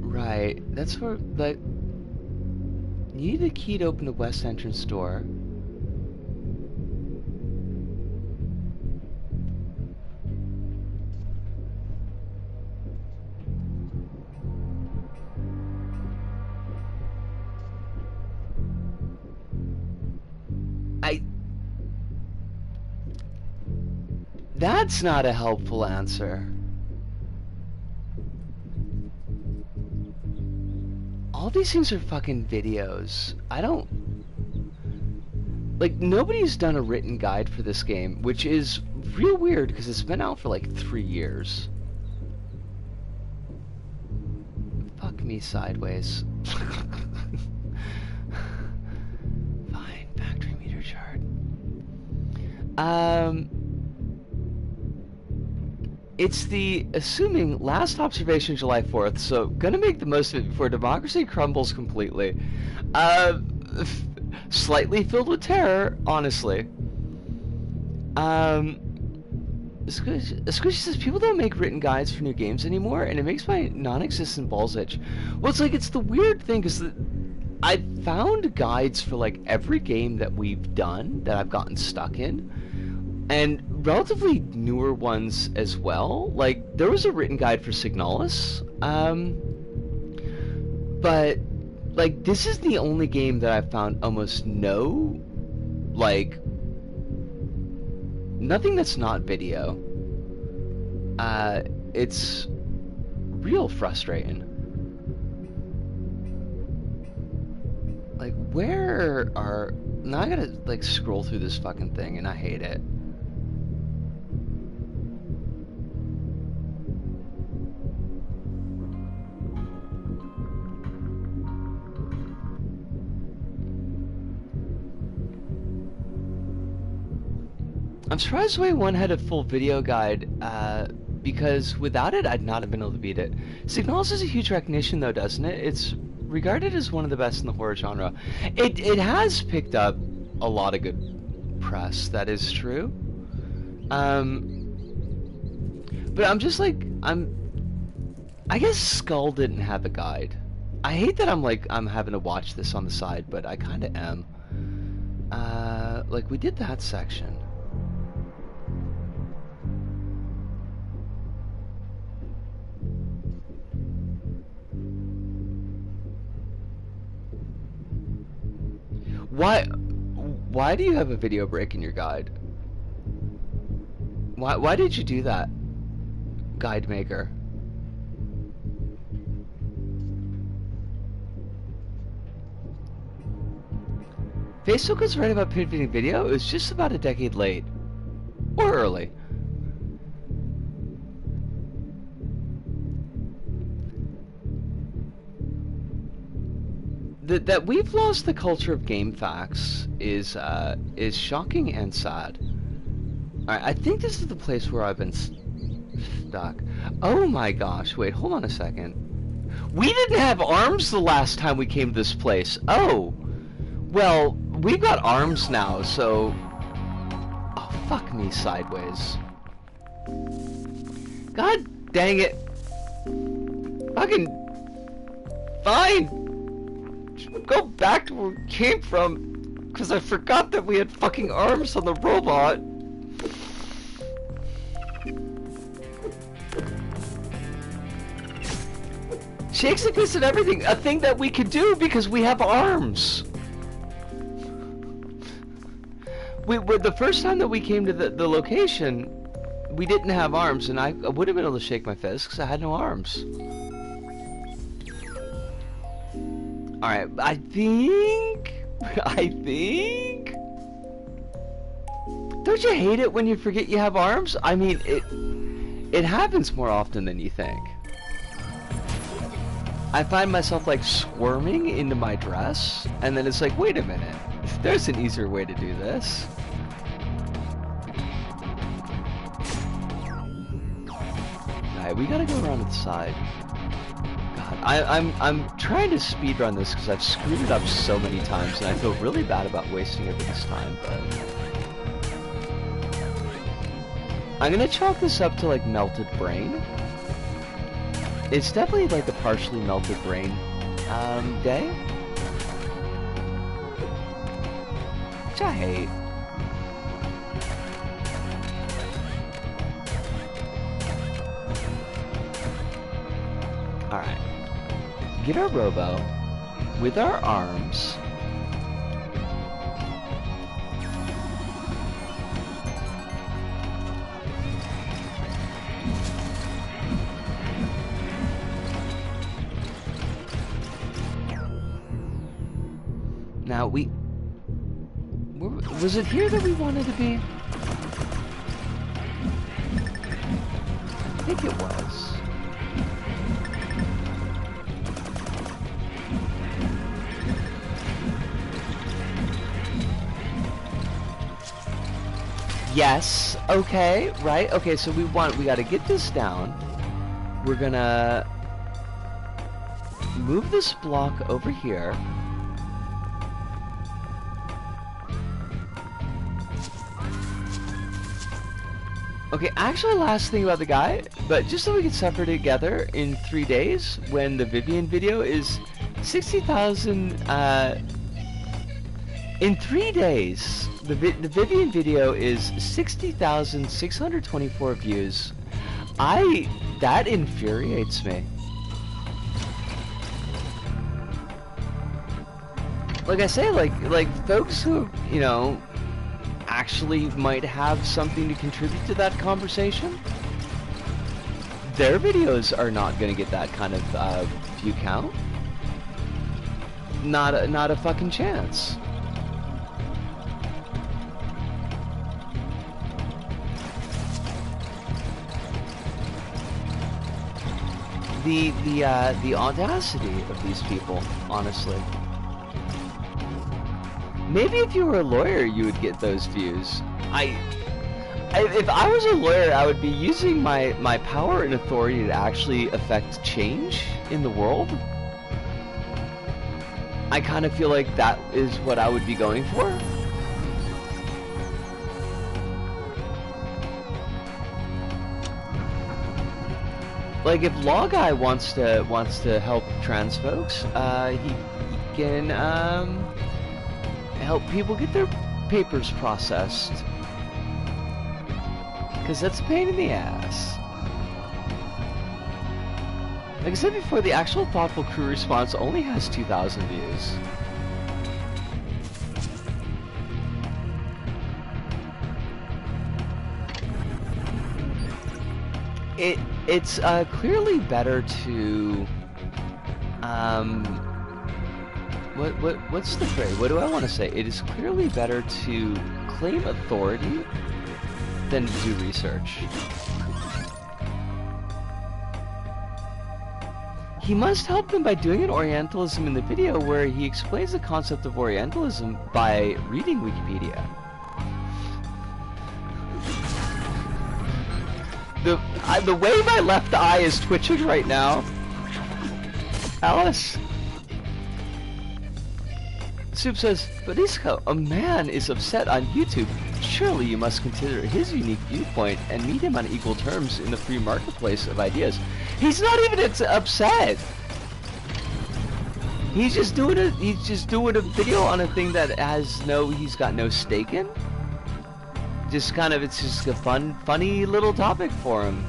Right, that's where, like, you need a key to open the west entrance door. That's not a helpful answer. All these things are fucking videos. I don't... Like, nobody's done a written guide for this game, which is real weird, because it's been out for like 3 years. me sideways. Fine, factory meter chart. It's the assuming last observation July 4th, so gonna make the most of it before democracy crumbles completely. Slightly filled with terror, honestly. Squishy says people don't make written guides for new games anymore, and it makes my non-existent balls itch. Well, it's like, it's the weird thing, because I've found guides for like every game that we've done that I've gotten stuck in, and relatively newer ones as well. Like, there was a written guide for Signalis, but like, this is the only game that I've found almost no, like, nothing that's not video. It's real frustrating. Like, where are... Now I gotta, like, scroll through this fucking thing, and I hate it. I'm surprised Way 1 had a full video guide, because without it, I'd not have been able to beat it. Signalis is a huge recognition, though, doesn't it? It's regarded as one of the best in the horror genre. It has picked up a lot of good press, that is true. But I'm just like, I guess Skull didn't have a guide. I hate that I'm having to watch this on the side, but I kind of am. Like, we did that section. Why do you have a video break in your guide? Why did you do that, guide maker? Facebook was right about pivoting video. It was just about a decade late. Or early. That we've lost the culture of game facts is shocking and sad. Alright, I think this is the place where I've been stuck. Oh my gosh, wait, hold on a second. We didn't have arms the last time we came to this place. Oh, well, we've got arms now, so... Oh, fuck me sideways. God dang it. Fucking... Fine. Go back to where we came from, because I forgot that we had fucking arms on the robot. Shakes like this and everything, a thing that we could do because we have arms. The first time that we came to the location, we didn't have arms, and I would have been able to shake my fist because I had no arms. Alright, I think... Don't you hate it when you forget you have arms? I mean, it happens more often than you think. I find myself, like, squirming into my dress, and then it's like, wait a minute, there's an easier way to do this. Alright, we gotta go around to the side. I'm trying to speedrun this because I've screwed it up so many times, and I feel really bad about wasting it this time, but... I'm gonna chalk this up to, like, melted brain. It's definitely, like, a partially melted brain, day. Which I hate. Alright. Get our robo with our arms. Now was it here that we wanted to be? I think it was. Yes, okay, right, okay, so we gotta get this down. We're gonna move this block over here. Okay, actually last thing about the guy, but just so we can suffer together in 3 days when the Vivian video is 60,000, in 3 days, the Vivian video is 60,624 views. That infuriates me. Like I say, like folks who, you know, actually might have something to contribute to that conversation, their videos are not going to get that kind of view count. Not a fucking chance. The audacity of these people, honestly. Maybe if you were a lawyer, you would get those views. If I was a lawyer, I would be using my power and authority to actually affect change in the world. I kind of feel like that is what I would be going for. Like if Law Guy wants to help trans folks, he can help people get their papers processed. Cause that's a pain in the ass. Like I said before, the actual thoughtful crew response only has 2,000 views. It's clearly better to what's the phrase? What do I want to say? It is clearly better to claim authority than to do research. He must help them by doing an Orientalism in the video where he explains the concept of Orientalism by reading Wikipedia. The way my left eye is twitching right now. Alice. Soup says, Barisco, a man is upset on YouTube. Surely you must consider his unique viewpoint and meet him on equal terms in the free marketplace of ideas. He's not even upset. He's just doing a video on a thing that he's got no stake in. Just kind of, it's just a funny little topic for him.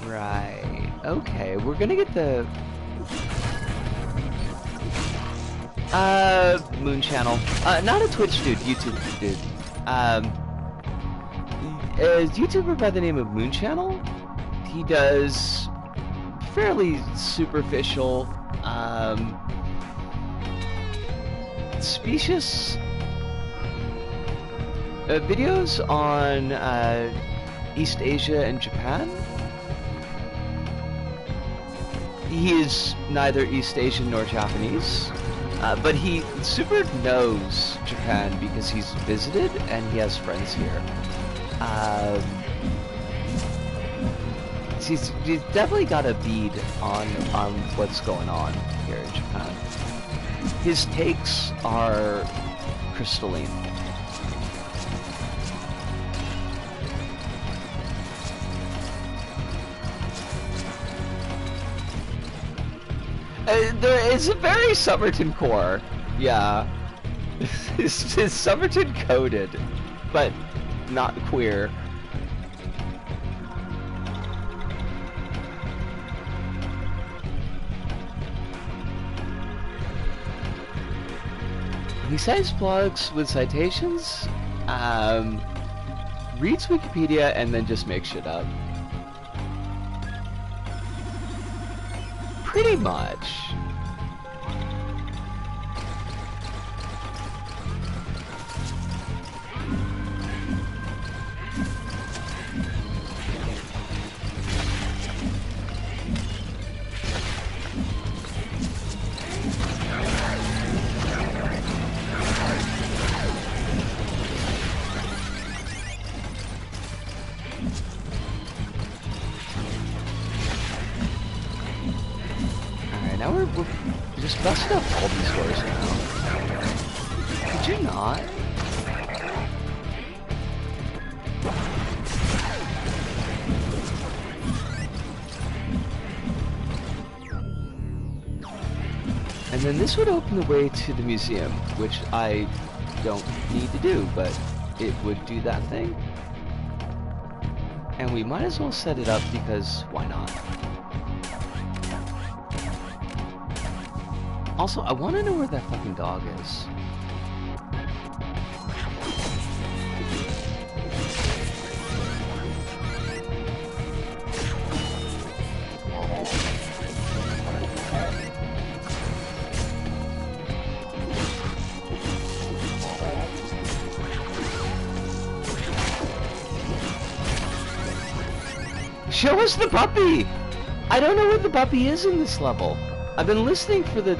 Right. Okay, we're gonna get the Moon Channel. Not a Twitch dude, YouTube dude. A YouTuber by the name of Moon Channel. He does fairly superficial, specious videos on East Asia and Japan. He is neither East Asian nor Japanese, but he super knows Japan because he's visited and he has friends here. He's definitely got a bead on what's going on here in Japan. His takes are crystalline. There is a very Somerton core, yeah. It's Somerton coded, but not queer. Besides blogs with citations, reads Wikipedia and then just makes shit up. Pretty much. Alright, now we're just busting up all these doors now. Could you not? And then this would open the way to the museum, which I don't need to do, but it would do that thing. And we might as well set it up because why not? Also, I want to know where that fucking dog is. Show us the puppy! I don't know where the puppy is in this level. I've been listening for the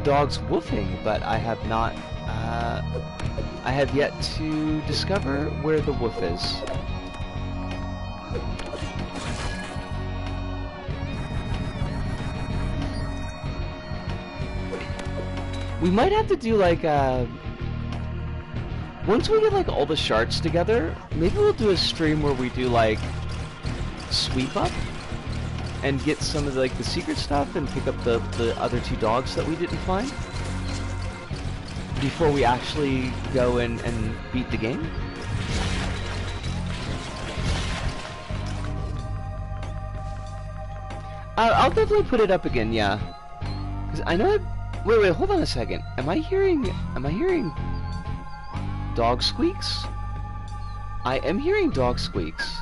dog's woofing, but I have not, I have yet to discover where the woof is. We might have to do like, once we get like all the shards together, maybe we'll do a stream where we do like sweep up and get some of the, like the secret stuff and pick up the other two dogs that we didn't find before we actually go and beat the game. I'll definitely put it up again, yeah. Cause I know. Wait, hold on a second. Am I hearing dog squeaks? I am hearing dog squeaks.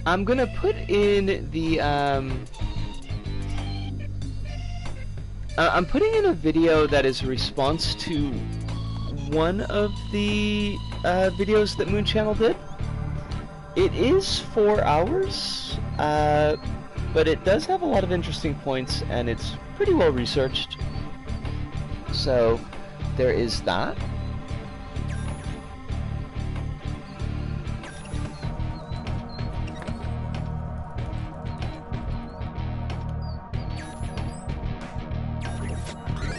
I'm gonna put in the, I'm putting in a video that is a response to one of the videos that Moon Channel did. It is 4 hours, but it does have a lot of interesting points and it's pretty well researched. So there is that.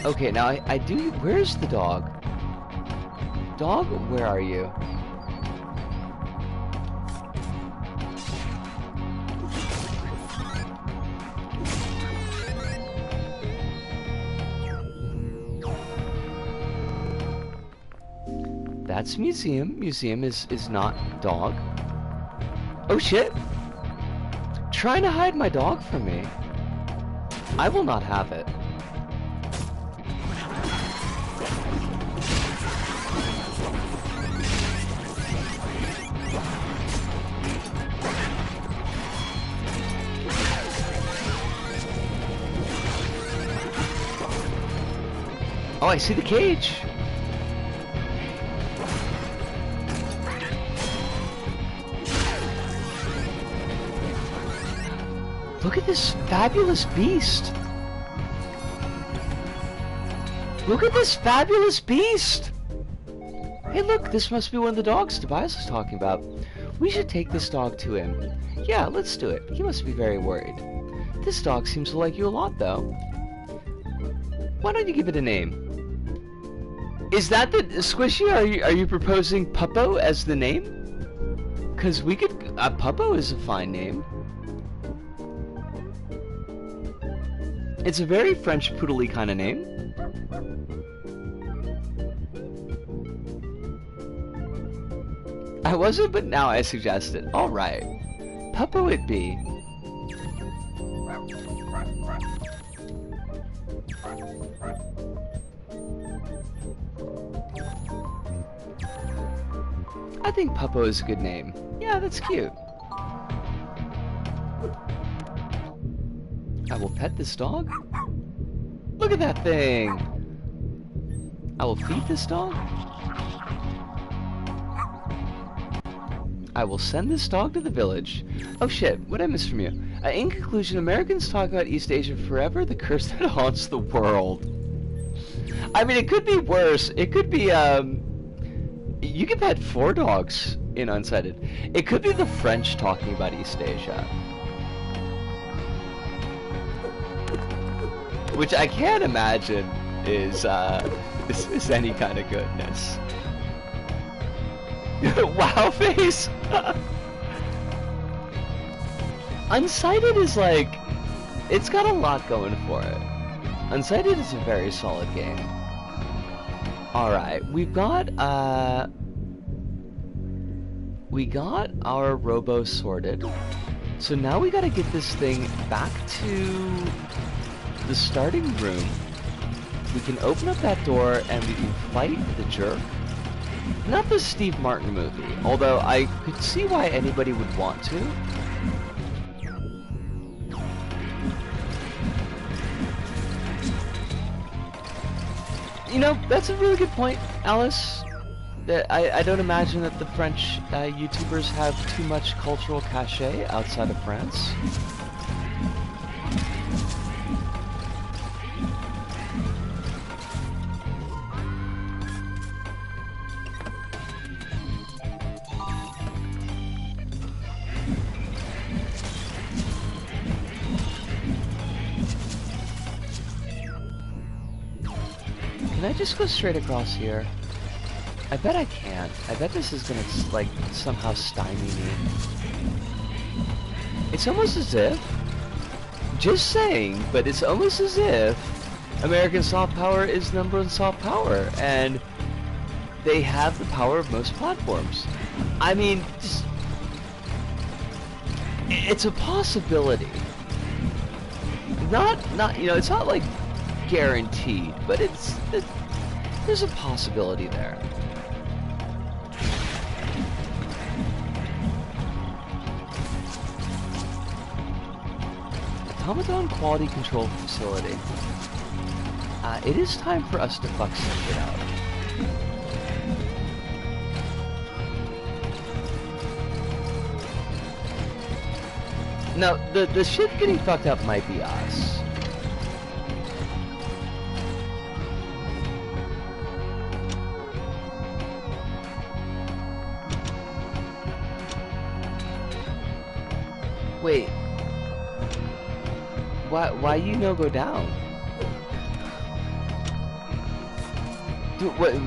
Okay, now I do. Where's the dog? Dog, where are you? That's museum. Museum is not dog. Oh shit! Trying to hide my dog from me. I will not have it. Oh, I see the cage! Look at this fabulous beast! Look at this fabulous beast! Hey look, this must be one of the dogs Tobias was talking about. We should take this dog to him. Yeah, let's do it. He must be very worried. This dog seems to like you a lot, though. Why don't you give it a name? Is that the Squishy? Are you proposing Puppo as the name? Cause we could. Puppo is a fine name. It's a very French poodle-y kind of name. I wasn't, but now I suggest it. All right, Puppo it be. I think Puppo is a good name. Yeah, that's cute. I will pet this dog. Look at that thing! I will feed this dog. I will send this dog to the village. Oh shit, what did I miss from you? In conclusion, Americans talk about East Asia forever, the curse that haunts the world. I mean, it could be worse. It could be, you can pet 4 dogs in Unsighted. It could be the French talking about East Asia. Which I can't imagine is any kind of goodness. Wow face! Unsighted is like, it's got a lot going for it. Unsighted is a very solid game. Alright, we got our robo sorted. So now we gotta get this thing back to the starting room. We can open up that door and we can fight the jerk. Not the Steve Martin movie, although I could see why anybody would want to. You know, that's a really good point, Alice. That I don't imagine that the French YouTubers have too much cultural cachet outside of France. Can I just go straight across here? I bet I can't. I bet this is gonna, like, somehow stymie me. It's almost as if... Just saying, but it's almost as if American soft power is number one soft power, and they have the power of most platforms. I mean, just... It's a possibility. Not, you know, it's not like guaranteed, but there's a possibility there. Automaton Quality Control Facility. It is time for us to fuck some shit out. Now, the shit getting fucked up might be us. Wait. Why you no go down?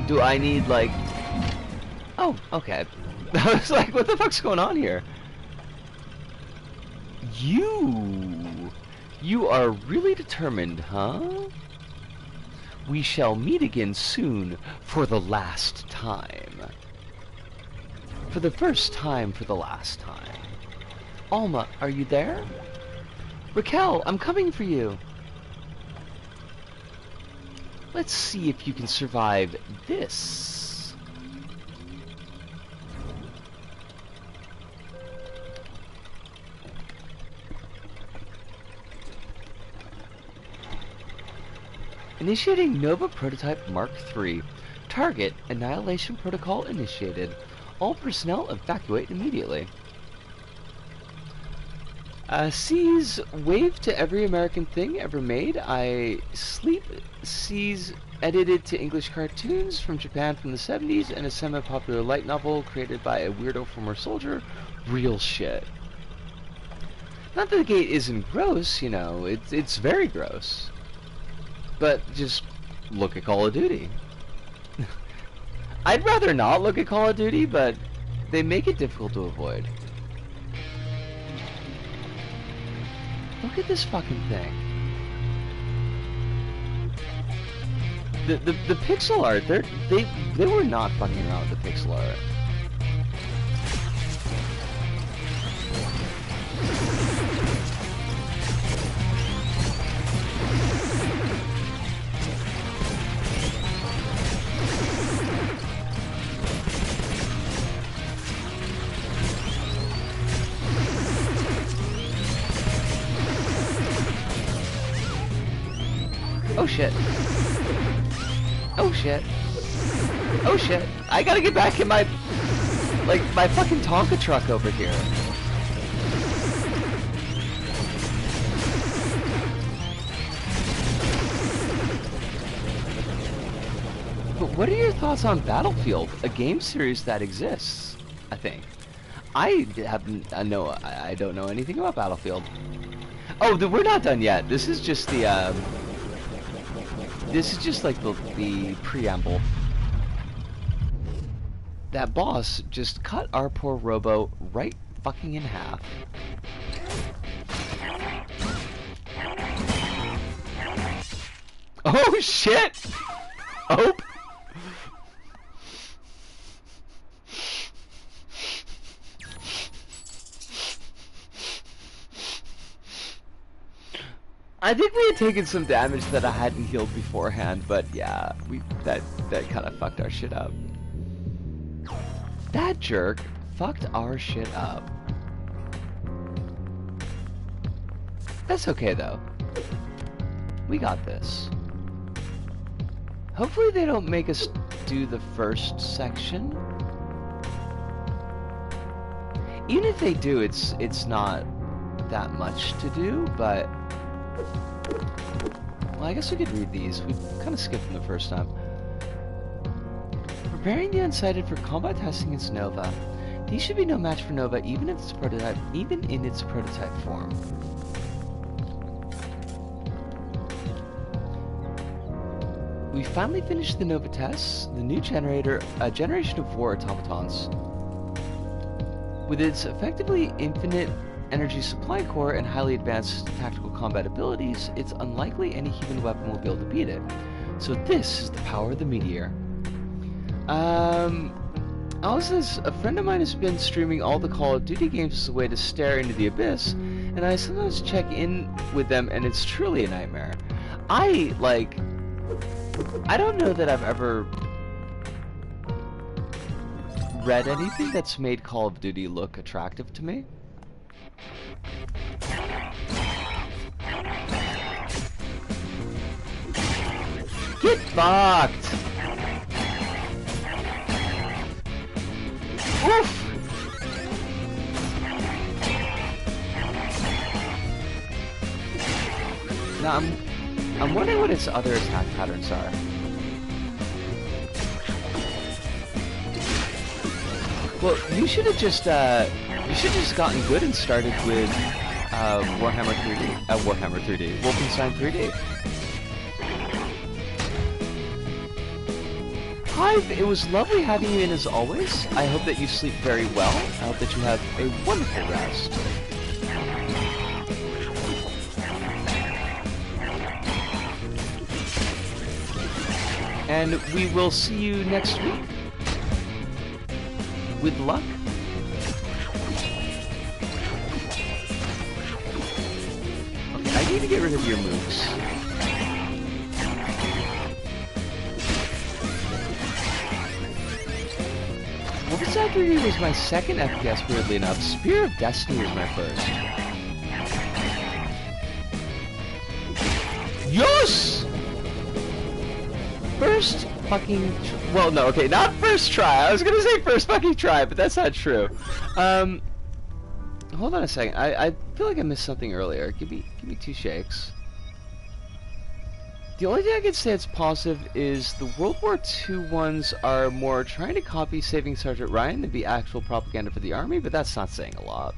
Do I need, like... Oh, okay. I was like, what the fuck's going on here? You are really determined, huh? We shall meet again soon for the last time. For the first time for the last time. Alma, are you there? Raquel, I'm coming for you. Let's see if you can survive this. Initiating Nova Prototype Mark III. Target Annihilation Protocol initiated. All personnel evacuate immediately. Seas wave to every American thing ever made. I sleep. Seas edited to English cartoons from Japan from the 70s and a semi-popular light novel created by a weirdo former soldier. Real shit. Not that the gate isn't gross, you know, it's very gross. But just look at Call of Duty. I'd rather not look at Call of Duty, but they make it difficult to avoid. Look at this fucking thing. The pixel art, they were not fucking around with the pixel art. Oh shit. Oh shit. Oh shit. I gotta get back in my Like, my fucking Tonka truck over here. But what are your thoughts on Battlefield, a game series that exists, I think? I don't know anything about Battlefield. Oh, we're not done yet. This is just the, this is just like the preamble. That boss just cut our poor Robo right fucking in half. Oh shit! Oh! I think we had taken some damage that I hadn't healed beforehand, but yeah, that kind of fucked our shit up. That jerk fucked our shit up. That's okay though. We got this. Hopefully they don't make us do the first section. Even if they do, it's not that much to do, but well, I guess we could read these. We kind of skipped them the first time. Preparing the Unsighted for combat testing against Nova. These should be no match for Nova, even in its prototype form. We finally finished the Nova tests, the new generation of war automatons. With its effectively infinite energy supply core and highly advanced tactical combat abilities, it's unlikely any human weapon will be able to beat it. So this is the power of the PtaER. Alice says, a friend of mine has been streaming all the Call of Duty games as a way to stare into the abyss, and I sometimes check in with them and it's truly a nightmare. I don't know that I've ever read anything that's made Call of Duty look attractive to me. Get fucked! Oof! Now I'm wondering what its other attack patterns are. Well, you should have just gotten good and started with Warhammer 3D, Wolfenstein 3D. Hive, it was lovely having you in as always. I hope that you sleep very well. I hope that you have a wonderful rest. And we will see you next week. With luck. Okay, I need to get rid of your moves. Wolfenstein 3D was my second FPS, weirdly enough. Spear of Destiny was my first. Yes! First fucking well, no, okay, not first try. I was gonna say first fucking try, but that's not true. Hold on a second. I feel like I missed something earlier. Give me 2 shakes. The only thing I can say that's positive is the World War II ones are more trying to copy Saving Sergeant Ryan than be actual propaganda for the army, but that's not saying a lot.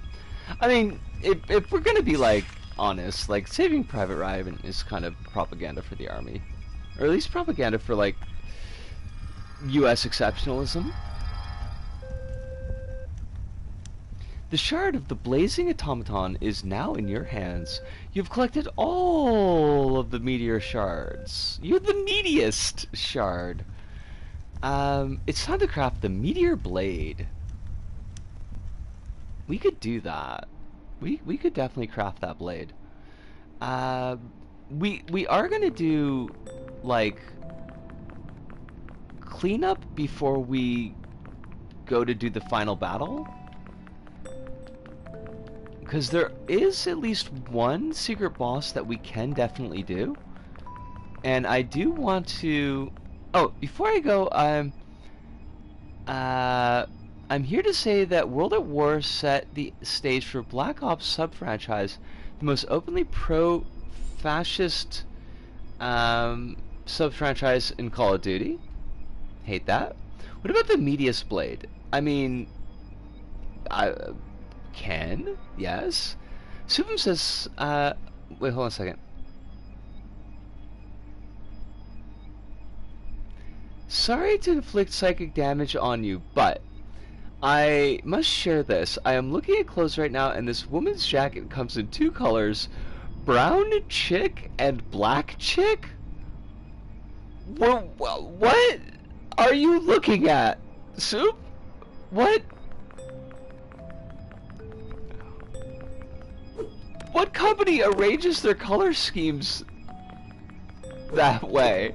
I mean, if we're gonna be like honest, like Saving Private Ryan is kind of propaganda for the army, or at least propaganda for like U.S. exceptionalism. The shard of the blazing automaton is now in your hands. You've collected all of the PtaER shards. You're the meatiest shard. It's time to craft the PtaER blade. We could do that. We could definitely craft that blade. We are gonna do like cleanup before we go to do the final battle. Because there is at least one secret boss that we can definitely do. And I do want to... Oh, before I go, I'm here to say that World at War set the stage for Black Ops sub-franchise, the most openly pro-fascist sub-franchise in Call of Duty. Hate that. What about the Medius Blade? I mean, I can, yes. Supum says, wait, hold on a second. Sorry to inflict psychic damage on you, but I must share this. I am looking at clothes right now, and this woman's jacket comes in two colors, brown chick and black chick? What are you looking at, Soup? What? What company arranges their color schemes that way?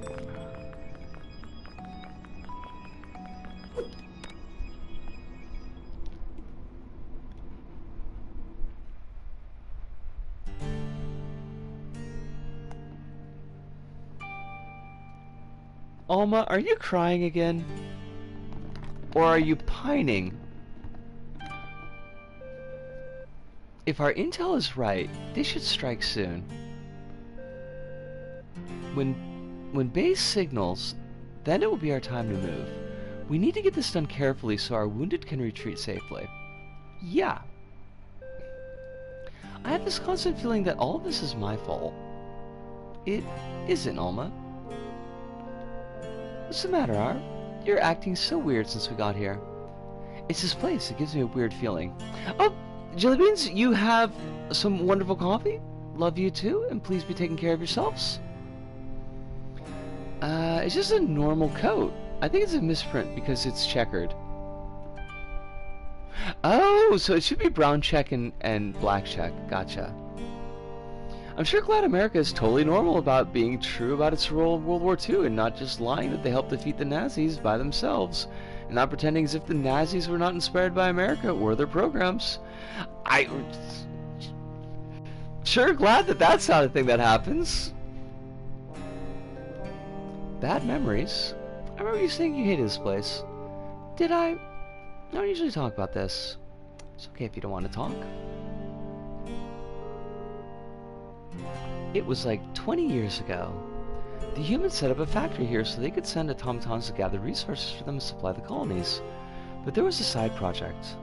Alma, are you crying again? Or are you pining? If our intel is right, they should strike soon. When base signals, then it will be our time to move. We need to get this done carefully so our wounded can retreat safely. Yeah. I have this constant feeling that all of this is my fault. It isn't, Alma. What's the matter, R? You're acting so weird since we got here. It's this place. It gives me a weird feeling. Oh, Jelly Beans, you have some wonderful coffee. Love you too, and please be taking care of yourselves. It's just a normal coat. I think it's a misprint because it's checkered. Oh, so it should be brown check and black check. Gotcha. I'm sure glad America is totally normal about being true about its role in World War II and not just lying that they helped defeat the Nazis by themselves and not pretending as if the Nazis were not inspired by America or their programs. Sure glad that that's not a thing that happens. Bad memories. I remember you saying you hated this place. Did I? I don't usually talk about this. It's okay if you don't want to talk. It was like 20 years ago. The humans set up a factory here so they could send automatons to gather resources for them to supply the colonies. But there was a side project.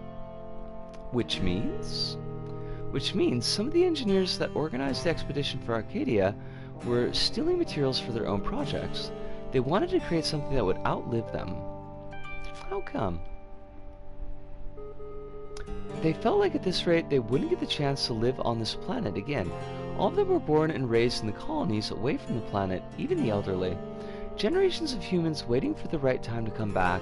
Which means some of the engineers that organized the expedition for Arcadia were stealing materials for their own projects. They wanted to create something that would outlive them. How come? They felt like at this rate they wouldn't get the chance to live on this planet again. All of them were born and raised in the colonies away from the planet, even the elderly. Generations of humans waiting for the right time to come back.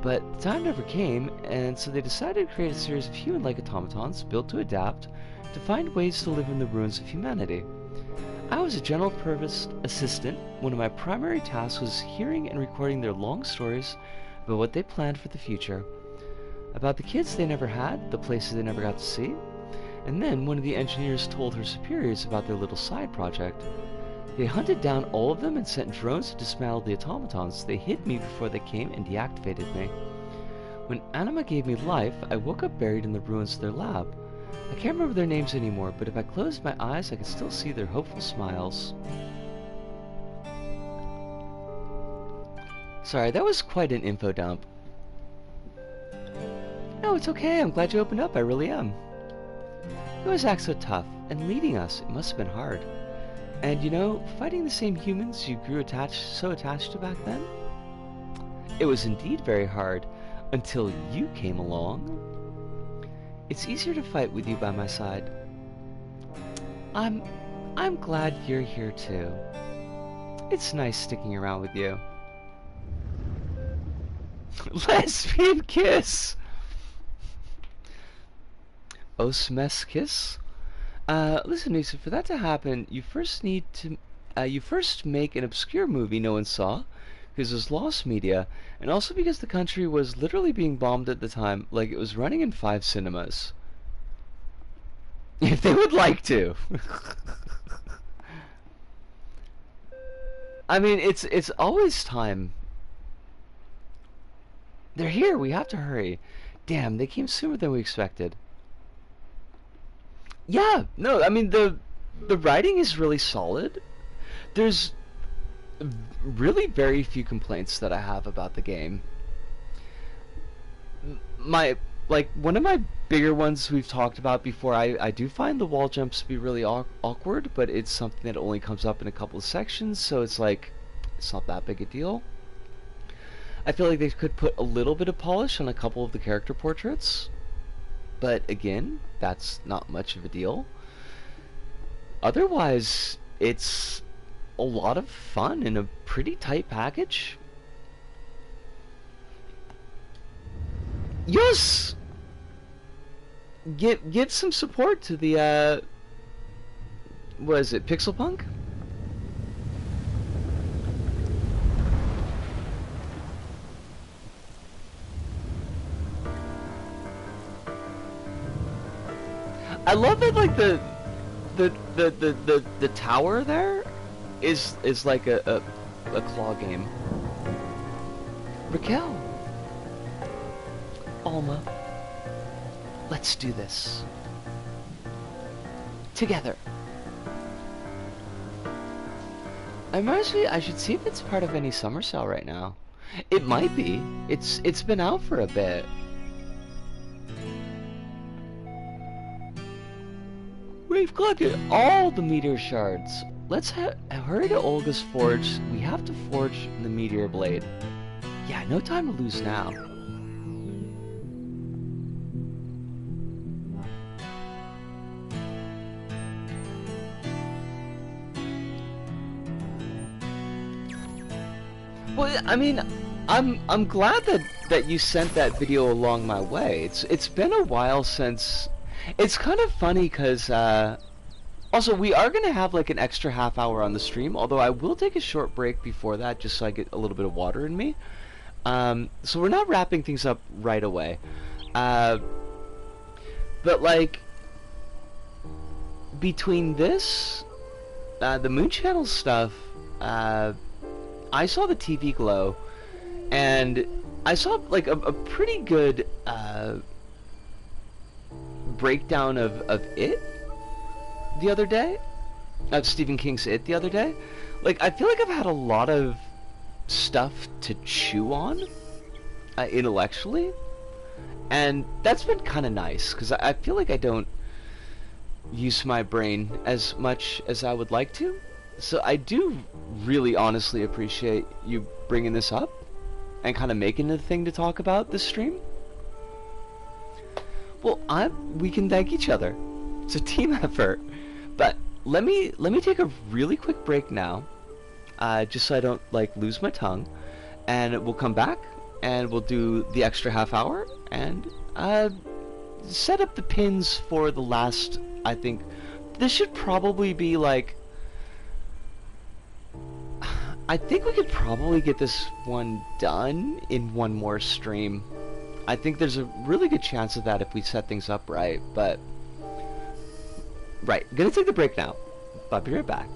But the time never came, and so they decided to create a series of human-like automatons built to adapt, to find ways to live in the ruins of humanity. I was a general-purpose assistant. One of my primary tasks was hearing and recording their long stories about what they planned for the future. About the kids they never had, the places they never got to see. And then one of the engineers told her superiors about their little side project. They hunted down all of them and sent drones to dismantle the automatons. They hid me before they came and deactivated me. When Anima gave me life, I woke up buried in the ruins of their lab. I can't remember their names anymore, but if I closed my eyes, I could still see their hopeful smiles. Sorry, that was quite an info dump. No, it's okay. I'm glad you opened up. I really am. You always act so tough, and leading us, it must have been hard. And you know, fighting the same humans you grew so attached to back then? It was indeed very hard, until you came along. It's easier to fight with you by my side. I'm glad you're here too. It's nice sticking around with you. Lesbian kiss! Osmes kiss? Listen, Nisa, for that to happen, you first make an obscure movie no one saw, because it was lost media, and also because the country was literally being bombed at the time, like it was running in 5 cinemas. If they would like to. I mean, it's always time. They're here, we have to hurry. Damn, they came sooner than we expected. Yeah, no, I mean the writing is really solid. There's really very few complaints that I have about the game. My like one of my bigger ones we've talked about before. I do find the wall jumps to be really awkward, but it's something that only comes up in a couple of sections, so it's like it's not that big a deal. I feel like they could put a little bit of polish on a couple of the character portraits, but again, that's not much of a deal. Otherwise, it's a lot of fun in a pretty tight package. Yes! Give some support to the what is it, Pixel Punk? I love that like the tower there is like a claw game. Raquel. Alma. Let's do this. Together. I'm actually, I should see if it's part of any summer sale right now. It might be. It's been out for a bit. We've collected all the meteor shards. Let's hurry to Olga's forge. We have to forge the meteor blade. Yeah, no time to lose now. Well, I mean, I'm glad that you sent that video along my way. It's been a while since. It's kind of funny because also we are gonna have like an extra half hour on the stream. Although I will take a short break before that just so I get a little bit of water in me. So we're not wrapping things up right away. But like between this, the Moon Channel stuff. I saw the TV Glow, and I saw like a pretty good breakdown of It the other day, of Stephen King's It the other day. Like, I feel like I've had a lot of stuff to chew on intellectually, and that's been kind of nice, because I feel like I don't use my brain as much as I would like to. So I do really honestly appreciate you bringing this up and kind of making it a thing to talk about this stream. Well, we can thank each other. It's a team effort. But let me take a really quick break now, just so I don't like lose my tongue, and we'll come back and we'll do the extra half hour and set up the pins for the last. I think this should probably be like. I think we could probably get this one done in one more stream. I think there's a really good chance of that if we set things up right, but... Right, gonna take the break now. I'll be right back.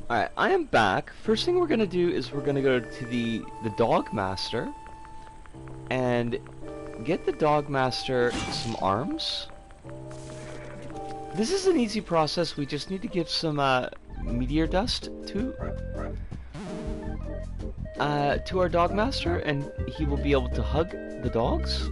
Alright, I am back. First thing we're gonna do is we're gonna go to the dog master and get the dog master some arms. This is an easy process. We just need to give some meteor dust to our dog master, and he will be able to hug the dogs.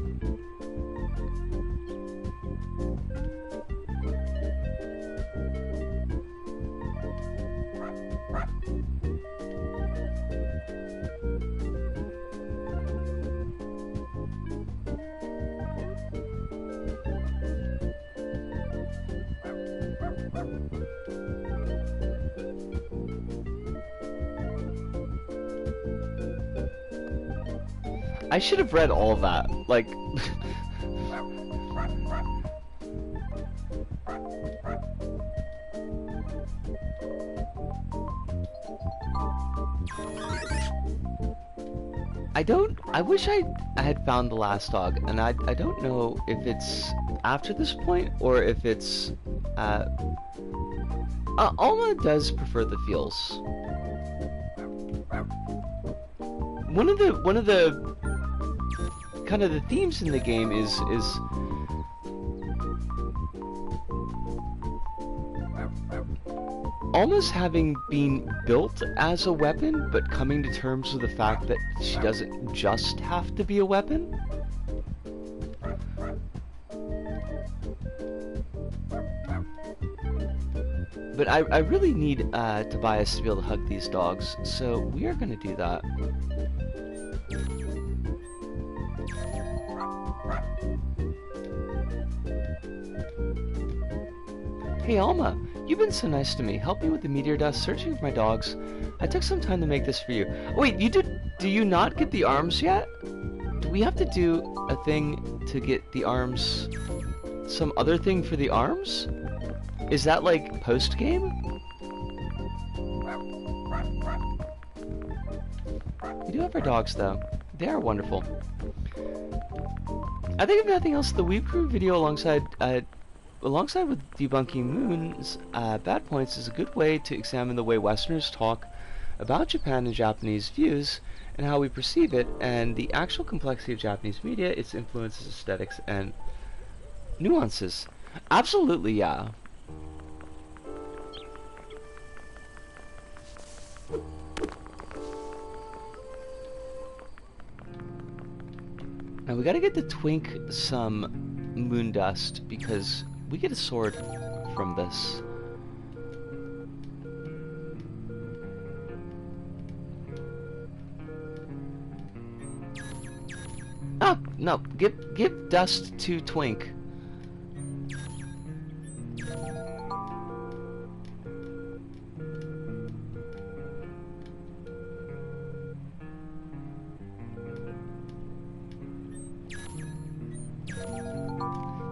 I should have read all of that, like... I wish I had found the last dog, and I don't know if it's after this point, or if it's, Alma does prefer the feels. One of the kind of the themes in the game is almost having been built as a weapon, but coming to terms with the fact that she doesn't just have to be a weapon. But I really need Tobias to be able to hug these dogs, so we are going to do that. Hey Alma, you've been so nice to me. Help me with the meteor dust, searching for my dogs. I took some time to make this for you. Oh, wait, do you not get the arms yet? Do we have to do a thing to get the arms? Some other thing for the arms? Is that like post-game? We do have our dogs though. They are wonderful. I think if nothing else, the Weeb Crew video alongside with debunking Moon's bad points is a good way to examine the way Westerners talk about Japan and Japanese views and how we perceive it, and the actual complexity of Japanese media, its influences, aesthetics, and nuances. Absolutely, yeah. Now we gotta get the Twink some moon dust because we get a sword from this. Ah, no, give dust to Twink.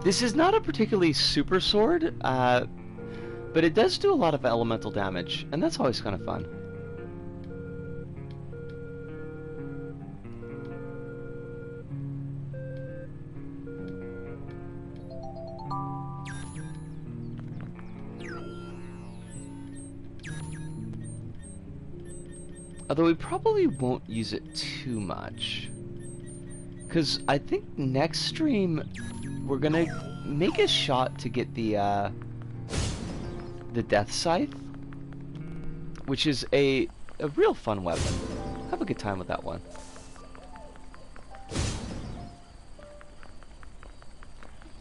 This is not a particularly super sword, but it does do a lot of elemental damage, and that's always kind of fun. Although we probably won't use it too much, because I think next stream we're gonna make a shot to get the Death Scythe, which is a real fun weapon. Have a good time with that one.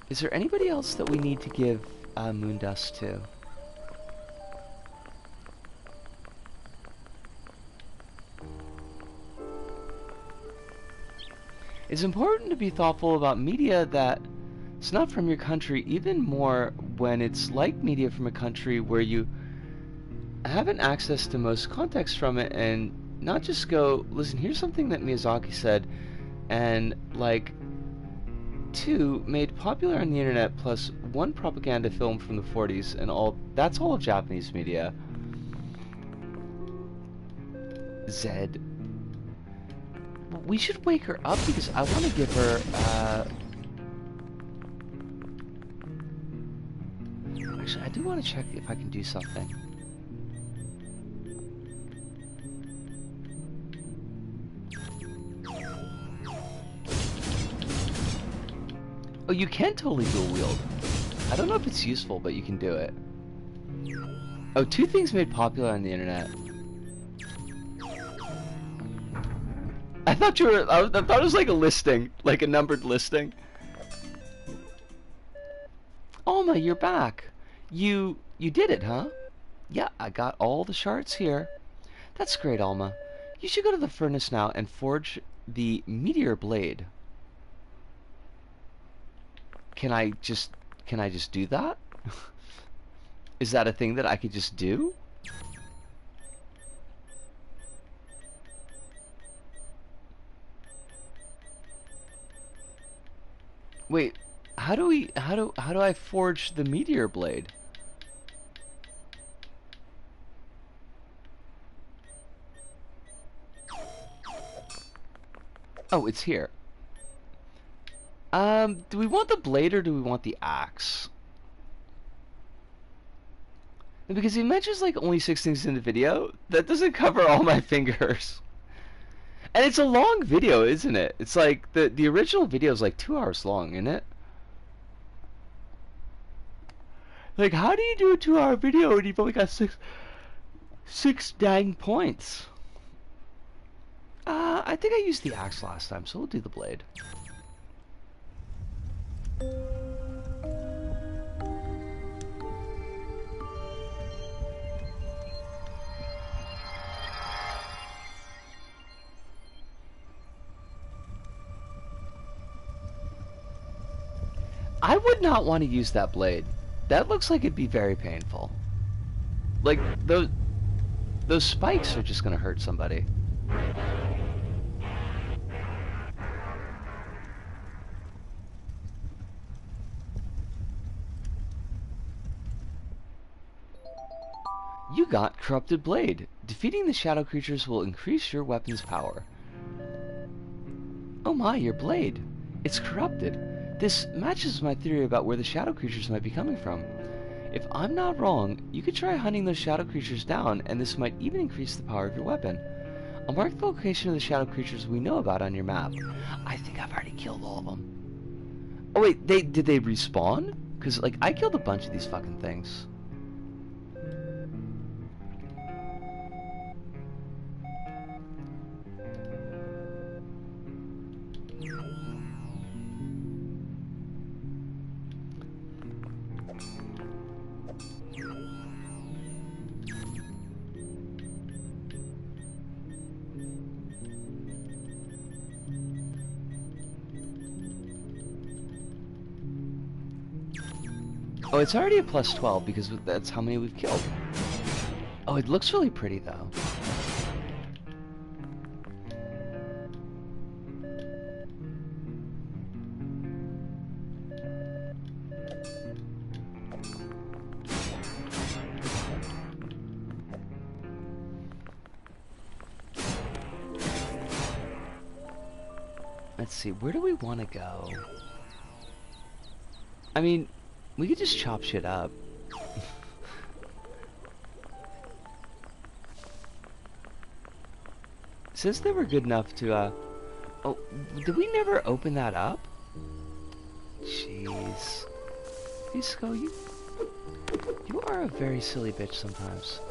Is there anybody else that we need to give moon dust to? It's important to be thoughtful about media that it's not from your country, even more when it's like media from a country where you haven't access to most context from it, and not just go, listen, here's something that Miyazaki said, and like 2 made popular on the internet plus 1 propaganda film from the 40s, and that's all of Japanese media. Zed. We should wake her up because I want to give her actually, I do want to check if I can do something. Oh, you can totally dual wield. I don't know if it's useful, but you can do it. Oh, 2 things made popular on the internet. I thought I thought it was like a listing, like a numbered listing. Alma, you're back. You did it, huh? Yeah, I got all the shards here. That's great, Alma. You should go to the furnace now and forge the meteor blade. Can I just do that? Is that a thing that I could just do? Wait, how do I forge the meteor blade? Oh, it's here. Do we want the blade or do we want the axe? Because he mentions like only 6 things in the video, that doesn't cover all my fingers. And it's a long video, isn't it? It's like the original video is like 2 hours long, isn't it? Like, how do you do a 2-hour video when you've only got six dang points? I think I used the axe last time, so we'll do the blade. I would not want to use that blade. That looks like it'd be very painful. Like, those spikes are just gonna hurt somebody. You got Corrupted Blade. Defeating the shadow creatures will increase your weapon's power. Oh my, your blade. It's corrupted. This matches my theory about where the shadow creatures might be coming from. If I'm not wrong, you could try hunting those shadow creatures down, and this might even increase the power of your weapon. I'll mark the location of the shadow creatures we know about on your map. I think I've already killed all of them. Oh wait, did they respawn? Because, like, I killed a bunch of these fucking things. Oh, it's already a plus 12 because that's how many we've killed. Oh, it looks really pretty though. Let's see, where do we want to go? I mean, we could just chop shit up. Since they were good enough to, oh, did we never open that up? Jeez. Isco, you are a very silly bitch sometimes.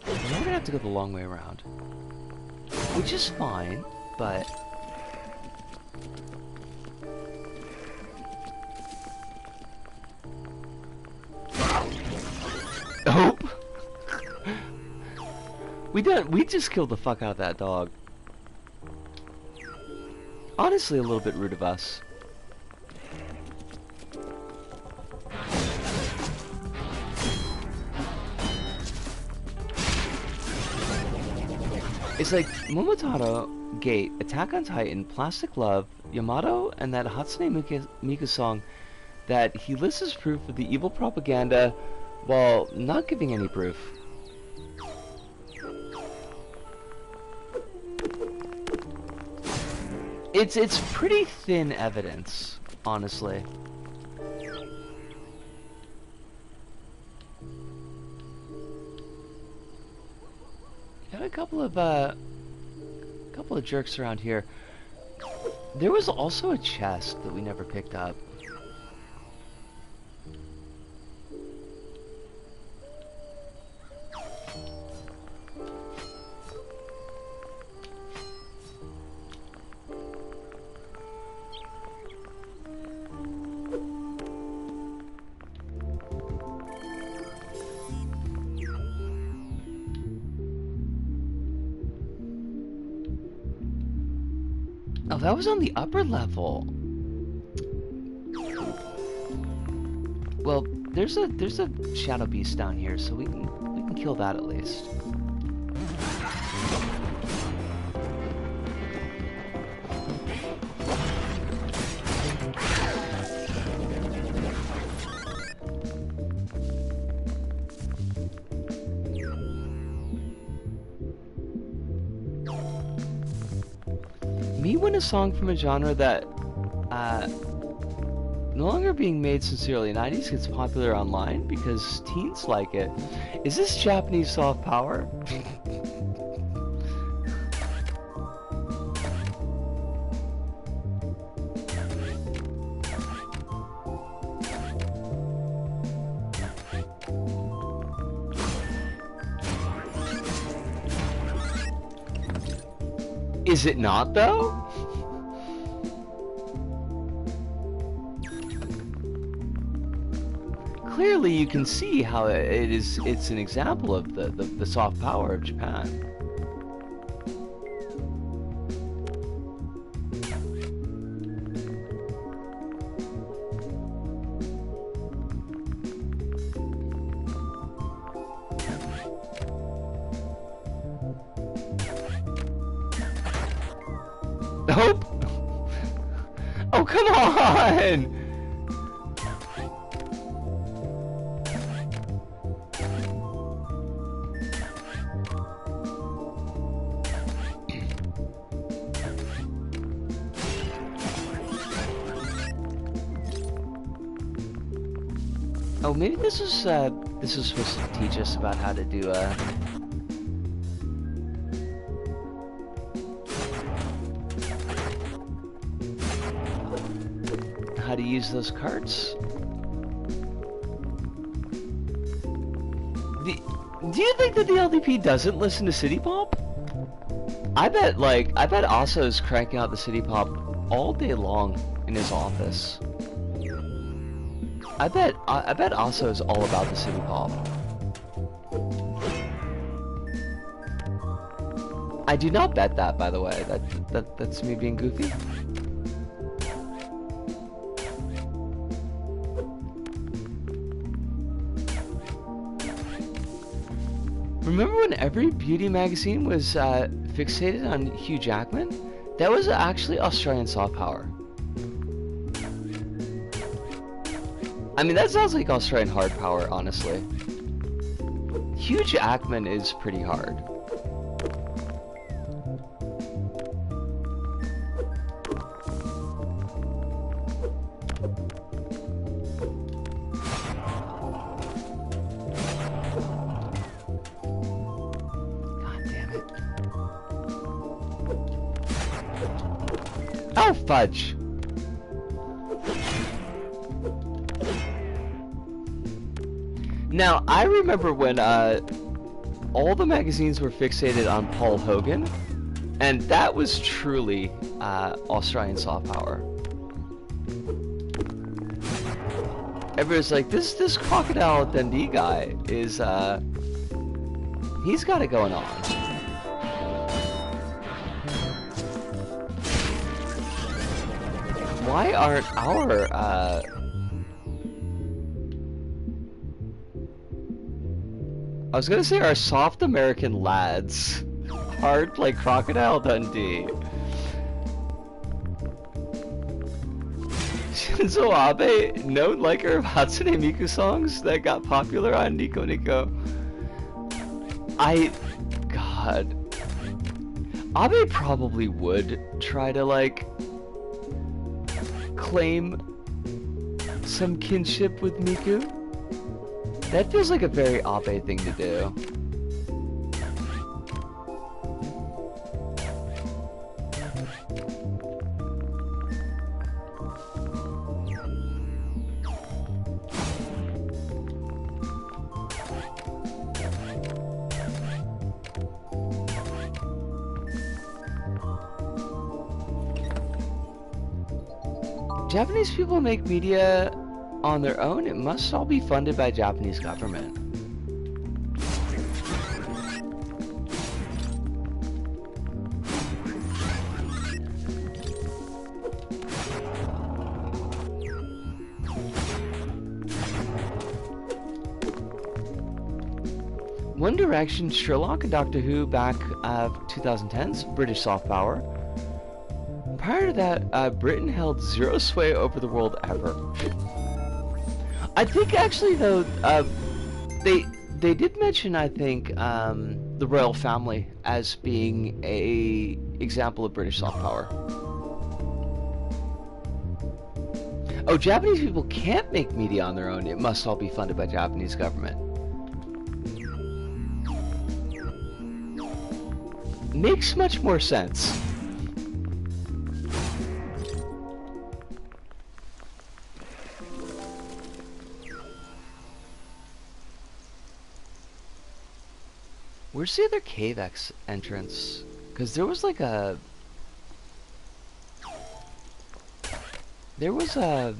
We're gonna have to go the long way around. Which is fine, but... Oh! We just killed the fuck out of that dog. Honestly, a little bit rude of us. It's like Momotaro, Gate, Attack on Titan, Plastic Love, Yamato, and that Hatsune Miku song that he lists as proof of the evil propaganda while not giving any proof. It's pretty thin evidence, honestly. Got a couple of jerks around here. There was also a chest that we never picked up. Oh, that was on the upper level. Well, there's a shadow beast down here, so we can kill that at least. Me when a song from a genre that no longer being made since the early 90s gets popular online because teens like it. Is this Japanese soft power? Is it not though? Clearly you can see how it's an example of the soft power of Japan. Nope. Oh, come on! Oh, maybe this was supposed to teach us about how to do how to use those cards. Do you think that the LDP doesn't listen to City Pop? I bet Aso's cranking out the City Pop all day long in his office. I bet Aso is all about the City Pop. I do not bet that, by the way. That's me being goofy. Remember when every beauty magazine was fixated on Hugh Jackman? That was actually Australian soft power. I mean, that sounds like Australian hard power, honestly. Hugh Jackman is pretty hard. Oh, fudge! Now, I remember when all the magazines were fixated on Paul Hogan, and that was truly Australian soft power. Everybody's like, this Crocodile Dundee guy is, he's got it going on. Why aren't our, I was gonna say our soft American lads hard like Crocodile Dundee. Shinzo Abe, known liker of Hatsune Miku songs that got popular on Nico Nico. God. Abe probably would try to, like, claim some kinship with Miku. That feels like a very Abe thing to do. Japanese people make media on their own. It must all be funded by Japanese government. One Direction, Sherlock, and Doctor Who back 2010s, British soft power. Prior to that, Britain held zero sway over the world ever. I think actually though, they did mention, I think, the royal family as being a example of British soft power. Oh, Japanese people can't make media on their own. It must all be funded by Japanese government. Makes much more sense. Where's the other cave entrance? Because there was like a... There was a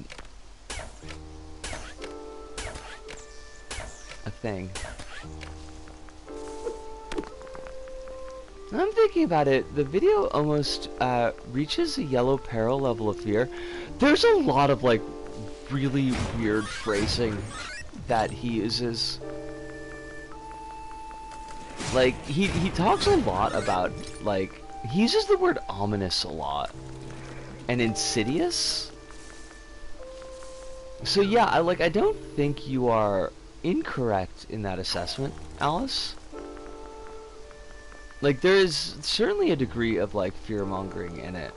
thing. I'm thinking about it, the video almost reaches a yellow peril level of fear. There's a lot of like really weird phrasing that he uses. Like he talks a lot about, like, he uses the word ominous a lot and insidious. So yeah, I don't think you are incorrect in that assessment, Alice. Like, there is certainly a degree of, like, fear-mongering in it.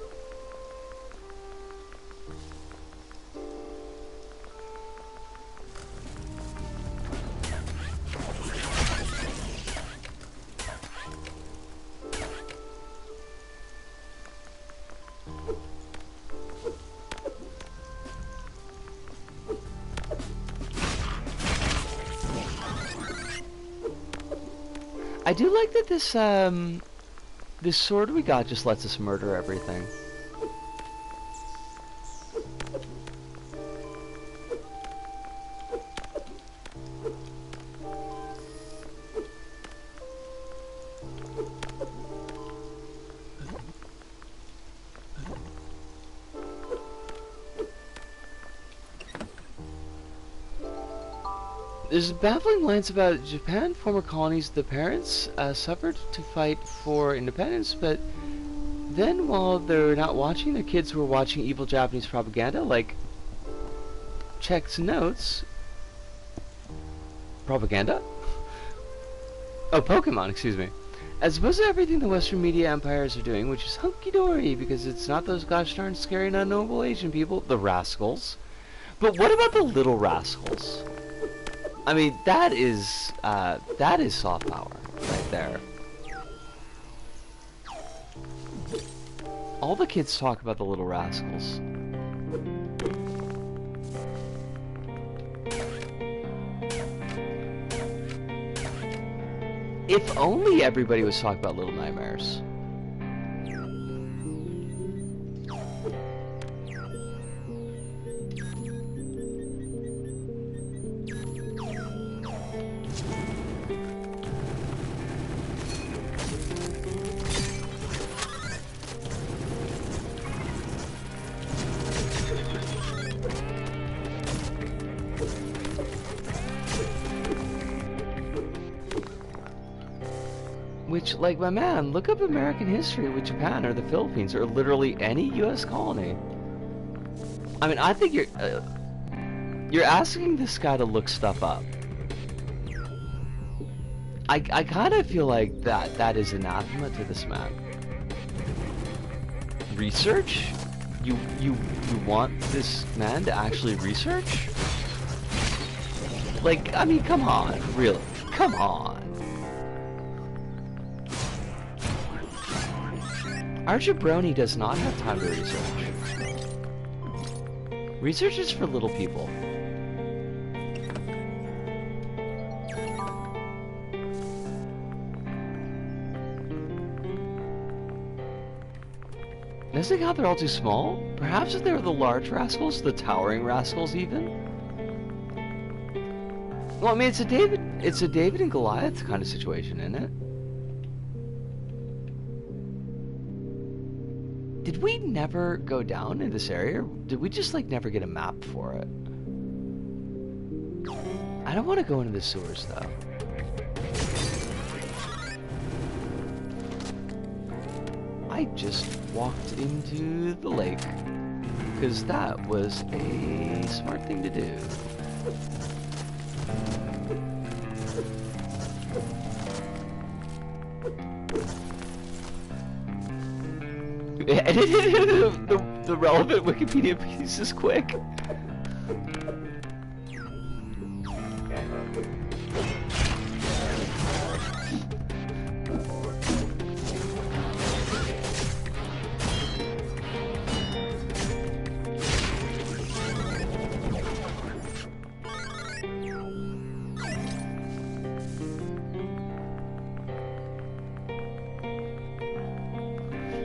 I do like that this sword we got just lets us murder everything. There's baffling lines about Japan, former colonies. The parents suffered to fight for independence, but then while they're not watching, their kids were watching evil Japanese propaganda, like, checked notes. Propaganda? Oh, Pokemon, excuse me. As opposed to everything the Western media empires are doing, which is hunky-dory, because it's not those gosh darn scary and unknowable Asian people, the rascals. But what about the little rascals? I mean, that is soft power right there. All the kids talk about the little rascals. If only everybody was talking about Little Nightmares. Which, like, my man, look up American history with Japan or the Philippines or literally any U.S. colony. I mean, I think you're asking this guy to look stuff up. I kind of feel like that is anathema to this man. Research? You want this man to actually research? Like, I mean, come on, really, come on. Our jabroni does not have time to research. Research is for little people. Isn't it how they're all too small? Perhaps if they were the large rascals, the towering rascals even? Well, I mean, it's a David and Goliath kind of situation, isn't it? Did we never go down in this area? Or did we just, like, never get a map for it? I don't want to go into the sewers, though. I just walked into the lake, because that was a smart thing to do. Edited the relevant Wikipedia pieces quick.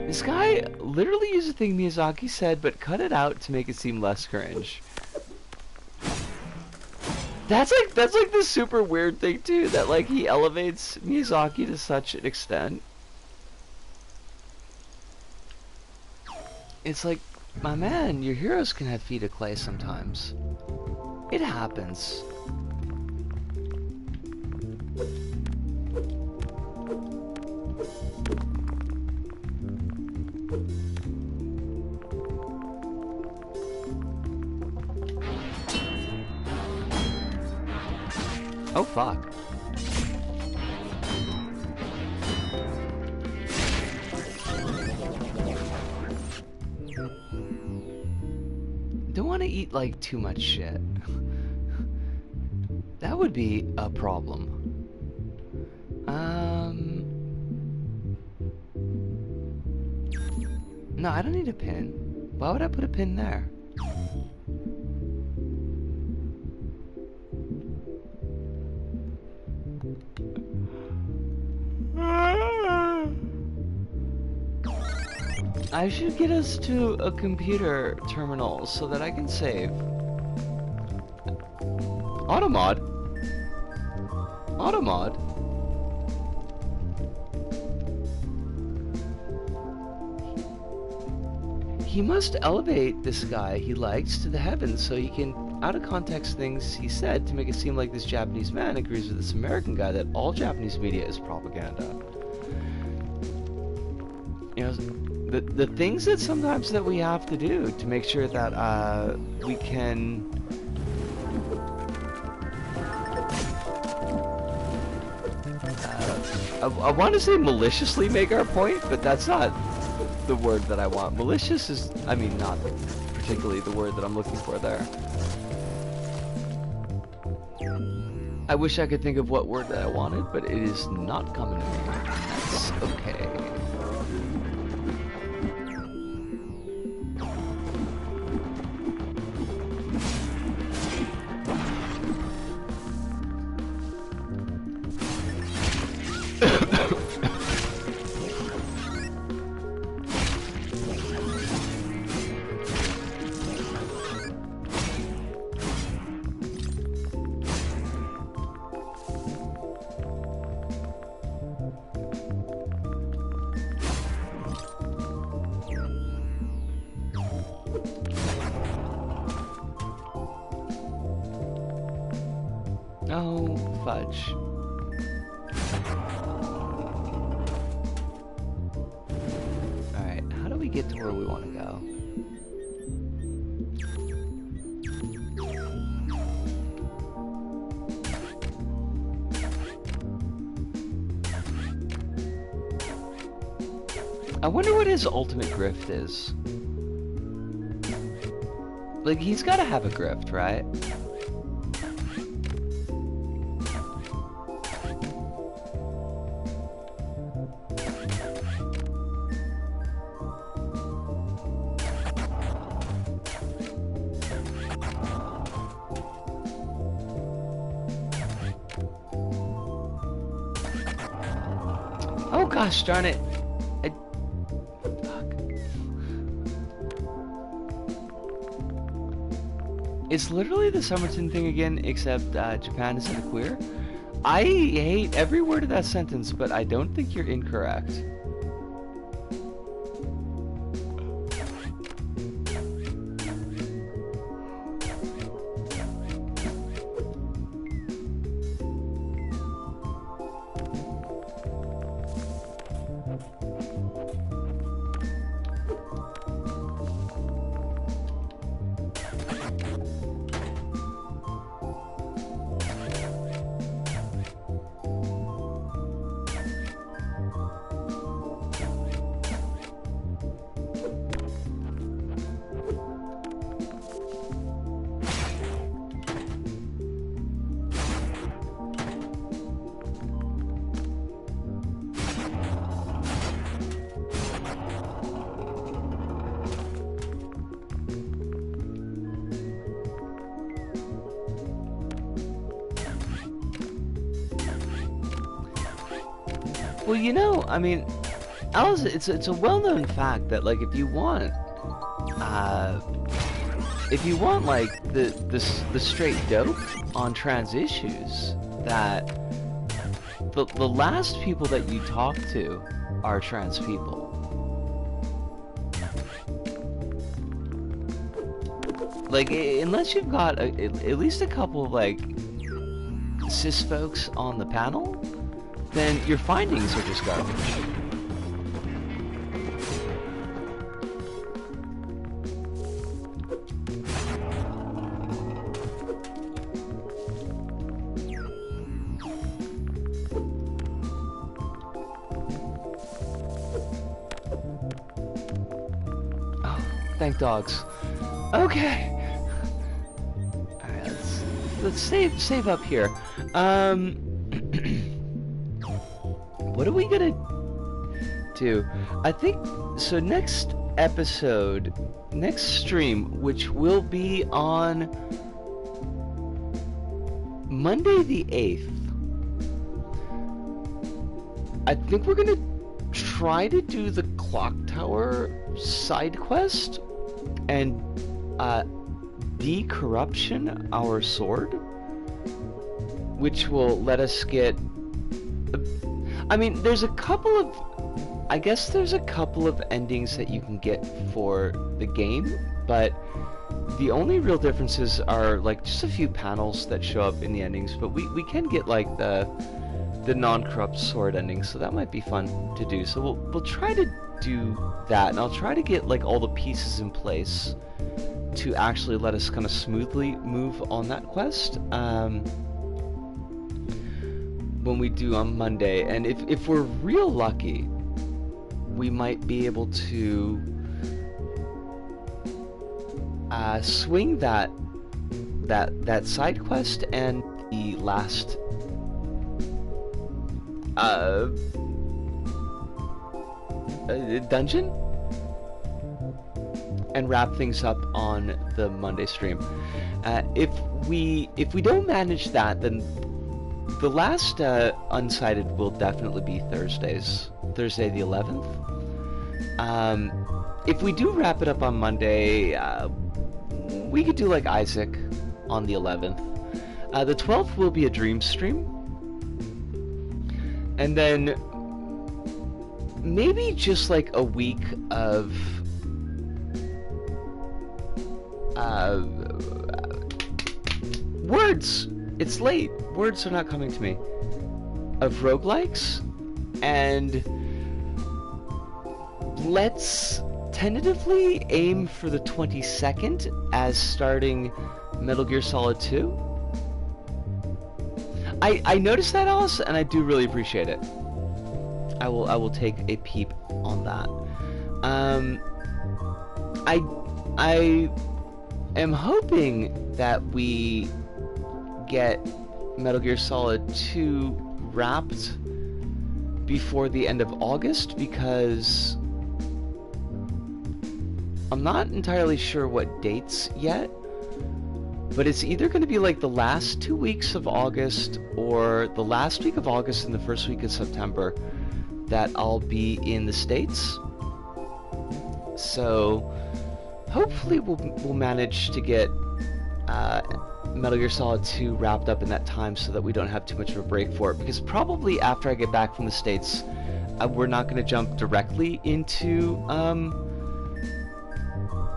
This guy literally used a thing Miyazaki said, but cut it out to make it seem less cringe. That's like the super weird thing too, that like he elevates Miyazaki to such an extent. It's like, my man, your heroes can have feet of clay sometimes. It happens. Oh fuck. Don't want to eat like too much shit. That would be a problem. No, I don't need a pin. Why would I put a pin there? I should get us to a computer terminal so that I can save. Automod? Automod? He must elevate this guy he likes to the heavens so he can out of context things he said to make it seem like this Japanese man agrees with this American guy that all Japanese media is propaganda. You know, the things that sometimes that we have to do to make sure that we can I want to say maliciously make our point, but that's not the word that I want. Malicious is, I mean, not particularly the word that I'm looking for there. I wish I could think of what word that I wanted, but it is not coming to me. That's okay. Oh, fudge. Alright, how do we get to where we want to go? I wonder what his ultimate grift is. Like, he's gotta have a grift, right? Oh gosh darn it. Fuck. It's literally the Somerton thing again, except Japan isn't queer. I hate every word of that sentence, but I don't think you're incorrect. Well, you know, I mean, Alice, it's a well-known fact that like if you want like the straight dope on trans issues, that the last people that you talk to are trans people. Like, unless you've got at least a couple of like cis folks on the panel, then your findings are just garbage. Oh, thank dogs. Okay. Alright, let's save up here. What are we gonna do? I think so. Next episode, next stream, which will be on Monday the 8th, I think we're gonna try to do the clock tower side quest and decorruption our sword, which will let us get. I mean, there's a couple of endings that you can get for the game, but the only real differences are like just a few panels that show up in the endings, but we can get like the non-corrupt sword ending, so that might be fun to do. So we'll try to do that, and I'll try to get like all the pieces in place to actually let us kind of smoothly move on that quest. When we do on Monday, and if we're real lucky, we might be able to swing that side quest and the last dungeon and wrap things up on the Monday stream. If we don't manage that, then the last Unsighted will definitely be Thursday the 11th. If we do wrap it up on Monday, we could do like Isaac on the 11th. The 12th will be a dream stream. And then maybe just like a week of words. It's late. Words are not coming to me. Of roguelikes, and let's tentatively aim for the 22nd as starting Metal Gear Solid 2. I noticed that, Alice, and I do really appreciate it. I will take a peep on that. I am hoping that we get Metal Gear Solid 2 wrapped before the end of August, because I'm not entirely sure what dates yet, but it's either going to be like the last 2 weeks of August or the last week of August and the first week of September that I'll be in the States. So hopefully we'll manage to get Metal Gear Solid 2 wrapped up in that time so that we don't have too much of a break for it, because probably after I get back from the States, we're not going to jump directly into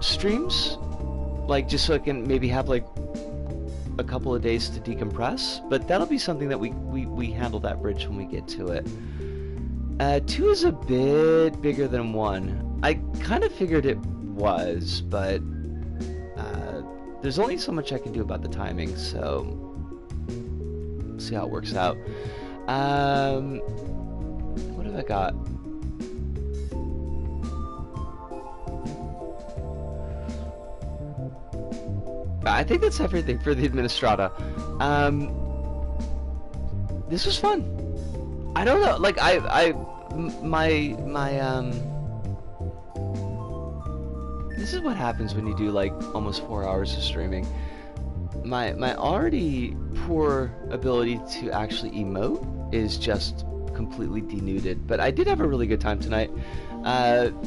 streams, like just so I can maybe have like a couple of days to decompress, but that'll be something that we handle that bridge when we get to it. 2 is a bit bigger than 1. I kind of figured it was, but there's only so much I can do about the timing, so see how it works out. What have I got? I think that's everything for the Administrata. This was fun. I don't know, like this is what happens when you do like almost 4 hours of streaming. My already poor ability to actually emote is just completely denuded, but I did have a really good time tonight.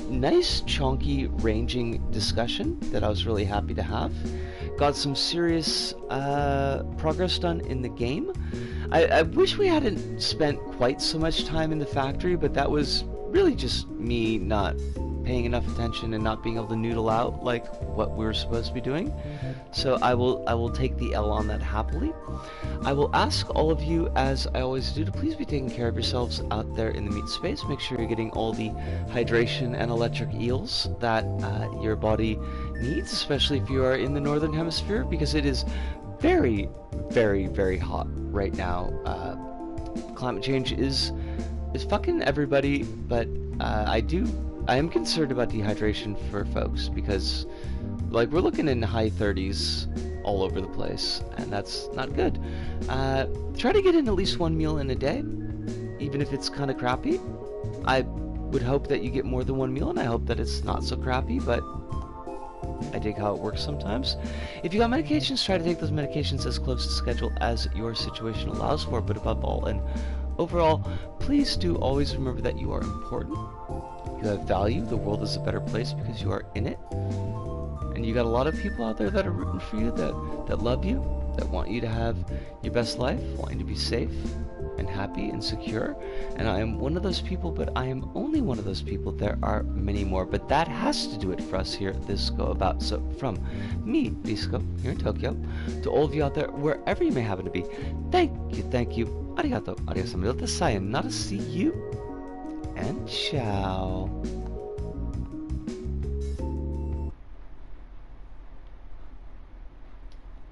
Nice chunky ranging discussion that I was really happy to have. Got some serious progress done in the game. I wish we hadn't spent quite so much time in the factory, but that was really just me not paying enough attention and not being able to noodle out like what we were supposed to be doing. So I will take the L on that happily. I will ask all of you, as I always do, to please be taking care of yourselves out there in the meat space. Make sure you're getting all the hydration and electric eels that your body needs, especially if you are in the northern hemisphere, because it is very, very, very hot right now. Climate change is fucking everybody, but I am concerned about dehydration for folks, because like we're looking in high 30s all over the place, and that's not good. Try to get in at least 1 meal in a day, even if it's kind of crappy. I would hope that you get more than 1 meal, and I hope that it's not so crappy, but I dig how it works sometimes. If you got medications, try to take those medications as close to schedule as your situation allows for, but above all and overall, please do always remember that you are important. You have value. The world is a better place because you are in it. And you got a lot of people out there that are rooting for you, that love you, that want you to have your best life, want you to be safe and happy and secure. And I am one of those people, but I am only one of those people. There are many more, but that has to do it for us here at this Go About. So from me, Bisco, here in Tokyo, to all of you out there, wherever you may happen to be, thank you, arigato, arigato, sayonara, see you, and ciao.